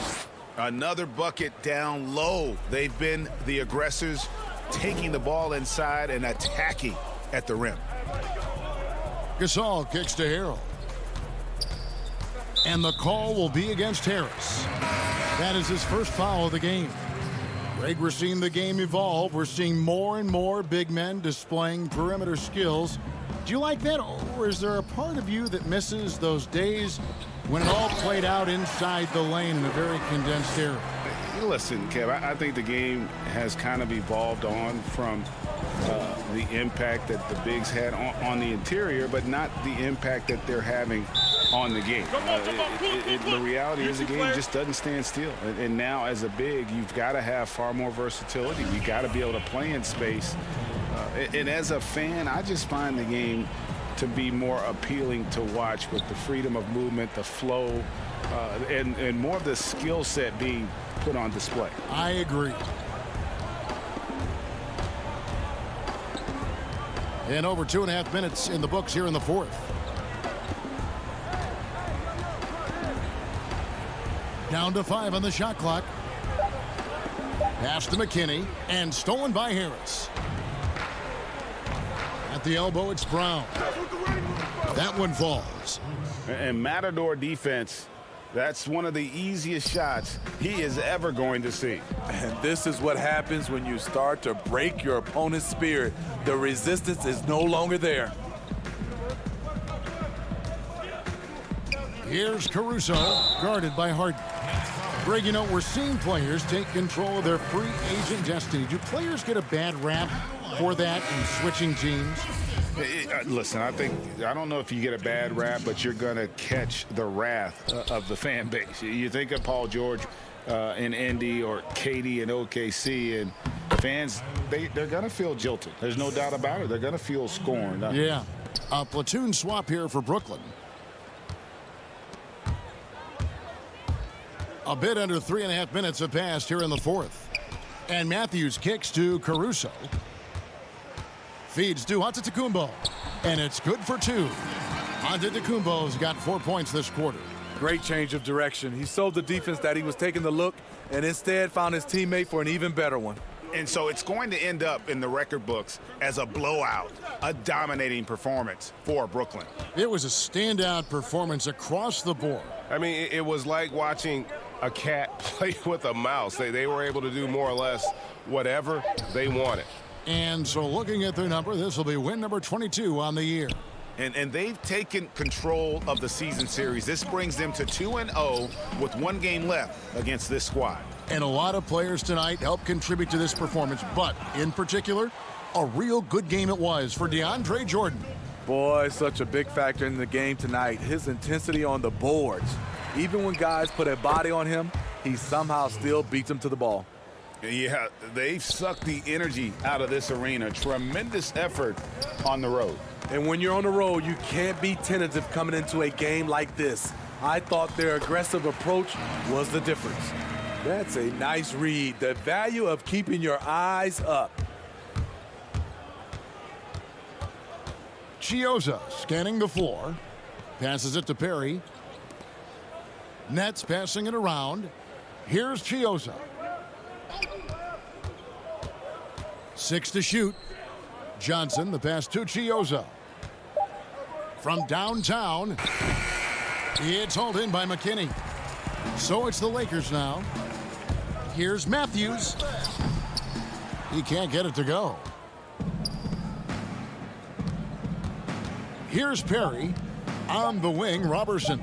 Another bucket down low. They've been the aggressors, taking the ball inside and attacking at the rim. Gasol kicks to Harrell. And the call will be against Harris. That is his first foul of the game. Greg, we're seeing the game evolve. We're seeing more and more big men displaying perimeter skills. Do you like that, or is there a part of you that misses those days when it all played out inside the lane in a very condensed area? Listen, Kev, I think the game has kind of evolved on from the impact that the bigs had on the interior, but not the impact that they're having on the game. The reality is the game just doesn't stand still. And now as a big, you've got to have far more versatility. You got to be able to play in space. And as a fan, I just find the game to be more appealing to watch with the freedom of movement, the flow, and more of the skill set being put on display. I agree. And over 2.5 minutes in the books here in the fourth. Down to 5 on the shot clock. Pass to McKinney and stolen by Harris. At the elbow, it's Brown. That one falls. And Matador defense, that's one of the easiest shots he is ever going to see. And this is what happens when you start to break your opponent's spirit. The resistance is no longer there. Here's Caruso, guarded by Harden. Greg, you know, we're seeing players take control of their free agent destiny. Do players get a bad rap for that in switching teams? Listen, I don't know if you get a bad rap, but you're going to catch the wrath of the fan base. You think of Paul George in Indy or KD in OKC, and fans, they're going to feel jilted. There's no doubt about it. They're going to feel scorned. Yeah. A platoon swap here for Brooklyn. A bit under 3.5 minutes have passed here in the fourth. And Matthews kicks to Caruso. Feeds to Antetokounmpo. And it's good for 2. Antetokounmpo's got 4 points this quarter. Great change of direction. He showed the defense that he was taking the look and instead found his teammate for an even better one. And so it's going to end up in the record books as a blowout, a dominating performance for Brooklyn. It was a standout performance across the board. I mean, it was like watching a cat play with a mouse. They were able to do more or less whatever they wanted. And so looking at their number, this will be win number 22 on the year. And they've taken control of the season series. This brings them to 2-0 with 1 game left against this squad. And a lot of players tonight helped contribute to this performance, but in particular, a real good game it was for DeAndre Jordan. Boy, such a big factor in the game tonight. His intensity on the boards. Even when guys put a body on him, he somehow still beats them to the ball. Yeah, they've sucked the energy out of this arena. Tremendous effort on the road. And when you're on the road, you can't be tentative coming into a game like this. I thought their aggressive approach was the difference. That's a nice read. The value of keeping your eyes up. Chiozza scanning the floor. Passes it to Perry. Nets passing it around. Here's Chiozza. 6 to shoot. Johnson, the pass to Chiozza. From downtown, it's hauled in by McKinney. So it's the Lakers now. Here's Matthews. He can't get it to go. Here's Perry. On the wing, Robertson.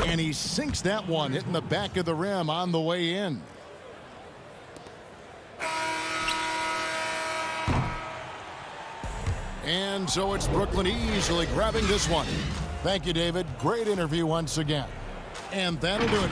And he sinks that one, hitting the back of the rim on the way in. And so it's Brooklyn easily grabbing this one. Thank you, David. Great interview once again. And that'll do it.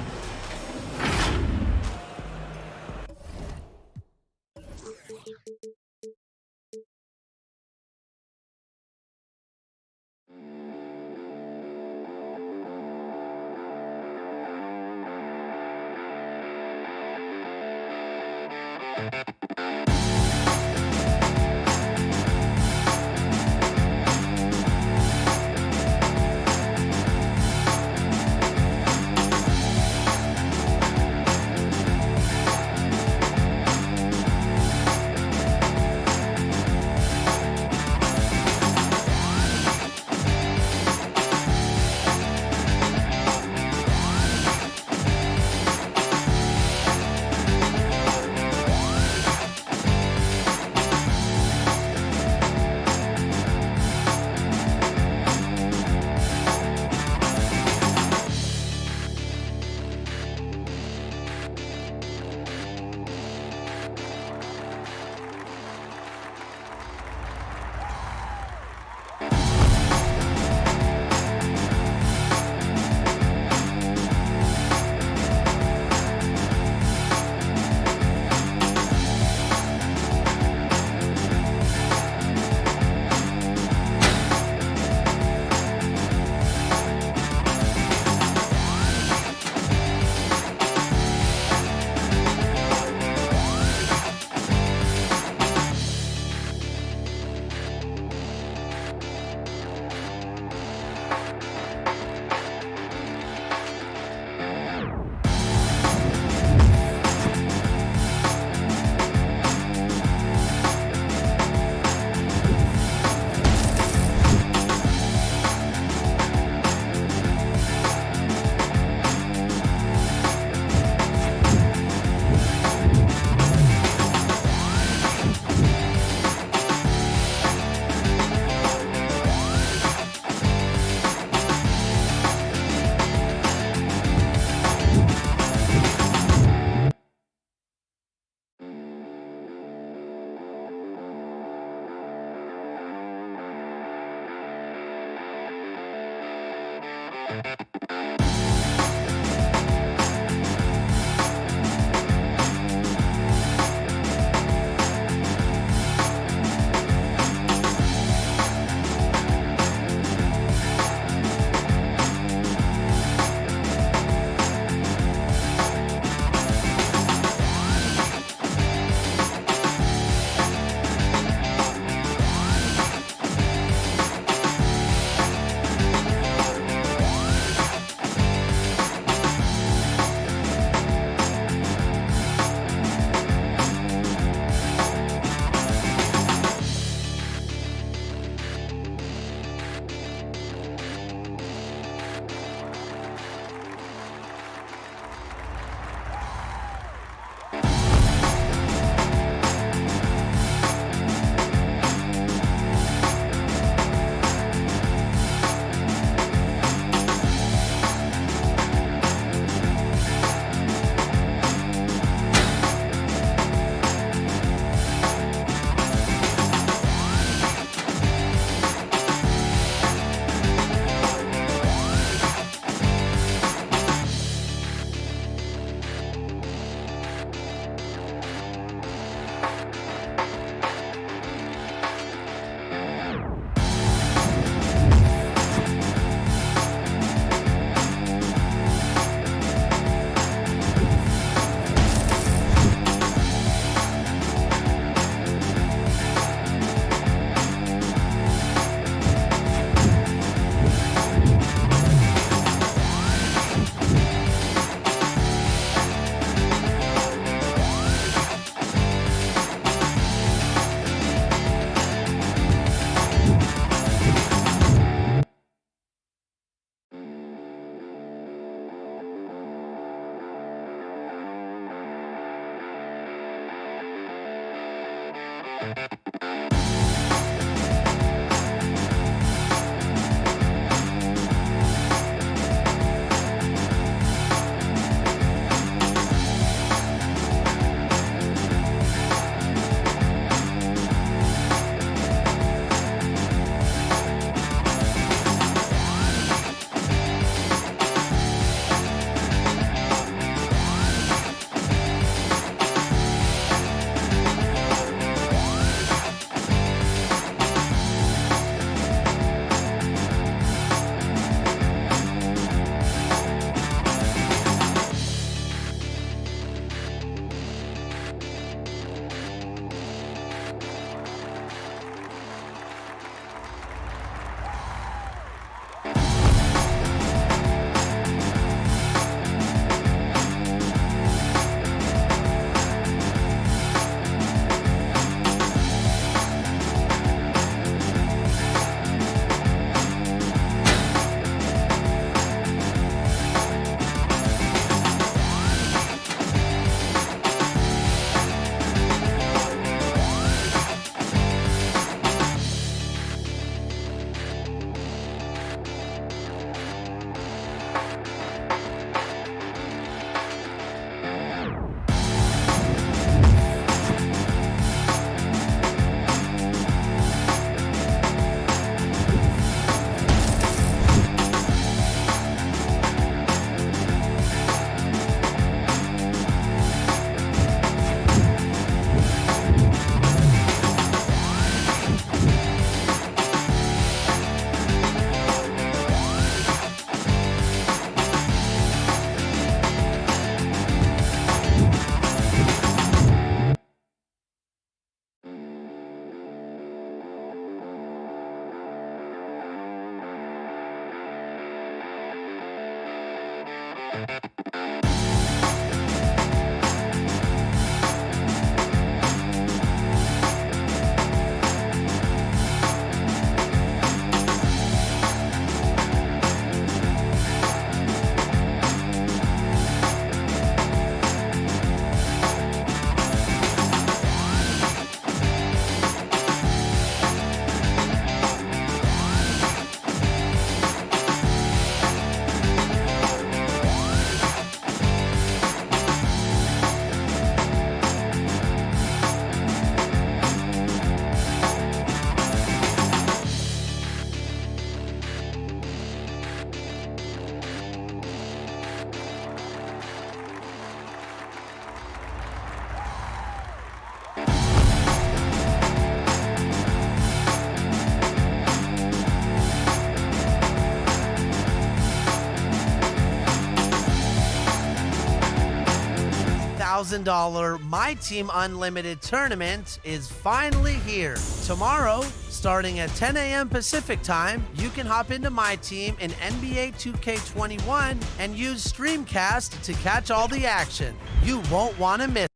$1,000 My Team Unlimited tournament is finally here. Tomorrow, starting at 10 a.m. Pacific time, you can hop into My Team in NBA 2K21 and use Streamcast to catch all the action. You won't want to miss.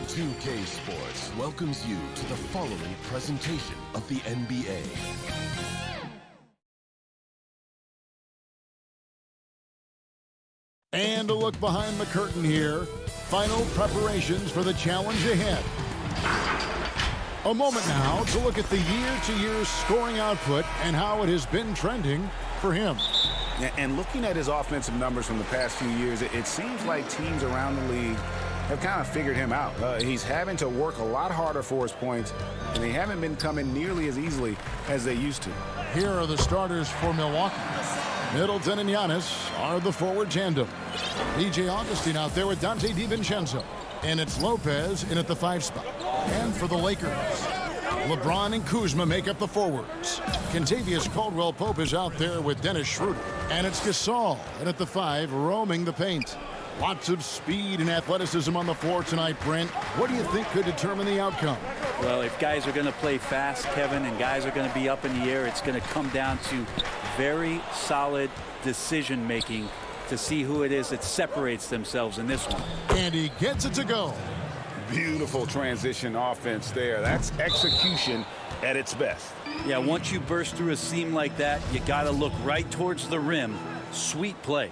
2K Sports welcomes you to the following presentation of the NBA. And a look behind the curtain here. Final preparations for the challenge ahead. A moment now to look at the year-to-year scoring output and how it has been trending for him. And looking at his offensive numbers from the past few years, it seems like teams around the league have kind of figured him out. He's having to work a lot harder for his points, and they haven't been coming nearly as easily as they used to. Here are the starters for Milwaukee. Middleton and Giannis are the forward tandem. DJ Augustine out there with Dante DiVincenzo. And it's Lopez in at the 5 spot. And for the Lakers, LeBron and Kuzma make up the forwards. Kentavious Caldwell-Pope is out there with Dennis Schroeder. And it's Gasol in at the 5, roaming the paint. Lots of speed and athleticism on the floor tonight, Brent. What do you think could determine the outcome? Well, if guys are going to play fast, Kevin, and guys are going to be up in the air, it's going to come down to very solid decision-making to see who it is that separates themselves in this one. And he gets it to go. Beautiful transition offense there. That's execution at its best. Yeah, once you burst through a seam like that, you got to look right towards the rim. Sweet play.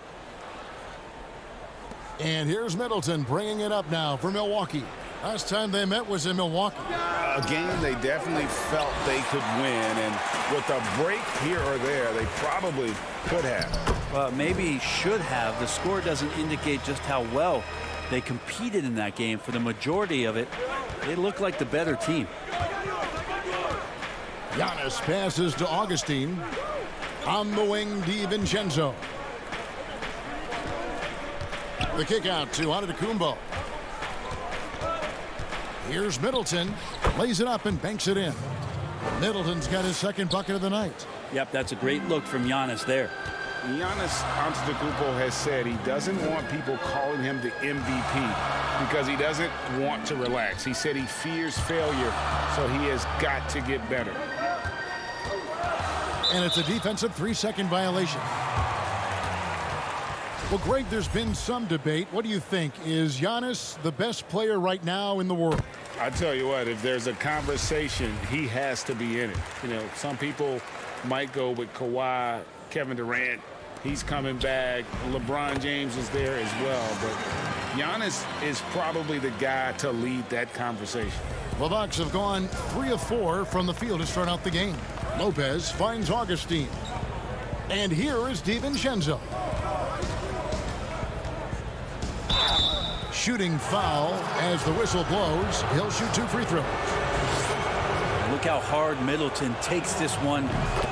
And here's Middleton bringing it up now for Milwaukee. Last time they met was in Milwaukee. A game they definitely felt they could win, and with a break here or there, they probably could have. Well, maybe should have. The score doesn't indicate just how well they competed in that game. For the majority of it, they look like the better team. Giannis passes to Augustine. On the wing, DiVincenzo. The kick out to Antetokounmpo. Here's Middleton. Lays it up and banks it in. Middleton's got his second bucket of the night. Yep, that's a great look from Giannis there. Giannis Antetokounmpo has said he doesn't want people calling him the MVP because he doesn't want to relax. He said he fears failure, so he has got to get better. And it's a defensive 3-second violation. Well, Greg, there's been some debate. What do you think? Is Giannis the best player right now in the world? I tell you what, if there's a conversation, he has to be in it. You know, some people might go with Kawhi, Kevin Durant. He's coming back. LeBron James is there as well. But Giannis is probably the guy to lead that conversation. The Bucks have gone 3 of 4 from the field to start out the game. Lopez finds Augustine. And here is DiVincenzo. Shooting foul as the whistle blows. He'll shoot 2 free throws. Look how hard Middleton takes this one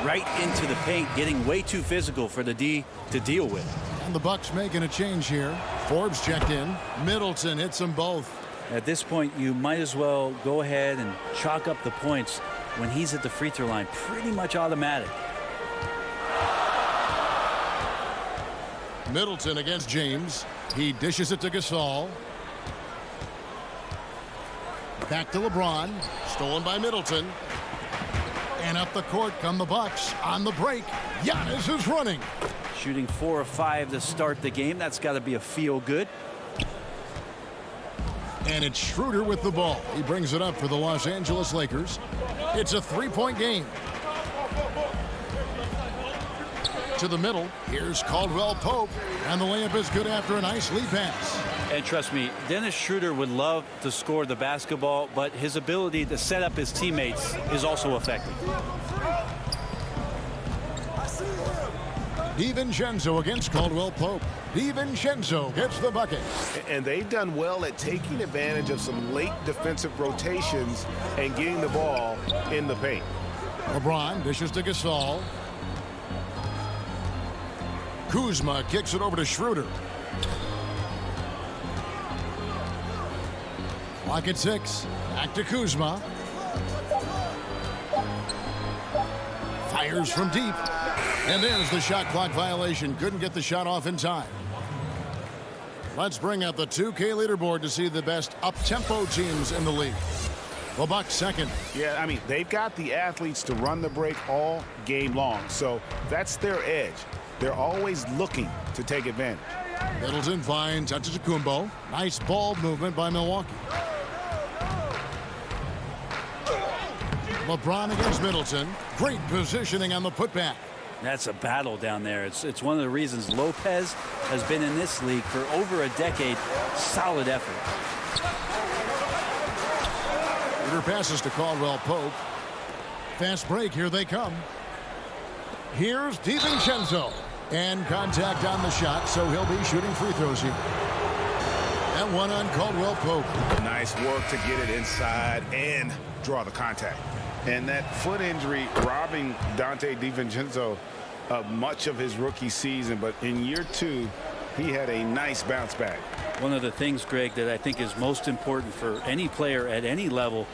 right into the paint, getting way too physical for the D to deal with. And the Bucks making a change here. Forbes checked in. Middleton hits them both. At this point, you might as well go ahead and chalk up the points when he's at the free throw line. Pretty much automatic. Middleton against James. He dishes it to Gasol. Back to LeBron. Stolen by Middleton. And up the court come the Bucks on the break. Giannis is running. Shooting 4 of 5 to start the game. That's got to be a feel good. And it's Schroeder with the ball. He brings it up for the Los Angeles Lakers. It's a 3-point game. To the middle. Here's Caldwell-Pope. And the layup is good after a nice lead pass. And trust me, Dennis Schroeder would love to score the basketball, but his ability to set up his teammates is also effective. DiVincenzo against Caldwell-Pope. DiVincenzo gets the bucket. And they've done well at taking advantage of some late defensive rotations and getting the ball in the paint. LeBron dishes to Gasol. Kuzma kicks it over to Schroeder. Clock at 6. Back to Kuzma. Fires from deep. And there's the shot clock violation. Couldn't get the shot off in time. Let's bring up the 2K leaderboard to see the best up-tempo teams in the league. The Bucks second. Yeah, I mean, they've got the athletes to run the break all game long, so that's their edge. They're always looking to take advantage. Middleton finds Antetokounmpo. Nice ball movement by Milwaukee. LeBron against Middleton. Great positioning on the putback. That's a battle down there. It's one of the reasons Lopez has been in this league for over a decade. Solid effort. Schroeder passes to Caldwell Pope. Fast break. Here they come. Here's DiVincenzo. And contact on the shot, so he'll be shooting free throws here. That one on Caldwell Pope. Nice work to get it inside and draw the contact. And that foot injury robbing Dante DiVincenzo of much of his rookie season, but in year 2, he had a nice bounce back. One of the things, Greg, that I think is most important for any player at any level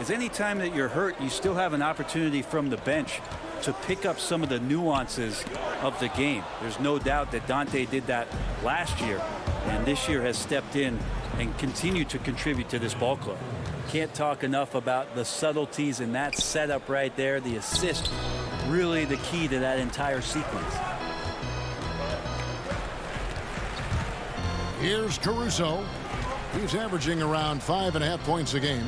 is any time that you're hurt, you still have an opportunity from the bench to pick up some of the nuances of the game. There's no doubt that Dante did that last year, and this year has stepped in and continued to contribute to this ball club. Can't talk enough about the subtleties in that setup right there. The assist, really the key to that entire sequence. Here's Caruso. He's averaging around 5.5 points a game.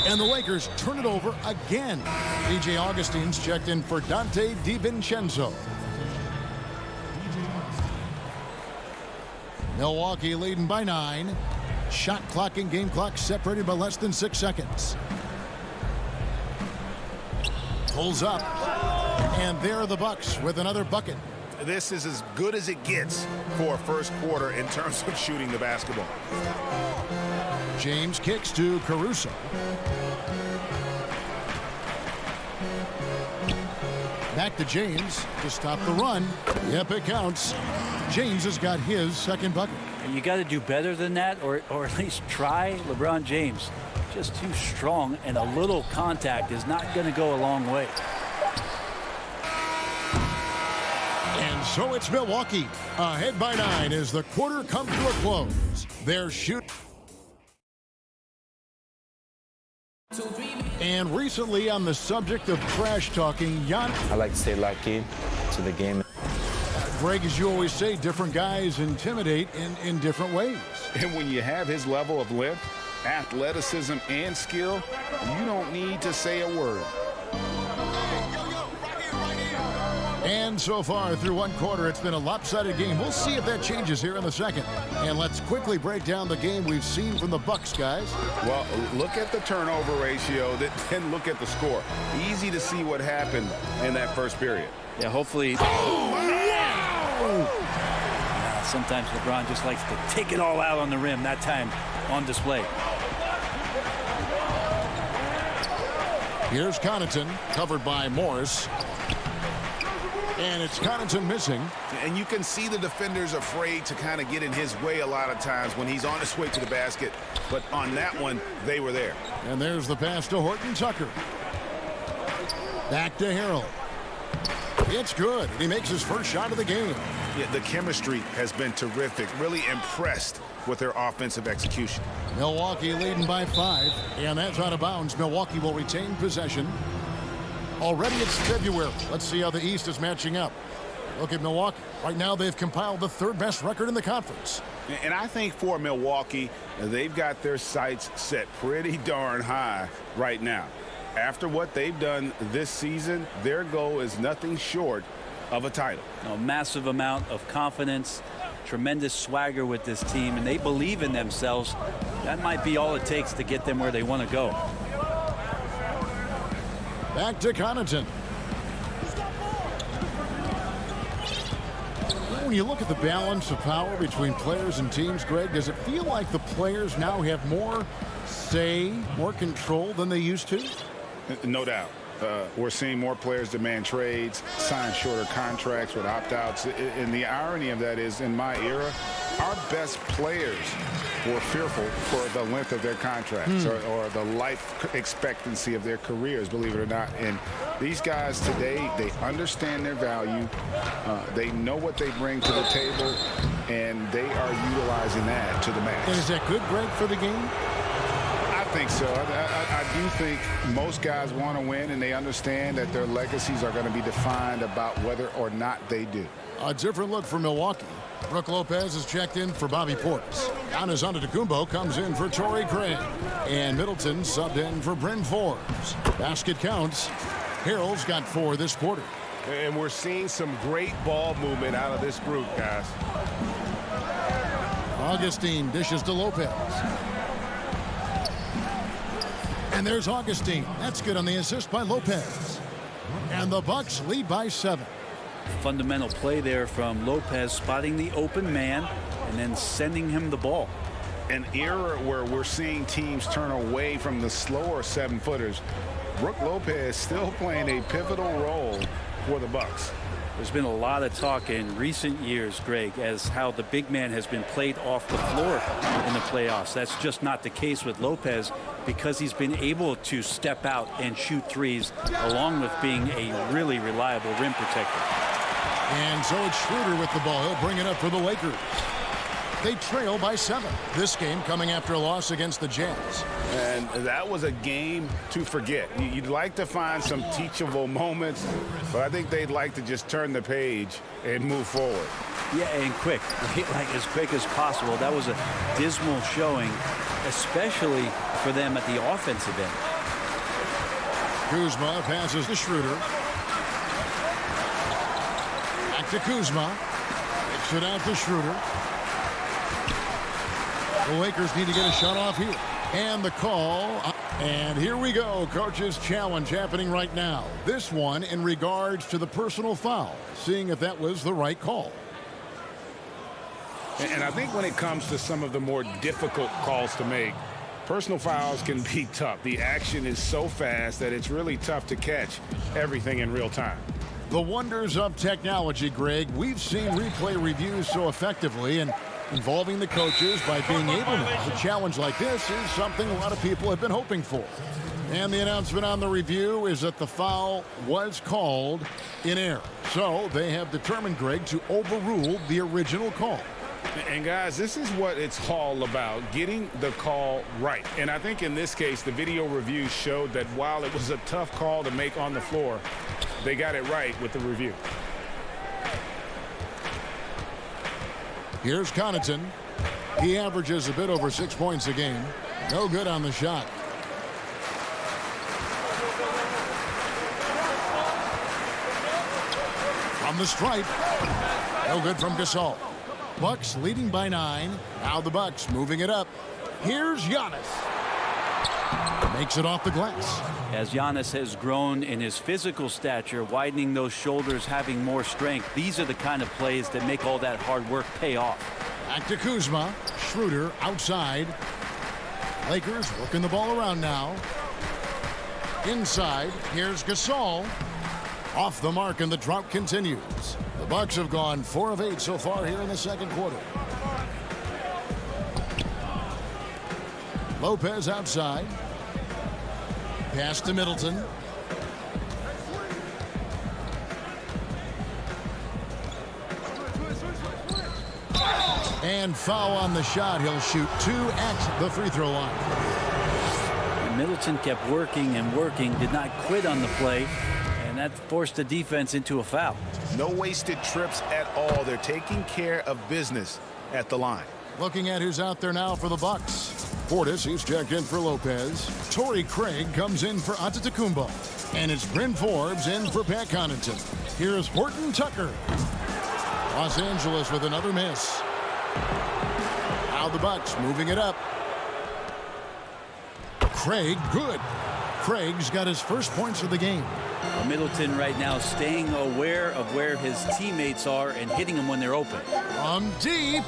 And the Lakers turn it over again. DJ Augustine's checked in for Dante DiVincenzo. Milwaukee leading by 9. Shot clock and game clock separated by less than 6 seconds. Pulls up. And there are the Bucks with another bucket. This is as good as it gets for a first quarter in terms of shooting the basketball. James kicks to Caruso. Back to James to stop the run. Yep, it counts. James has got his second bucket. And you got to do better than that, or at least try. LeBron James, just too strong, and a little contact is not going to go a long way. And so it's Milwaukee ahead by 9 as the quarter comes to a close. They're shooting. And recently, on the subject of trash talking, I like to stay locked in to the game. Greg, as you always say, different guys intimidate in different ways. And when you have his level of length, athleticism, and skill, you don't need to say a word. And so far through one quarter, it's been a lopsided game. We'll see if that changes here in the second. And let's quickly break down the game we've seen from the Bucks, guys. Well, look at the turnover ratio, then look at the score. Easy to see what happened in that first period. Yeah, hopefully. Sometimes LeBron just likes to take it all out on the rim. That time on display. Here's Connaughton, covered by Morris. And it's Connaughton missing. And you can see the defenders afraid to kind of get in his way a lot of times when he's on his way to the basket. But on that one, they were there. And there's the pass to Horton Tucker. Back to Harrell. It's good. He makes his first shot of the game. Yeah, the chemistry has been terrific. Really impressed with their offensive execution. Milwaukee leading by 5. And that's out of bounds. Milwaukee will retain possession. Already it's February. Let's see how the East is matching up. Look at Milwaukee. Right now they've compiled the 3rd best record in the conference. And I think for Milwaukee, they've got their sights set pretty darn high right now. After what they've done this season, their goal is nothing short of a title. A massive amount of confidence, tremendous swagger with this team, and they believe in themselves. That might be all it takes to get them where they want to go. Back to Connaughton. When you look at the balance of power between players and teams, Greg, does it feel like the players now have more say, more control than they used to? No doubt. We're seeing more players demand trades, sign shorter contracts with opt-outs. And the irony of that is, in my era, our best players were fearful for the length of their contracts or the life expectancy of their careers, believe it or not. And these guys today, they understand their value. They know what they bring to the table, and they are utilizing that to the max. And is that good, Greg, for the game? I think so. I do think most guys want to win, and they understand that their legacies are going to be defined about whether or not they do. A different look for Milwaukee. Brooke Lopez is checked in for Bobby Portis. Giannis Antetokounmpo comes in for Torrey Craig. And Middleton subbed in for Bryn Forbes. Basket counts. Harrell's got 4 this quarter. And we're seeing some great ball movement out of this group, guys. Augustine dishes to Lopez. And there's Augustine. That's good on the assist by Lopez. And the Bucks lead by 7. Fundamental play there from Lopez, spotting the open man and then sending him the ball. An era where we're seeing teams turn away from the slower 7-footers. Brooke Lopez still playing a pivotal role for the Bucks. There's been a lot of talk in recent years, Greg, as how the big man has been played off the floor in the playoffs. That's just not the case with Lopez because he's been able to step out and shoot threes along with being a really reliable rim protector. And so it's Schroeder with the ball. He'll bring it up for the Lakers. They trail by 7. This game coming after a loss against the Jazz. And that was a game to forget. You'd like to find some teachable moments, but I think they'd like to just turn the page and move forward. Yeah, and quick, like as quick as possible. That was a dismal showing, especially for them at the offensive end. Kuzma passes to Schroeder. Back to Kuzma. Kicks it out to Schroeder. The Lakers need to get a shot off here. And the call. And here we go. Coach's challenge happening right now. This one in regards to the personal foul. Seeing if that was the right call. And I think when it comes to some of the more difficult calls to make, personal fouls can be tough. The action is so fast that it's really tough to catch everything in real time. The wonders of technology, Greg. We've seen replay reviews so effectively, and involving the coaches by being able to. A challenge like this is something a lot of people have been hoping for. And the announcement on the review is that the foul was called in error. So they have determined, Greg, to overrule the original call. And guys, this is what it's all about, getting the call right. And I think in this case, the video review showed that while it was a tough call to make on the floor, they got it right with the review. Here's Connaughton. He averages a bit over 6 points a game. No good on the shot. From the stripe. No good from Gasol. Bucks leading by 9. Now the Bucks moving it up. Here's Giannis. Makes it off the glass. As Giannis has grown in his physical stature, widening those shoulders, having more strength, these are the kind of plays that make all that hard work pay off. Back to Kuzma. Schroeder outside. Lakers working the ball around now. Inside. Here's Gasol. Off the mark, and the drought continues. The Bucks have gone 4 of 8 so far here in the second quarter. Lopez outside. Pass to Middleton. And foul on the shot. He'll shoot 2 at the free throw line. And Middleton kept working and working, did not quit on the play, and that forced the defense into a foul. No wasted trips at all. They're taking care of business at the line. Looking at who's out there now for the Bucks. Portis, he's checked in for Lopez. Torrey Craig comes in for Antetokounmpo. And it's Bryn Forbes in for Pat Connaughton. Here's Horton Tucker. Los Angeles with another miss. Now the Bucks moving it up. Craig, good. Craig's got his first points of the game. Middleton right now staying aware of where his teammates are and hitting them when they're open. From deep.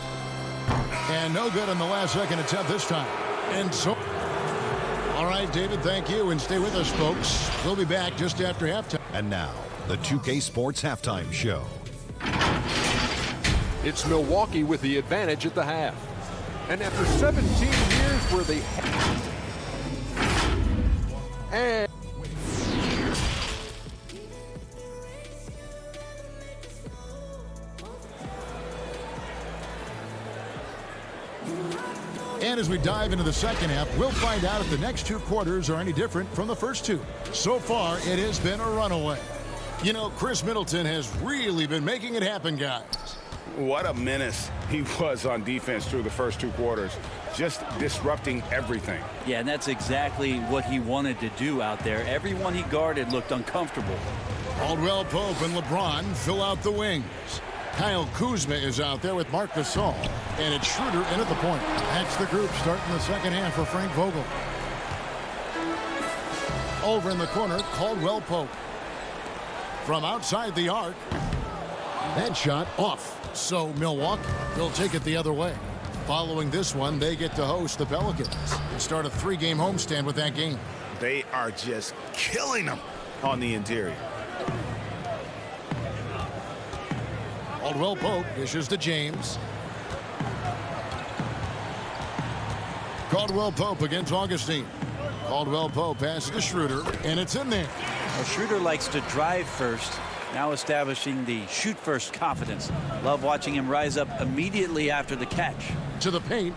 And no good on the last second attempt this time. And so All right, David, thank you, and stay with us, folks. We'll be back just after halftime. And now, the 2K Sports Halftime Show. It's Milwaukee with the advantage at the half. And after 17 years where they and And as we dive into the second half, we'll find out if the next two quarters are any different from the first two. So far, it has been a runaway. You know, Chris Middleton has really been making it happen, guys. What a menace he was on defense through the first two quarters, just disrupting everything. Yeah, and that's exactly what he wanted to do out there. Everyone he guarded looked uncomfortable. Caldwell Pope and LeBron fill out the wings. Kyle Kuzma is out there with Marc Gasol, and it's Schroeder in at the point. That's the group starting the second half for Frank Vogel. Over in the corner, Caldwell Pope. From outside the arc, that shot off. So Milwaukee will take it the other way. Following this one, they get to host the Pelicans and start a 3-game homestand with that game. They are just killing them on the interior. Caldwell Pope dishes to James. Caldwell Pope against Augustine. Caldwell Pope passes to Schroeder, and it's in there. Well, Schroeder likes to drive first, now establishing the shoot first confidence. Love watching him rise up immediately after the catch. To the paint.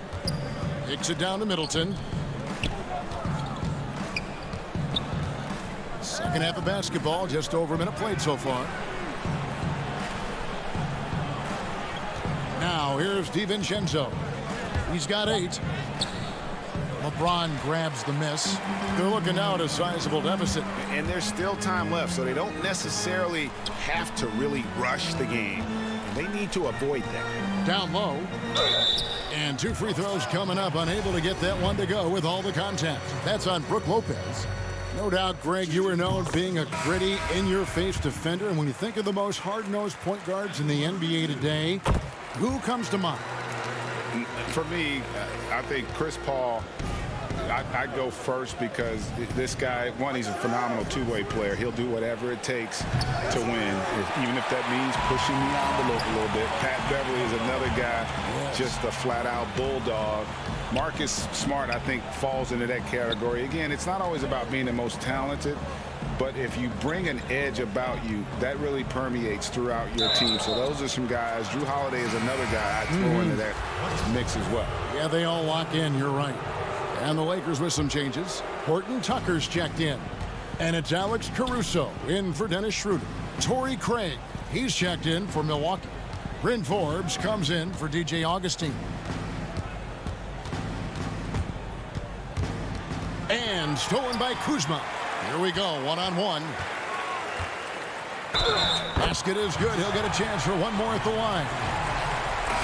Kicks it down to Middleton. Second half of basketball, just over a minute played so far. Now here's DiVincenzo. He's got 8. LeBron grabs the miss. They're looking now at a sizable deficit. And there's still time left, so they don't necessarily have to really rush the game. They need to avoid that. Down low. And 2 free throws coming up. Unable to get that one to go with all the contact. That's on Brook Lopez. No doubt, Greg, you are known being a gritty, in-your-face defender. And when you think of the most hard-nosed point guards in the NBA today, who comes to mind? For me, I think Chris Paul, I go first because this guy, one, he's a phenomenal two-way player. He'll do whatever it takes to win, even if that means pushing the envelope a little bit. Pat Beverly is another guy, just a flat-out bulldog. Marcus Smart, I think, falls into that category. Again, it's not always about being the most talented, but if you bring an edge about you, that really permeates throughout your team. So those are some guys. Drew Holiday is another guy I'd throw into that mix as well. Yeah, they all lock in. You're right. And the Lakers with some changes. Horton Tucker's checked in. And it's Alex Caruso in for Dennis Schroeder. Torrey Craig, he's checked in for Milwaukee. Bryn Forbes comes in for DJ Augustine. And stolen by Kuzma. Here we go, one-on-one. Basket is good. He'll get a chance for one more at the line.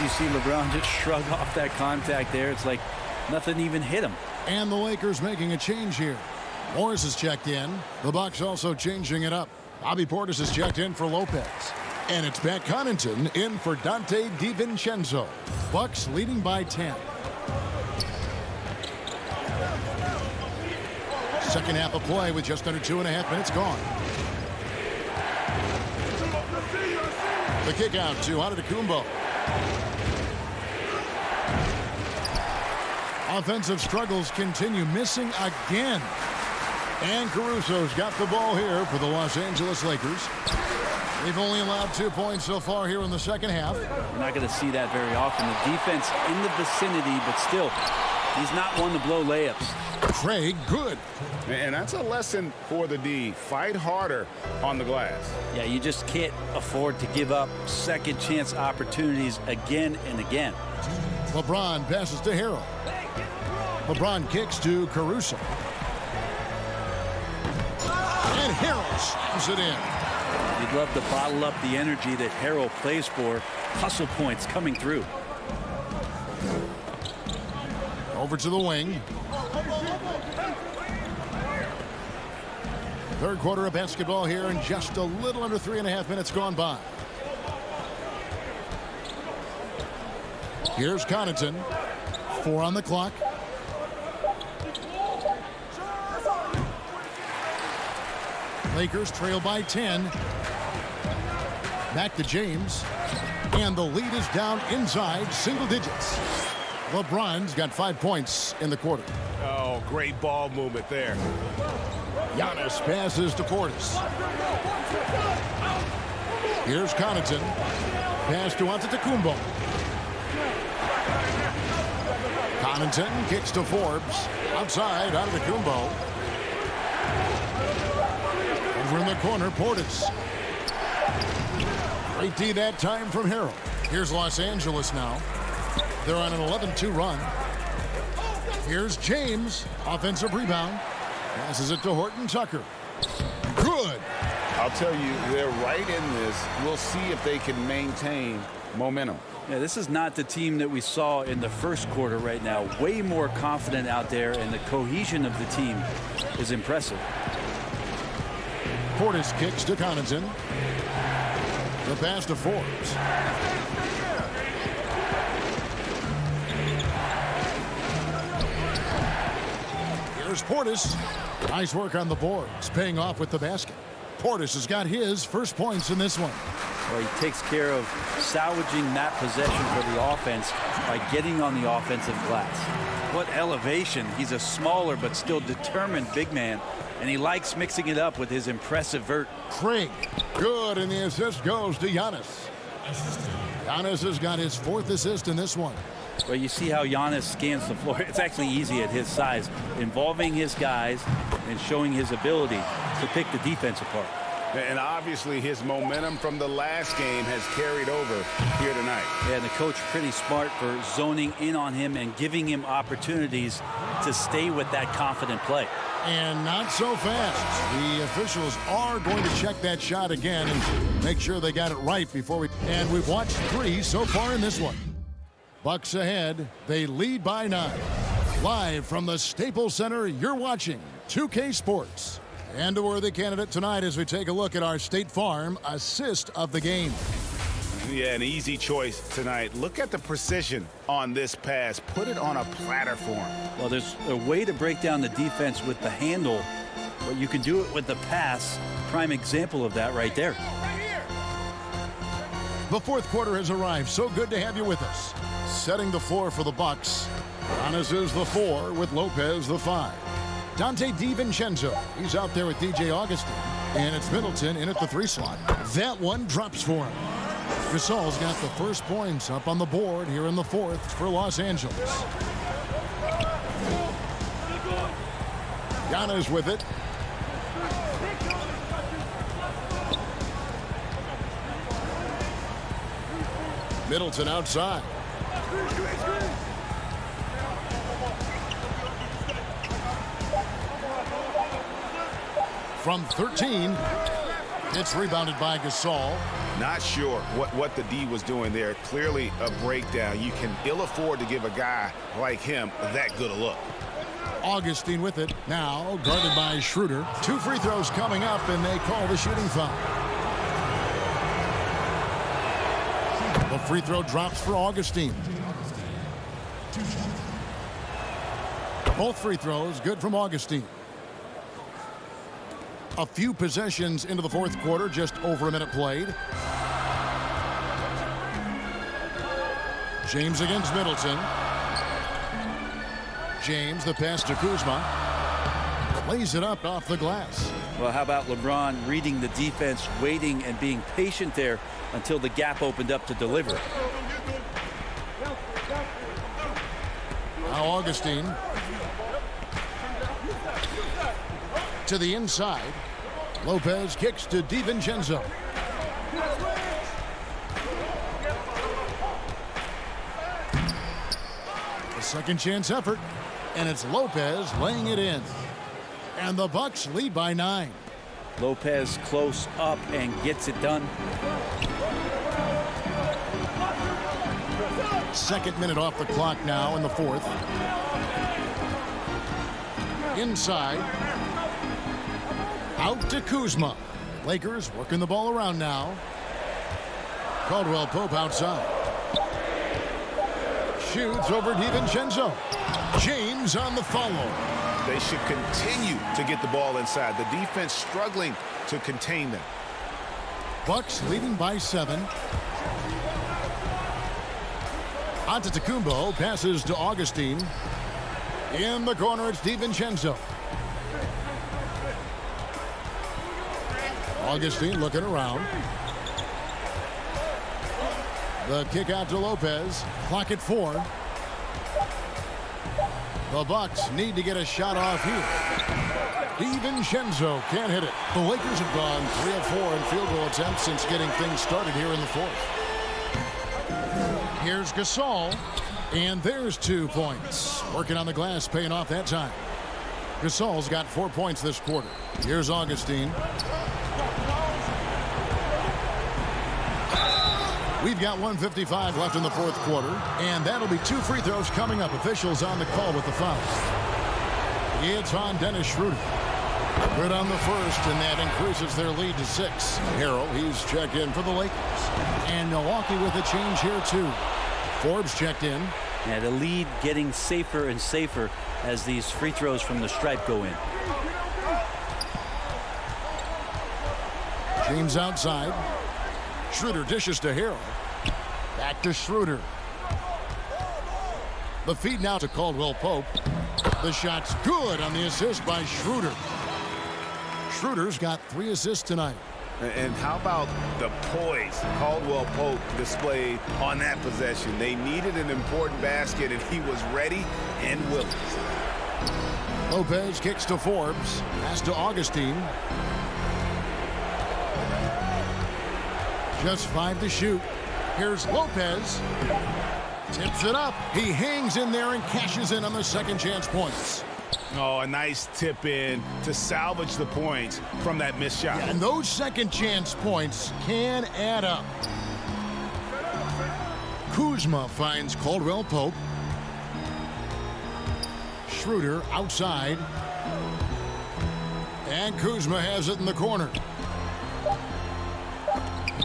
You see LeBron just shrug off that contact there. It's like nothing even hit him. And the Lakers making a change here. Morris is checked in. The Bucks also changing it up. Bobby Portis is checked in for Lopez. And it's Pat Connaughton in for Dante DiVincenzo. Bucks leading by 10. Second half of play with just under 2.5 minutes gone. The kick out to Antetokounmpo. Offensive struggles continue, missing again. And Caruso's got the ball here for the Los Angeles Lakers. They've only allowed 2 points so far here in the second half. We're not going to see that very often. The defense in the vicinity, but still, he's not one to blow layups. Craig, good. And that's a lesson for the D. Fight harder on the glass. Yeah, you just can't afford to give up second chance opportunities again and again. LeBron passes to Harrell. LeBron kicks to Caruso. And Harrell slams it in. You'd love to bottle up the energy that Harrell plays for. Hustle points coming through. Over to the wing. Third quarter of basketball here, and just a little under 3.5 minutes gone by. Here's Connaughton. 4 on the clock. Lakers trail by 10. Back to James. And the lead is down inside single digits. LeBron's got 5 points in the quarter. Oh, great ball movement there. Giannis passes to Portis. Here's Connaughton. Pass to Antetokounmpo. Connaughton kicks to Forbes. Outside, Antetokounmpo. Over in the corner, Portis. Great D that time from Harrell. Here's Los Angeles now. They're on an 11-2 run. Here's James. Offensive rebound. Passes it to Horton Tucker. Good. I'll tell you, they're right in this. We'll see if they can maintain momentum. Yeah, this is not the team that we saw in the first quarter right now. Way more confident out there, and the cohesion of the team is impressive. Portis kicks to Connaughton. The pass to Forbes. Here's Portis. Nice work on the boards, paying off with the basket. Portis has got his first points in this one. Well, he takes care of salvaging that possession for the offense by getting on the offensive glass. What elevation. He's a smaller but still determined big man, and he likes mixing it up with his impressive vert. Craig, good, and the assist goes to Giannis. Giannis has got his 4th assist in this one. Well, you see how Giannis scans the floor. It's actually easy at his size, involving his guys and showing his ability to pick the defense apart. And obviously his momentum from the last game has carried over here tonight. Yeah, and the coach pretty smart for zoning in on him and giving him opportunities to stay with that confident play. And not so fast. The officials are going to check that shot again and make sure they got it right before we... And we've watched 3 so far in this one. Bucks ahead. They lead by 9. Live from the Staples Center, you're watching 2K Sports. And a worthy candidate tonight as we take a look at our State Farm assist of the game. Yeah, an easy choice tonight. Look at the precision on this pass. Put it on a platter for him. Well, there's a way to break down the defense with the handle, but you can do it with the pass. Prime example of that right there. The 4th quarter has arrived. So good to have you with us. Setting the floor for the Bucks. Giannis is the 4 with Lopez the 5. Dante DiVincenzo, he's out there with DJ Augustin. And it's Middleton in at the 3 slot. That one drops for him. Gasol's got the first points up on the board here in the 4th for Los Angeles. Giannis with it. Middleton outside. From 13, it's rebounded by Gasol. Not sure what the D was doing there. Clearly a breakdown. You can ill afford to give a guy like him that good a look. Augustine with it. Now guarded by Schroeder. 2 free throws coming up, and they call the shooting foul. The free throw drops for Augustine. Both free throws good from Augustine. A few possessions into the 4th quarter, just over a minute played. James against Middleton. James, the pass to Kuzma. Lays it up off the glass. Well, how about LeBron reading the defense, waiting and being patient there until the gap opened up to deliver. Now Augustine. To the inside. Lopez kicks to DiVincenzo. A second chance effort, and it's Lopez laying it in. And the Bucks lead by 9. Lopez close up and gets it done. Second minute off the clock now in the 4th. Inside. Out to Kuzma. Lakers working the ball around now. Caldwell Pope outside. Shoots over DiVincenzo. James on the follow. They should continue to get the ball inside. The defense struggling to contain them. Bucks leading by 7. Antetokounmpo passes to Augustine. In the corner, it's DiVincenzo. Augustine looking around. The kick out to Lopez. Clock at 4. The Bucks need to get a shot off here. DiVincenzo can't hit it. The Lakers have gone 3 of 4 in field goal attempts since getting things started here in the 4th. Here's Gasol, and there's 2 points. Working on the glass, paying off that time. Gasol's got 4 points this quarter. Here's Augustine. We've got 1:55 left in the 4th quarter, and that'll be 2 free throws coming up. Officials on the call with the foul. It's on Dennis Schroeder. Good on the first, and that increases their lead to 6. Harrell, he's checked in for the Lakers. And Milwaukee with a change here, too. Forbes checked in. Yeah, the lead getting safer and safer as these free throws from the stripe go in. James outside. Schroeder dishes to Harrell. Back to Schroeder. The feed now to Caldwell Pope. The shot's good on the assist by Schroeder. Schroeder's got 3 assists tonight. And how about the poise Caldwell Pope displayed on that possession? They needed an important basket, and he was ready and willing. Lopez kicks to Forbes. Pass to Augustine. Just 5 to shoot. Here's Lopez. Tips it up. He hangs in there and cashes in on the second chance points. Oh, a nice tip in to salvage the points from that missed shot. And those second chance points can add up. Kuzma finds Caldwell Pope. Schroeder outside. And Kuzma has it in the corner.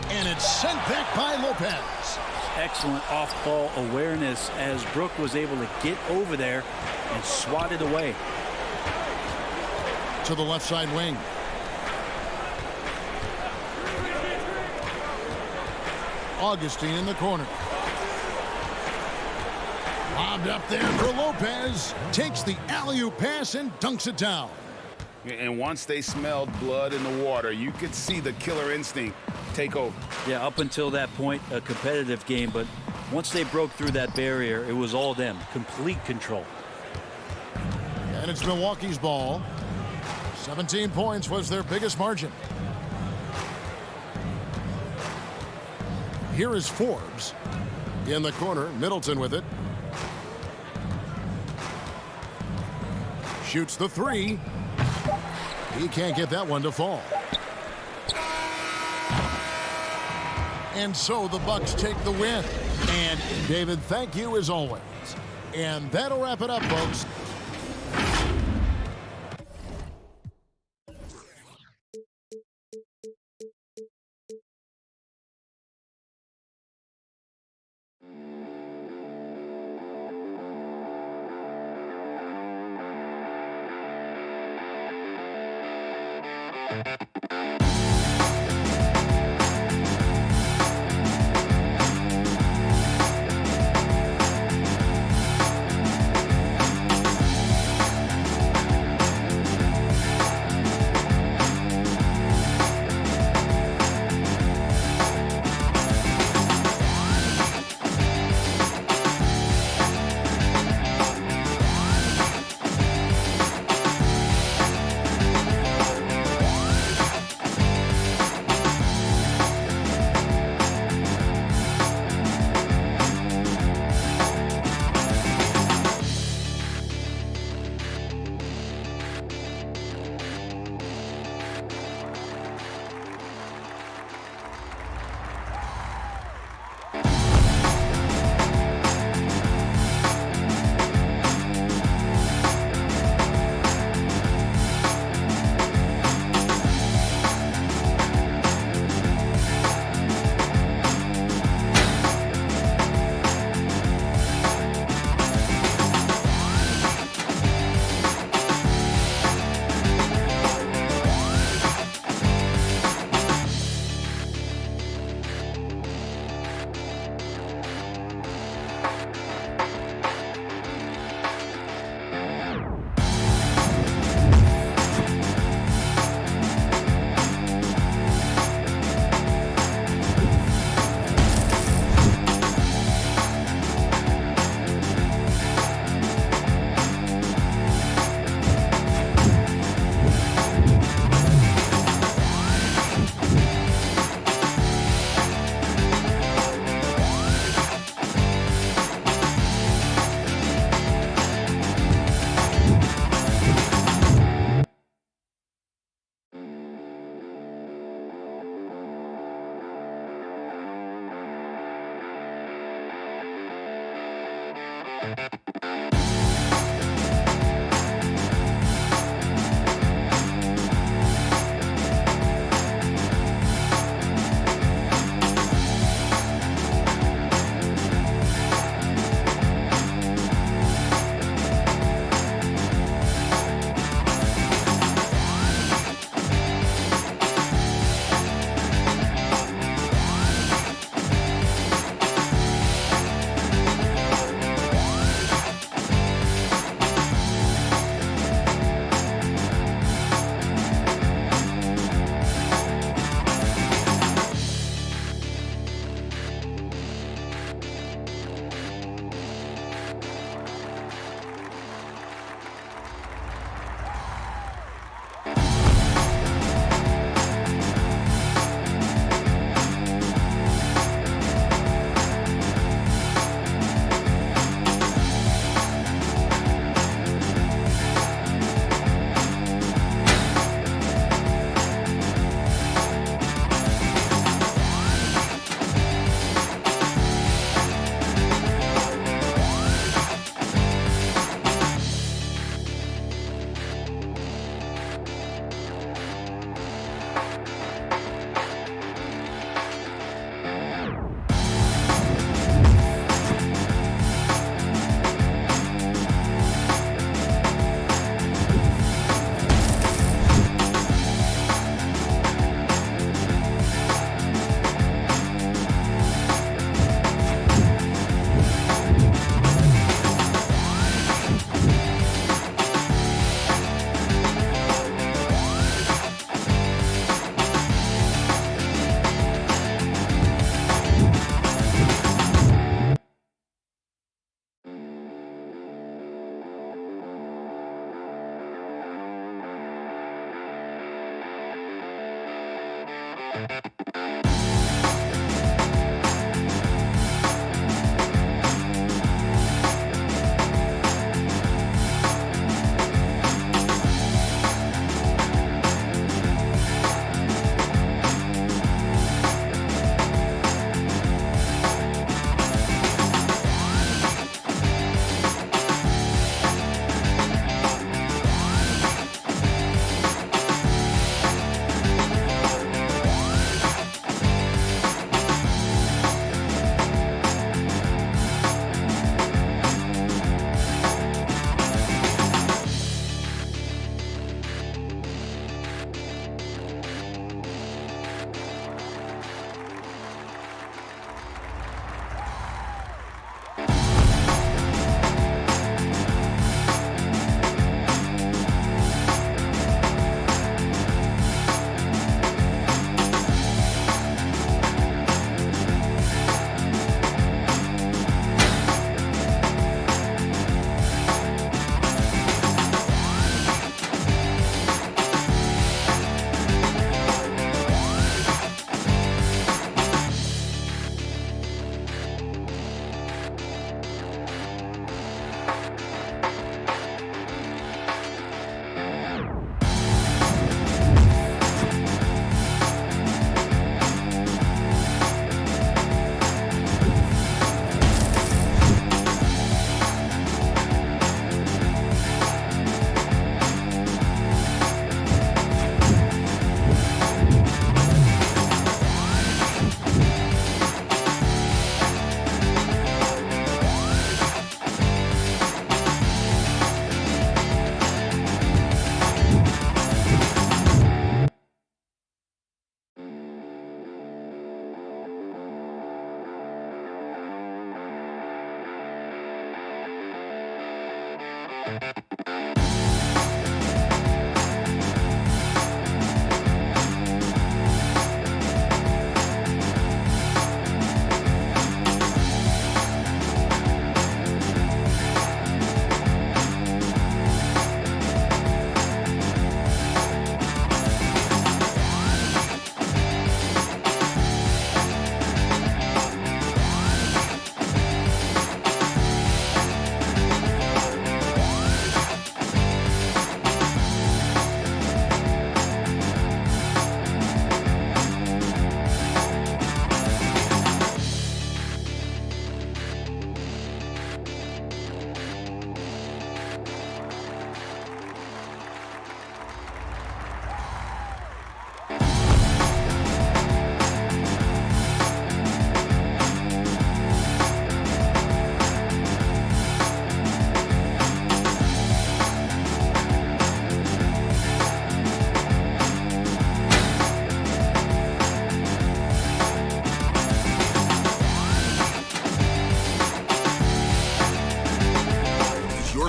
And it's sent back by Lopez. Excellent off-ball awareness as Brook was able to get over there and swat it away. To the left side wing. Augustine in the corner. Lobbed up there for Lopez. Takes the alley-oop pass and dunks it down. And once they smelled blood in the water, you could see the killer instinct take over. Yeah, up until that point, a competitive game, but once they broke through that barrier, it was all them. Complete control. And it's Milwaukee's ball. 17 points was their biggest margin. Here is Forbes. In the corner, Middleton with it. Shoots the 3. He can't get that one to fall. And so the Bucks take the win. And David, thank you as always. And that'll wrap it up, folks.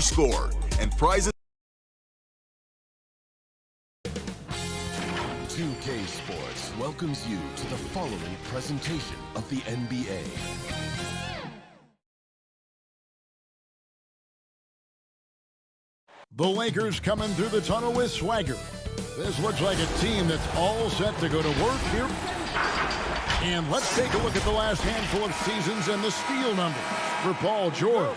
score and prizes. 2K Sports welcomes you to the following presentation of the NBA. The Lakers coming through the tunnel with swagger. This looks like a team that's all set to go to work here. And let's take a look at the last handful of seasons and the steal numbers for Paul George.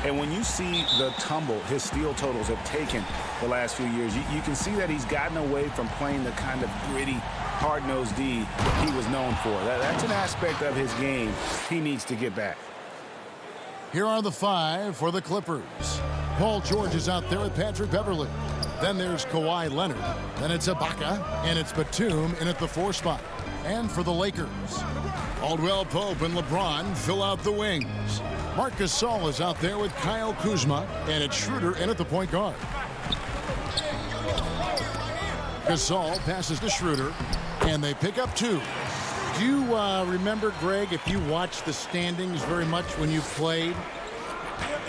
And when you see the tumble his steal totals have taken the last few years, you can see that he's gotten away from playing the kind of gritty, hard-nosed D he was known for. That's an aspect of his game he needs to get back. Here are the 5 for the Clippers. Paul George is out there with Patrick Beverley. Then there's Kawhi Leonard. Then it's Ibaka, and it's Batum in at the 4 spot. And for the Lakers, Caldwell Pope and LeBron fill out the wings. Marc Gasol is out there with Kyle Kuzma, and it's Schroeder in at the point guard. Gasol passes to Schroeder, and they pick up 2. Do you remember, Greg, if you watched the standings very much when you played?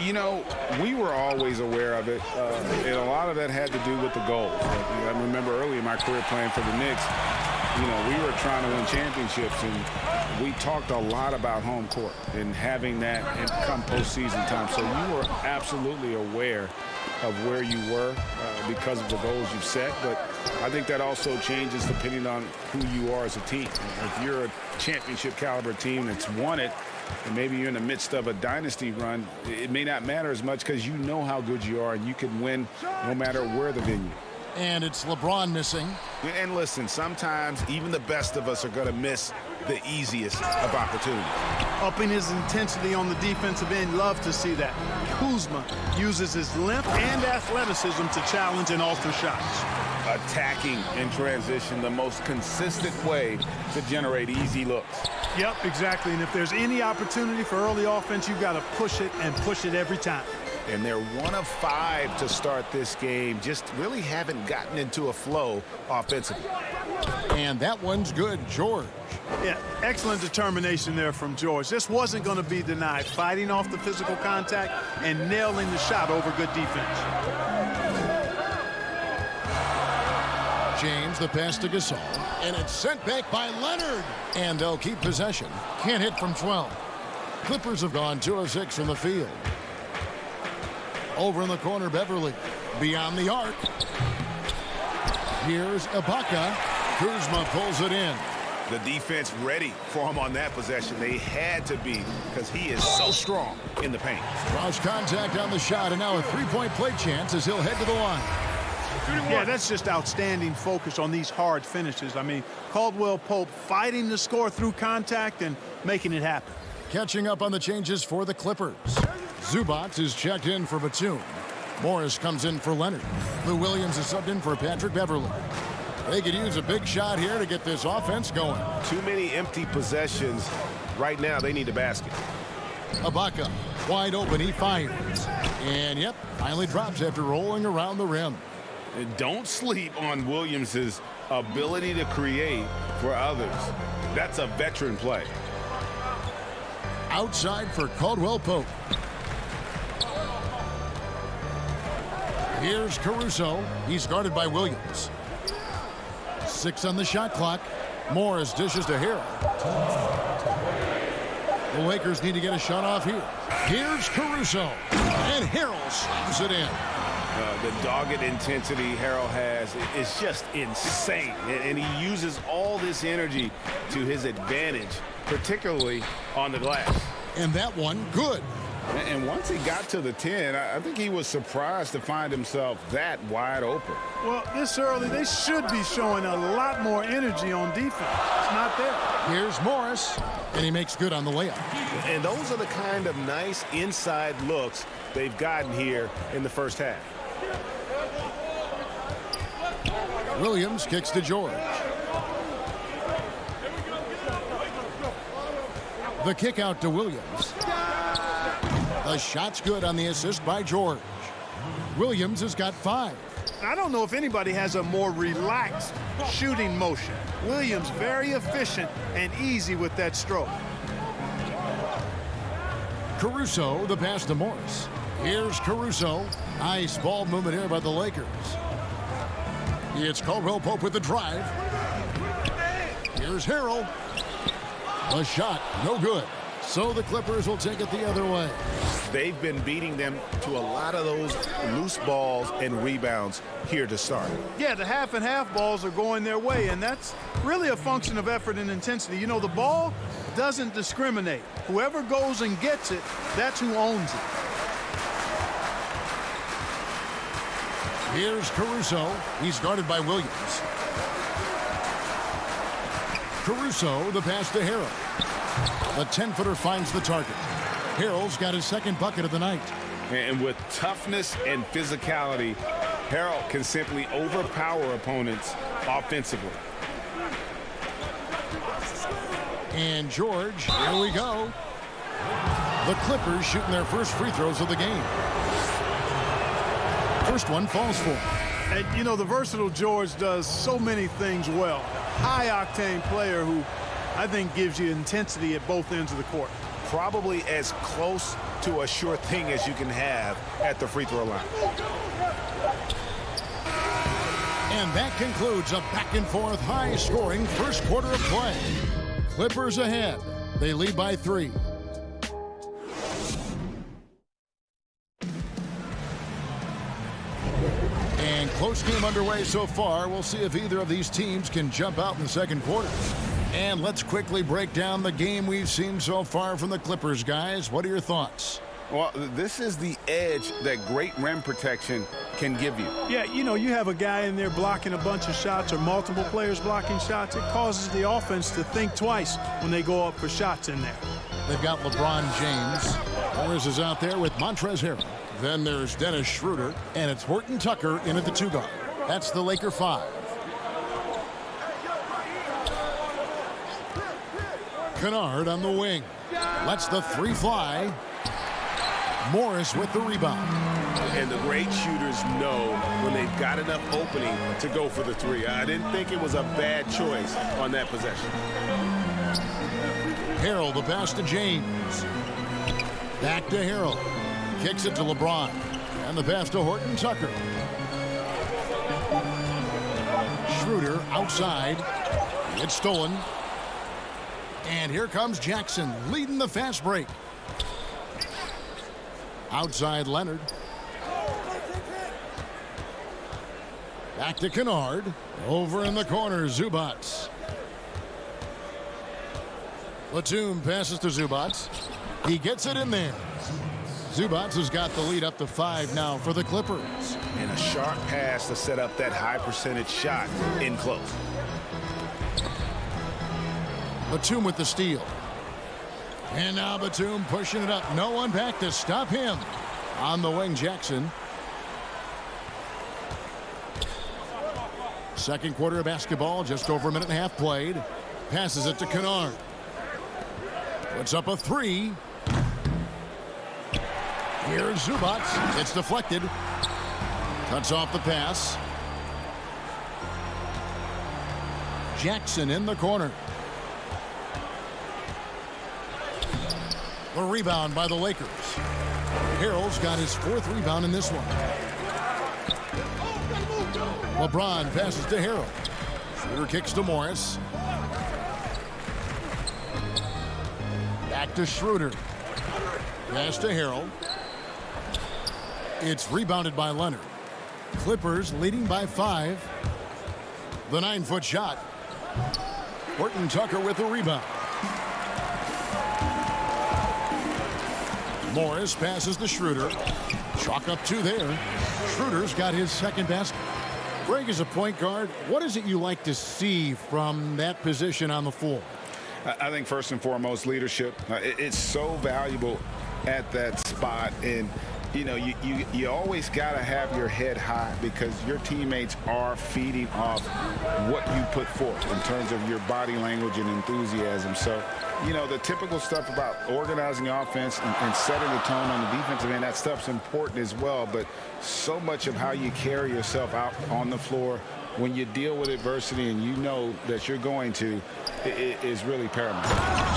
You know, we were always aware of it, and a lot of that had to do with the goals. I remember early in my career playing for the Knicks, you know, we were trying to win championships, and we talked a lot about home court and having that come postseason time. So you were absolutely aware of where you were because of the goals you've set. But I think that also changes depending on who you are as a team. If you're a championship caliber team that's won it, and maybe you're in the midst of a dynasty run, it may not matter as much because you know how good you are and you can win no matter where the venue. And it's LeBron missing. And listen, sometimes even the best of us are going to miss the easiest of opportunities. Upping his intensity on the defensive end, love to see that. Kuzma uses his length and athleticism to challenge and alter shots. Attacking in transition, the most consistent way to generate easy looks. Yep, exactly. And if there's any opportunity for early offense, you've got to push it and push it every time. And they're 1 of 5 to start this game. Just really haven't gotten into a flow offensively. And that one's good, George. Yeah, excellent determination there from George. This wasn't going to be denied. Fighting off the physical contact and nailing the shot over good defense. James, the pass to Gasol, and it's sent back by Leonard. And they'll keep possession. Can't hit from 12. Clippers have gone 2 of 6 from the field. Over in the corner, Beverly. Beyond the arc. Here's Ibaka. Kuzma pulls it in. The defense ready for him on that possession. They had to be because he is so strong in the paint. Cross contact on the shot, and now a 3-point play chance as he'll head to the line. Yeah, that's just outstanding focus on these hard finishes. I mean, Caldwell Pope fighting the score through contact and making it happen. Catching up on the changes for the Clippers. Zubac is checked in for Batum. Morris comes in for Leonard. Lou Williams is subbed in for Patrick Beverley. They could use a big shot here to get this offense going. Too many empty possessions. Right now, they need a basket. Ibaka, wide open, he fires. And, yep, finally drops after rolling around the rim. And don't sleep on Williams's ability to create for others. That's a veteran play. Outside for Caldwell Pope. Here's Caruso. He's guarded by Williams. 6 on the shot clock. Morris dishes to Harrell. The Lakers need to get a shot off here. Here's Caruso. And Harrell slams it in. The dogged intensity Harrell has is just insane. And he uses all this energy to his advantage, particularly on the glass. And that one, good. And once he got to the 10, I think he was surprised to find himself that wide open. Well, this early, they should be showing a lot more energy on defense. It's not there. Here's Morris, and he makes good on the layup. And those are the kind of nice inside looks they've gotten here in the first half. Williams kicks to George. The kick out to Williams. The shot's good on the assist by George. Williams has got 5. I don't know if anybody has a more relaxed shooting motion. Williams very efficient and easy with that stroke. Caruso, the pass to Morris. Here's Caruso. Nice ball movement here by the Lakers. It's Caldwell Pope with the drive. Here's Harrell. A shot, no good. So the Clippers will take it the other way. They've been beating them to a lot of those loose balls and rebounds here to start. Yeah, the half and half balls are going their way, and that's really a function of effort and intensity. You know, the ball doesn't discriminate. Whoever goes and gets it, that's who owns it. Here's Caruso. He's guarded by Williams. Caruso, the pass to Harrell. The 10-footer finds the target. Harrell's got his second bucket of the night. And with toughness and physicality, Harrell can simply overpower opponents offensively. And George, here we go. The Clippers shooting their first free throws of the game. First one falls for him. And, you know, the versatile George does so many things well. High-octane player who I think gives you intensity at both ends of the court. Probably as close to a sure thing as you can have at the free throw line. And that concludes a back-and-forth, high-scoring first quarter of play. Clippers ahead. They lead by 3. And close game underway so far. We'll see if either of these teams can jump out in the second quarter. And let's quickly break down the game we've seen so far from the Clippers, guys. What are your thoughts? Well, this is the edge that great rim protection can give you. Yeah, you know, you have a guy in there blocking a bunch of shots or multiple players blocking shots. It causes the offense to think twice when they go up for shots in there. They've got LeBron James. Morris is out there with Montrezl Harrell. Then there's Dennis Schroeder, and it's Horton Tucker in at the 2 guard. That's the Laker 5. Kennard on the wing. Lets the 3 fly. Morris with the rebound. And the great shooters know when they've got enough opening to go for the 3. I didn't think it was a bad choice on that possession. Harrell, the pass to James. Back to Harrell. Kicks it to LeBron. And the pass to Horton Tucker. Schroeder outside. It's stolen. And here comes Jackson leading the fast break. Outside Leonard. Back to Kennard. Over in the corner, Zubats. Batum passes to Zubats. He gets it in there. Zubats has got the lead up to 5 now for the Clippers. And a sharp pass to set up that high percentage shot in close. Batum with the steal. And now Batum pushing it up. No one back to stop him. On the wing, Jackson. Second quarter of basketball, just over a minute and a half played. Passes it to Kennard. Puts up a 3. Here's Zubats. It's deflected. Cuts off the pass. Jackson in the corner. The rebound by the Lakers. Harrell's got his 4th rebound in this one. LeBron passes to Harrell. Schroeder kicks to Morris. Back to Schroeder. Pass to Harrell. It's rebounded by Leonard. Clippers leading by 5. The 9-foot shot. Horton Tucker with the rebound. Morris passes to Schroeder. Chalk up 2 there. Schroeder's got his second basket. Greg, as a point guard, what is it you like to see from that position on the floor? I think first and foremost, leadership. It's so valuable at that spot. And, you know, you always got to have your head high because your teammates are feeding off what you put forth in terms of your body language and enthusiasm. So, you know, the typical stuff about organizing offense and setting the tone on the defensive end, that stuff's important as well. But so much of how you carry yourself out on the floor when you deal with adversity and you know that you're going to, it is really paramount.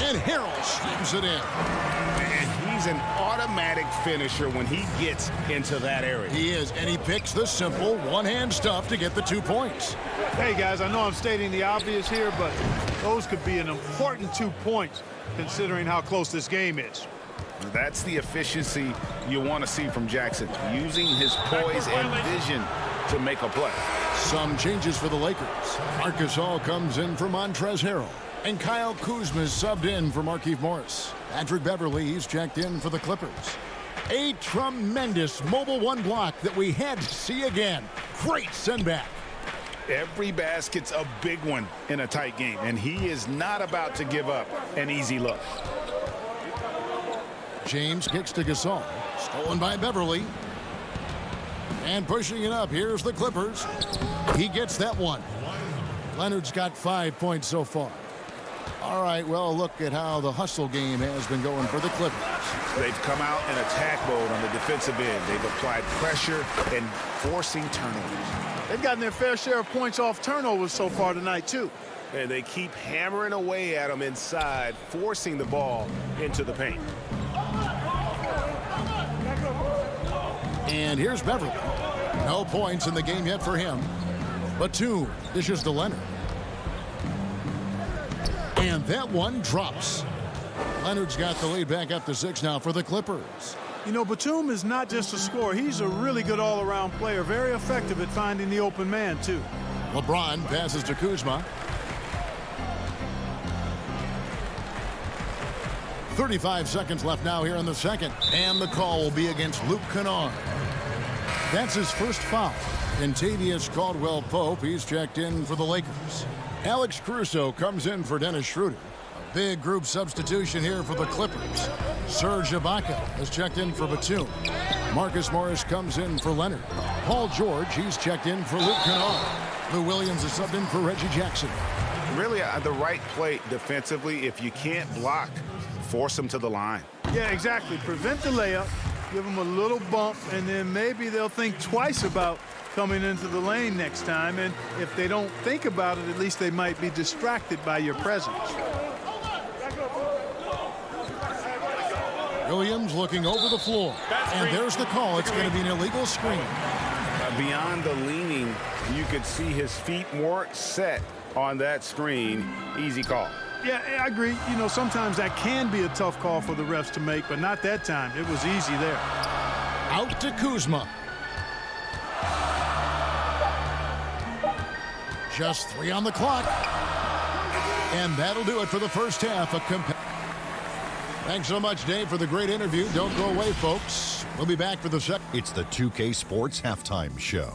And Harrell slams it in. And he's an automatic finisher when he gets into that area. He is, and he picks the simple one-hand stuff to get the 2 points. Hey, guys, I know I'm stating the obvious here, but those could be an important 2 points considering how close this game is. That's the efficiency you want to see from Jackson, using his poise and vision to make a play. Some changes for the Lakers. Marcus All comes in for Montrezl Harrell, and Kyle Kuzma is subbed in for Markieff Morris. Patrick Beverley, he's checked in for the Clippers. A tremendous mobile one block that we had to see again. Great send-back. Every basket's a big one in a tight game, and he is not about to give up an easy look. James kicks to Gasol. Stolen by Beverley. And pushing it up, here's the Clippers. He gets that one. Leonard's got 5 points so far. All right, well, look at how the hustle game has been going for the Clippers. They've come out in attack mode on the defensive end. They've applied pressure and forcing turnovers. They've gotten their fair share of points off turnovers so far tonight, too. And they keep hammering away at them inside, forcing the ball into the paint. And here's Beverley. No points in the game yet for him. Batum dishes to Leonard. And that one drops. Leonard's got the lead back up to 6 now for the Clippers. You know, Batum is not just a scorer. He's a really good all-around player. Very effective at finding the open man, too. LeBron passes to Kuzma. 35 seconds left now here in the second. And the call will be against Luke Kennard. That's his first foul. Kentavious Caldwell-Pope, he's checked in for the Lakers. Alex Caruso comes in for Dennis Schroeder. A big group substitution here for the Clippers. Serge Ibaka has checked in for Batum. Marcus Morris comes in for Leonard. Paul George, he's checked in for Luke Kennard. Lou Williams is subbed in for Reggie Jackson. Really the right play defensively. If you can't block, force them to the line. Yeah, exactly. Prevent the layup, give them a little bump, and then maybe they'll think twice about coming into the lane next time. And if they don't think about it, at least they might be distracted by your presence. Williams looking over the floor. And there's the call. It's going to be an illegal screen. Beyond the leaning, you could see his feet weren't set on that screen. Easy call. Yeah, I agree. You know, sometimes that can be a tough call for the refs to make, but not that time. It was easy there. Out to Kuzma. Just 3 on the clock. And that'll do it for the first half. Thanks so much, Dave, for the great interview. Don't go away, folks. We'll be back for the second. It's the 2K Sports Halftime Show.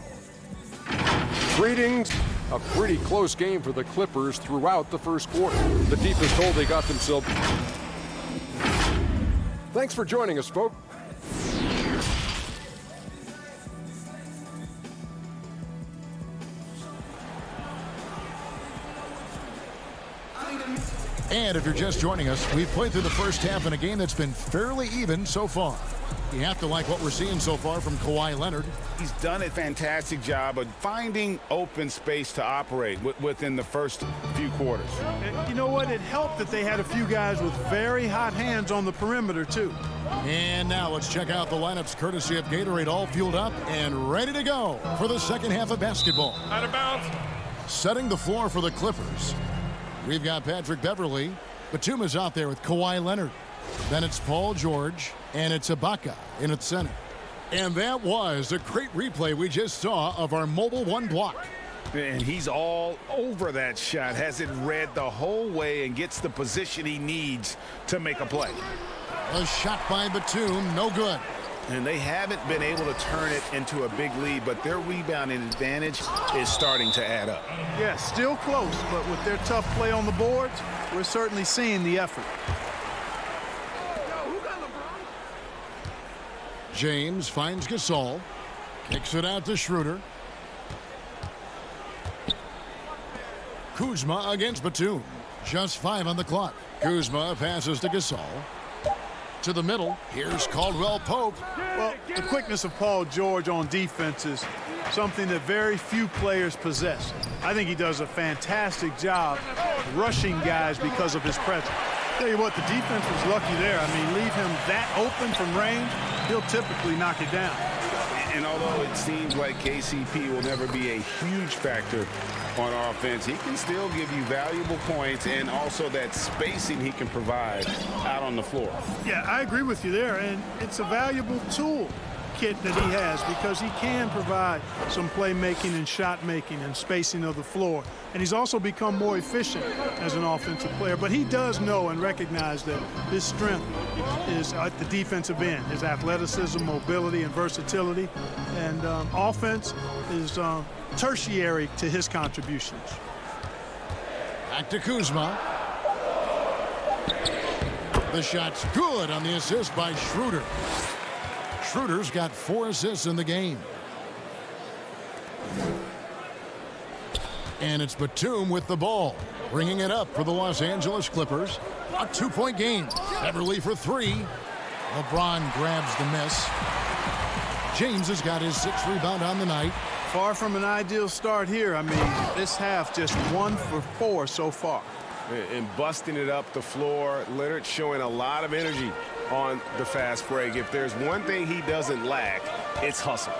Greetings. A pretty close game for the Clippers throughout the first quarter. The defense told they got themselves. Thanks for joining us, folks. And if you're just joining us, we've played through the first half in a game that's been fairly even so far. You have to like what we're seeing so far from Kawhi Leonard. He's done a fantastic job of finding open space to operate within the first few quarters. And you know what? It helped that they had a few guys with very hot hands on the perimeter, too. And now let's check out the lineups courtesy of Gatorade, all fueled up and ready to go for the second half of basketball. Out of bounds. Setting the floor for the Clippers. We've got Patrick Beverley. Batum is out there with Kawhi Leonard. Then it's Paul George, and it's Ibaka in at center. And that was a great replay we just saw of our mobile one block. And he's all over that shot, has it read the whole way and gets the position he needs to make a play. A shot by Batum, no good. And they haven't been able to turn it into a big lead, but their rebounding advantage is starting to add up. Yeah, still close, but with their tough play on the boards, we're certainly seeing the effort. James finds Gasol. Kicks it out to Schroeder. Kuzma against Batum. Just 5 on the clock. Kuzma passes to Gasol. To the middle. Here's Caldwell-Pope. Well, the quickness of Paul George on defense is something that very few players possess. I think he does a fantastic job rushing guys because of his presence. Tell you what, the defense was lucky there. I mean, leave him that open from range, he'll typically knock it down. And although it seems like KCP will never be a huge factor on offense, he can still give you valuable points and also that spacing he can provide out on the floor. Yeah, I agree with you there, and it's a valuable tool kit that he has because he can provide some playmaking and shot making and spacing of the floor. And he's also become more efficient as an offensive player. But he does know and recognize that his strength is at the defensive end, his athleticism, mobility, and versatility. And offense is tertiary to his contributions. Back to Kuzma. The shot's good on the assist by Schroeder. Schroeder's got 4 assists in the game. And it's Batum with the ball, bringing it up for the Los Angeles Clippers. A 2-point game. Beverly for 3. LeBron grabs the miss. James has got his 6th rebound on the night. Far from an ideal start here. I mean, this half just 1 for 4 so far. And busting it up the floor. Leonard showing a lot of energy on the fast break. If there's one thing he doesn't lack, it's hustle.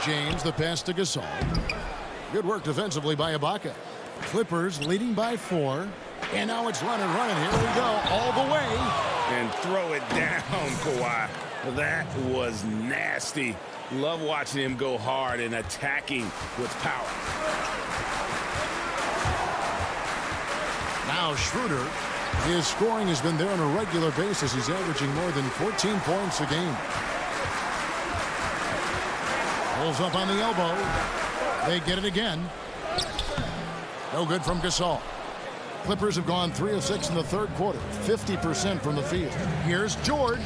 James, the pass to Gasol. Good work defensively by Ibaka. Clippers leading by 4. And now it's Leonard running. Here we go, all the way. And throw it down, Kawhi. That was nasty. Love watching him go hard and attacking with power. Now Schroeder. His scoring has been there on a regular basis. He's averaging more than 14 points a game. Pulls up on the elbow. They get it again. No good from Gasol. Clippers have gone 3 of 6 in the 3rd quarter. 50% from the field. Here's George.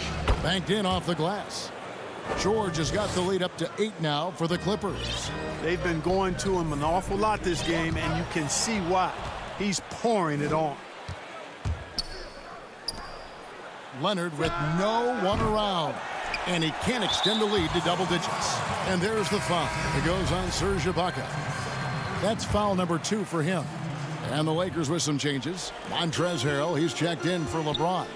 Banked in off the glass. George has got the lead up to 8 now for the Clippers. They've been going to him an awful lot this game, and you can see why. He's pouring it on. Leonard with no one around. And he can't extend the lead to double digits. And there's the foul. It goes on Serge Ibaka. That's foul number 2 for him. And the Lakers with some changes. Montrezl Harrell, he's checked in for LeBron.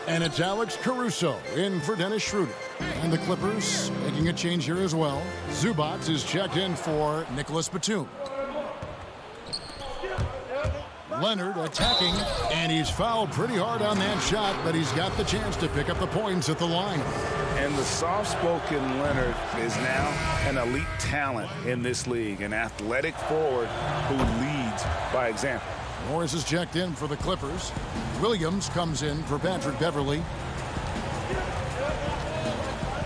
And it's Alex Caruso in for Dennis Schroeder. And the Clippers making a change here as well. Zubac is checked in for Nicholas Batum. Leonard attacking, and he's fouled pretty hard on that shot, but he's got the chance to pick up the points at the line. And the soft-spoken Leonard is now an elite talent in this league, an athletic forward who leads by example. Morris is checked in for the Clippers. Williams comes in for Patrick Beverly.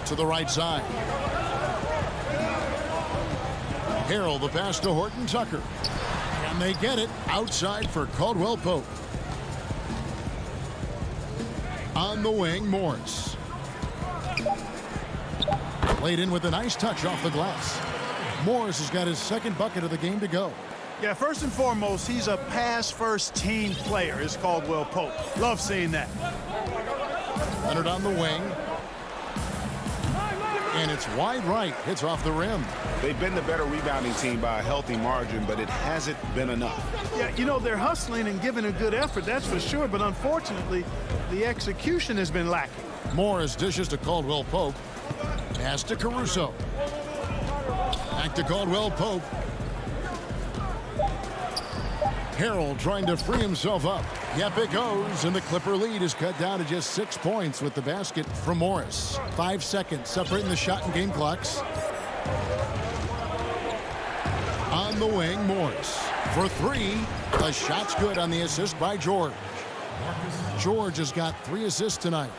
To the right side. Harrell, the pass to Horton Tucker. And they get it outside for Caldwell Pope. On the wing, Morris. Played in with a nice touch off the glass. Morris has got his 2nd bucket of the game to go. Yeah, first and foremost, he's a pass-first team player. It's Caldwell Pope. Love seeing that. Leonard on the wing. And it's wide right. Hits off the rim. They've been the better rebounding team by a healthy margin, but it hasn't been enough. Yeah, you know, they're hustling and giving a good effort, that's for sure. But unfortunately, the execution has been lacking. Morris dishes to Caldwell Pope. Pass to Caruso. Back to Caldwell Pope. Harrell trying to free himself up. Yep, it goes, and the Clipper lead is cut down to just 6 points with the basket from Morris. 5 seconds separating the shot and game clocks. On the wing, Morris for 3. The shot's good on the assist by George. George has got 3 assists tonight.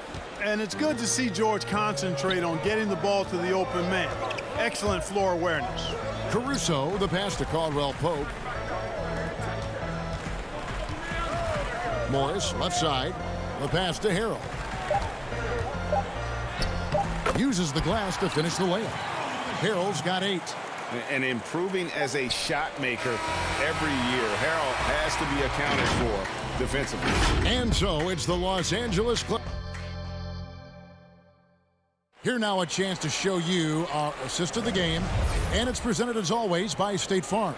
And it's good to see George concentrate on getting the ball to the open man. Excellent floor awareness. Caruso, the pass to Caldwell Pope. Morris, left side. The pass to Harrell. Uses the glass to finish the layup. Harrell's got 8. And improving as a shot maker every year. Harrell has to be accounted for defensively. And so it's the Los Angeles Clippers. Here now a chance to show you our assist of the game, and it's presented as always by State Farm.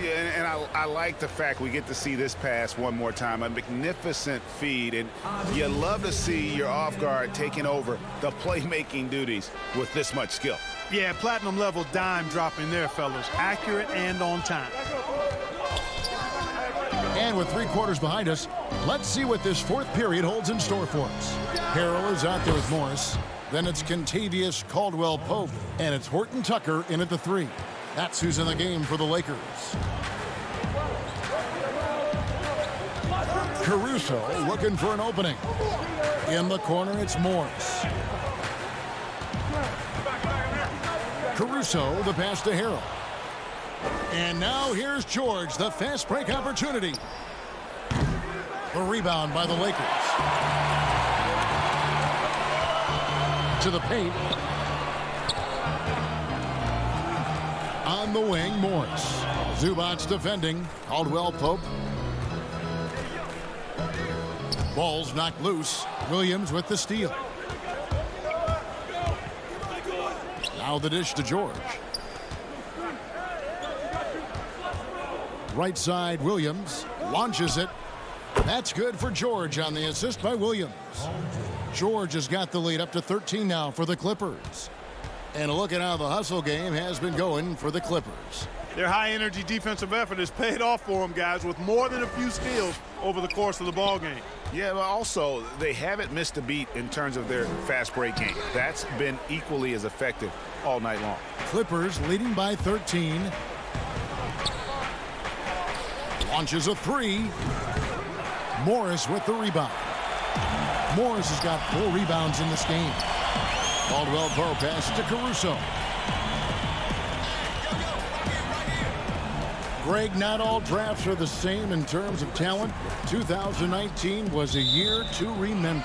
Yeah, and I like the fact we get to see this pass one more time. A magnificent feed, and you love to see your off guard taking over the playmaking duties with this much skill. Yeah, platinum level dime dropping there, fellas. Accurate and on time. And with 3 quarters behind us, let's see what this 4th period holds in store for us. Harrell is out there with Morris. Then it's Contavious Caldwell-Pope, and it's Horton Tucker in at the 3. That's who's in the game for the Lakers. Caruso looking for an opening. In the corner, it's Morris. Caruso, the pass to Harrell. And now here's George, the fast break opportunity. The rebound by the Lakers. To the paint. On the wing, Morris. Zubac's defending. Caldwell-Pope. Ball's knocked loose. Williams with the steal. Now the dish to George. Right side, Williams launches it. That's good for George on the assist by Williams. George has got the lead up to 13 now for the Clippers. And a look at how the hustle game has been going for the Clippers. Their high-energy defensive effort has paid off for them, guys, with more than a few steals over the course of the ball game. Yeah, but also they haven't missed a beat in terms of their fast break game. That's been equally as effective all night long. Clippers leading by 13. Launches a 3. Morris with the rebound. Morris has got 4 rebounds in this game. Caldwell-Pope pass to Caruso. Greg, not all drafts are the same in terms of talent. 2019 was a year to remember.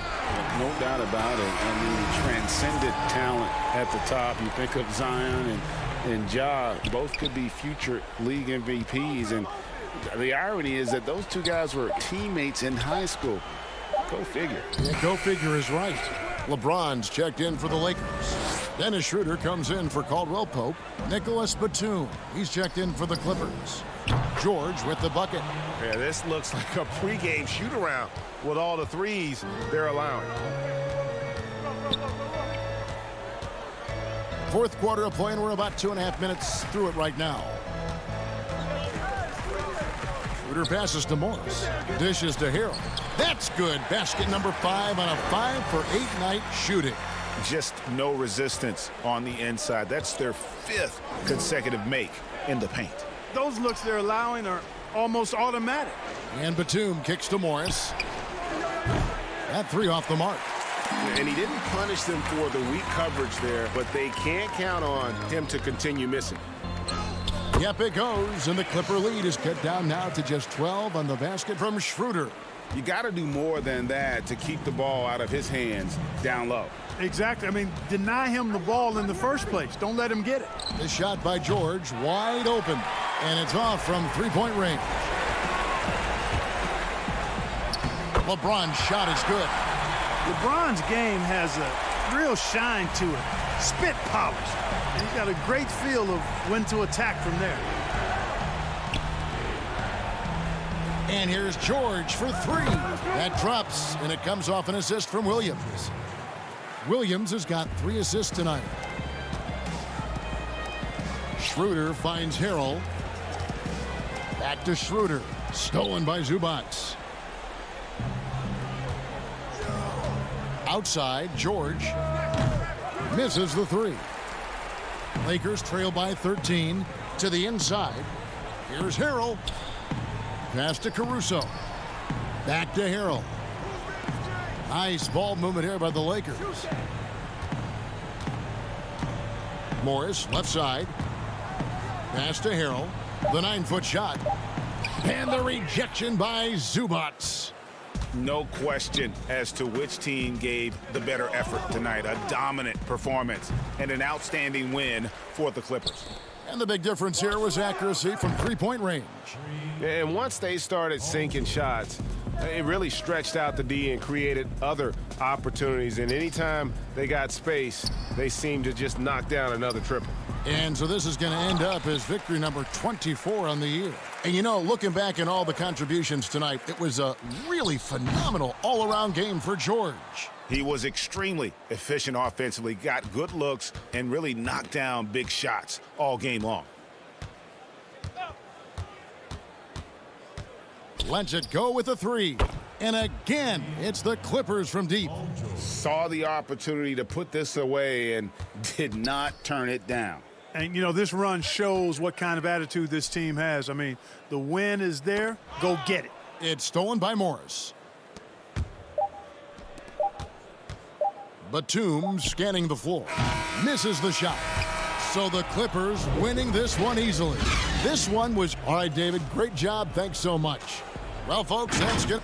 No doubt about it. I mean, transcendent talent at the top. You think of Zion and Ja, both could be future league MVPs. And the irony is that those 2 guys were teammates in high school. Go figure. Yeah, go figure is right. LeBron's checked in for the Lakers. Dennis Schroeder comes in for Caldwell-Pope. Nicholas Batum, he's checked in for the Clippers. George with the bucket. Yeah, this looks like a pregame shoot-around with all the threes they're allowing. 4th quarter of play, and we're about 2.5 minutes through it right now. Schroeder passes to Morris. Dishes to Harrell. That's good. Basket number 5 on a 5-for-8 night shooting. Just no resistance on the inside. That's their 5th consecutive make in the paint. Those looks they're allowing are almost automatic. And Batum kicks to Morris. That 3 off the mark. And he didn't punish them for the weak coverage there, but they can't count on him to continue missing. Yep, it goes, and the Clipper lead is cut down now to just 12 on the basket from Schroeder. You got to do more than that to keep the ball out of his hands down low. Exactly. I mean, deny him the ball in the first place. Don't let him get it. The shot by George, wide open, and it's off from 3-point range. LeBron's shot is good. LeBron's game has a real shine to it. Spit polish. And he's got a great feel of when to attack from there. And here's George for 3. That drops, and it comes off an assist from Williams. Williams has got 3 assists tonight. Schroeder finds Harrell. Back to Schroeder. Stolen by Zubac. Outside, George misses the 3. Lakers trail by 13 to the inside. Here's Harrell. Pass to Caruso. Back to Harrell. Nice ball movement here by the Lakers. Morris, left side. Pass to Harrell. The 9-foot shot. And the rejection by Zubac. No question as to which team gave the better effort tonight. A dominant performance and an outstanding win for the Clippers. And the big difference here was accuracy from 3-point range. And once they started sinking shots, It really stretched out the D and created other opportunities. And anytime they got space, they seemed to just knock down another triple. And so this is going to end up as victory number 24 on the year. And you know, looking back at all the contributions tonight, it was a really phenomenal all-around game for George. He was extremely efficient offensively, got good looks, and really knocked down big shots all game long. Lets it go with a three. And again, it's the Clippers from deep. Saw the opportunity to put this away and did not turn it down. And, you know, this run shows what kind of attitude this team has. I mean, the win is there. Go get it. It's stolen by Morris. Batum scanning the floor. Misses the shot. So the Clippers winning this one easily. This one was, all right, David, great job. Thanks so much. Well, folks, that's good.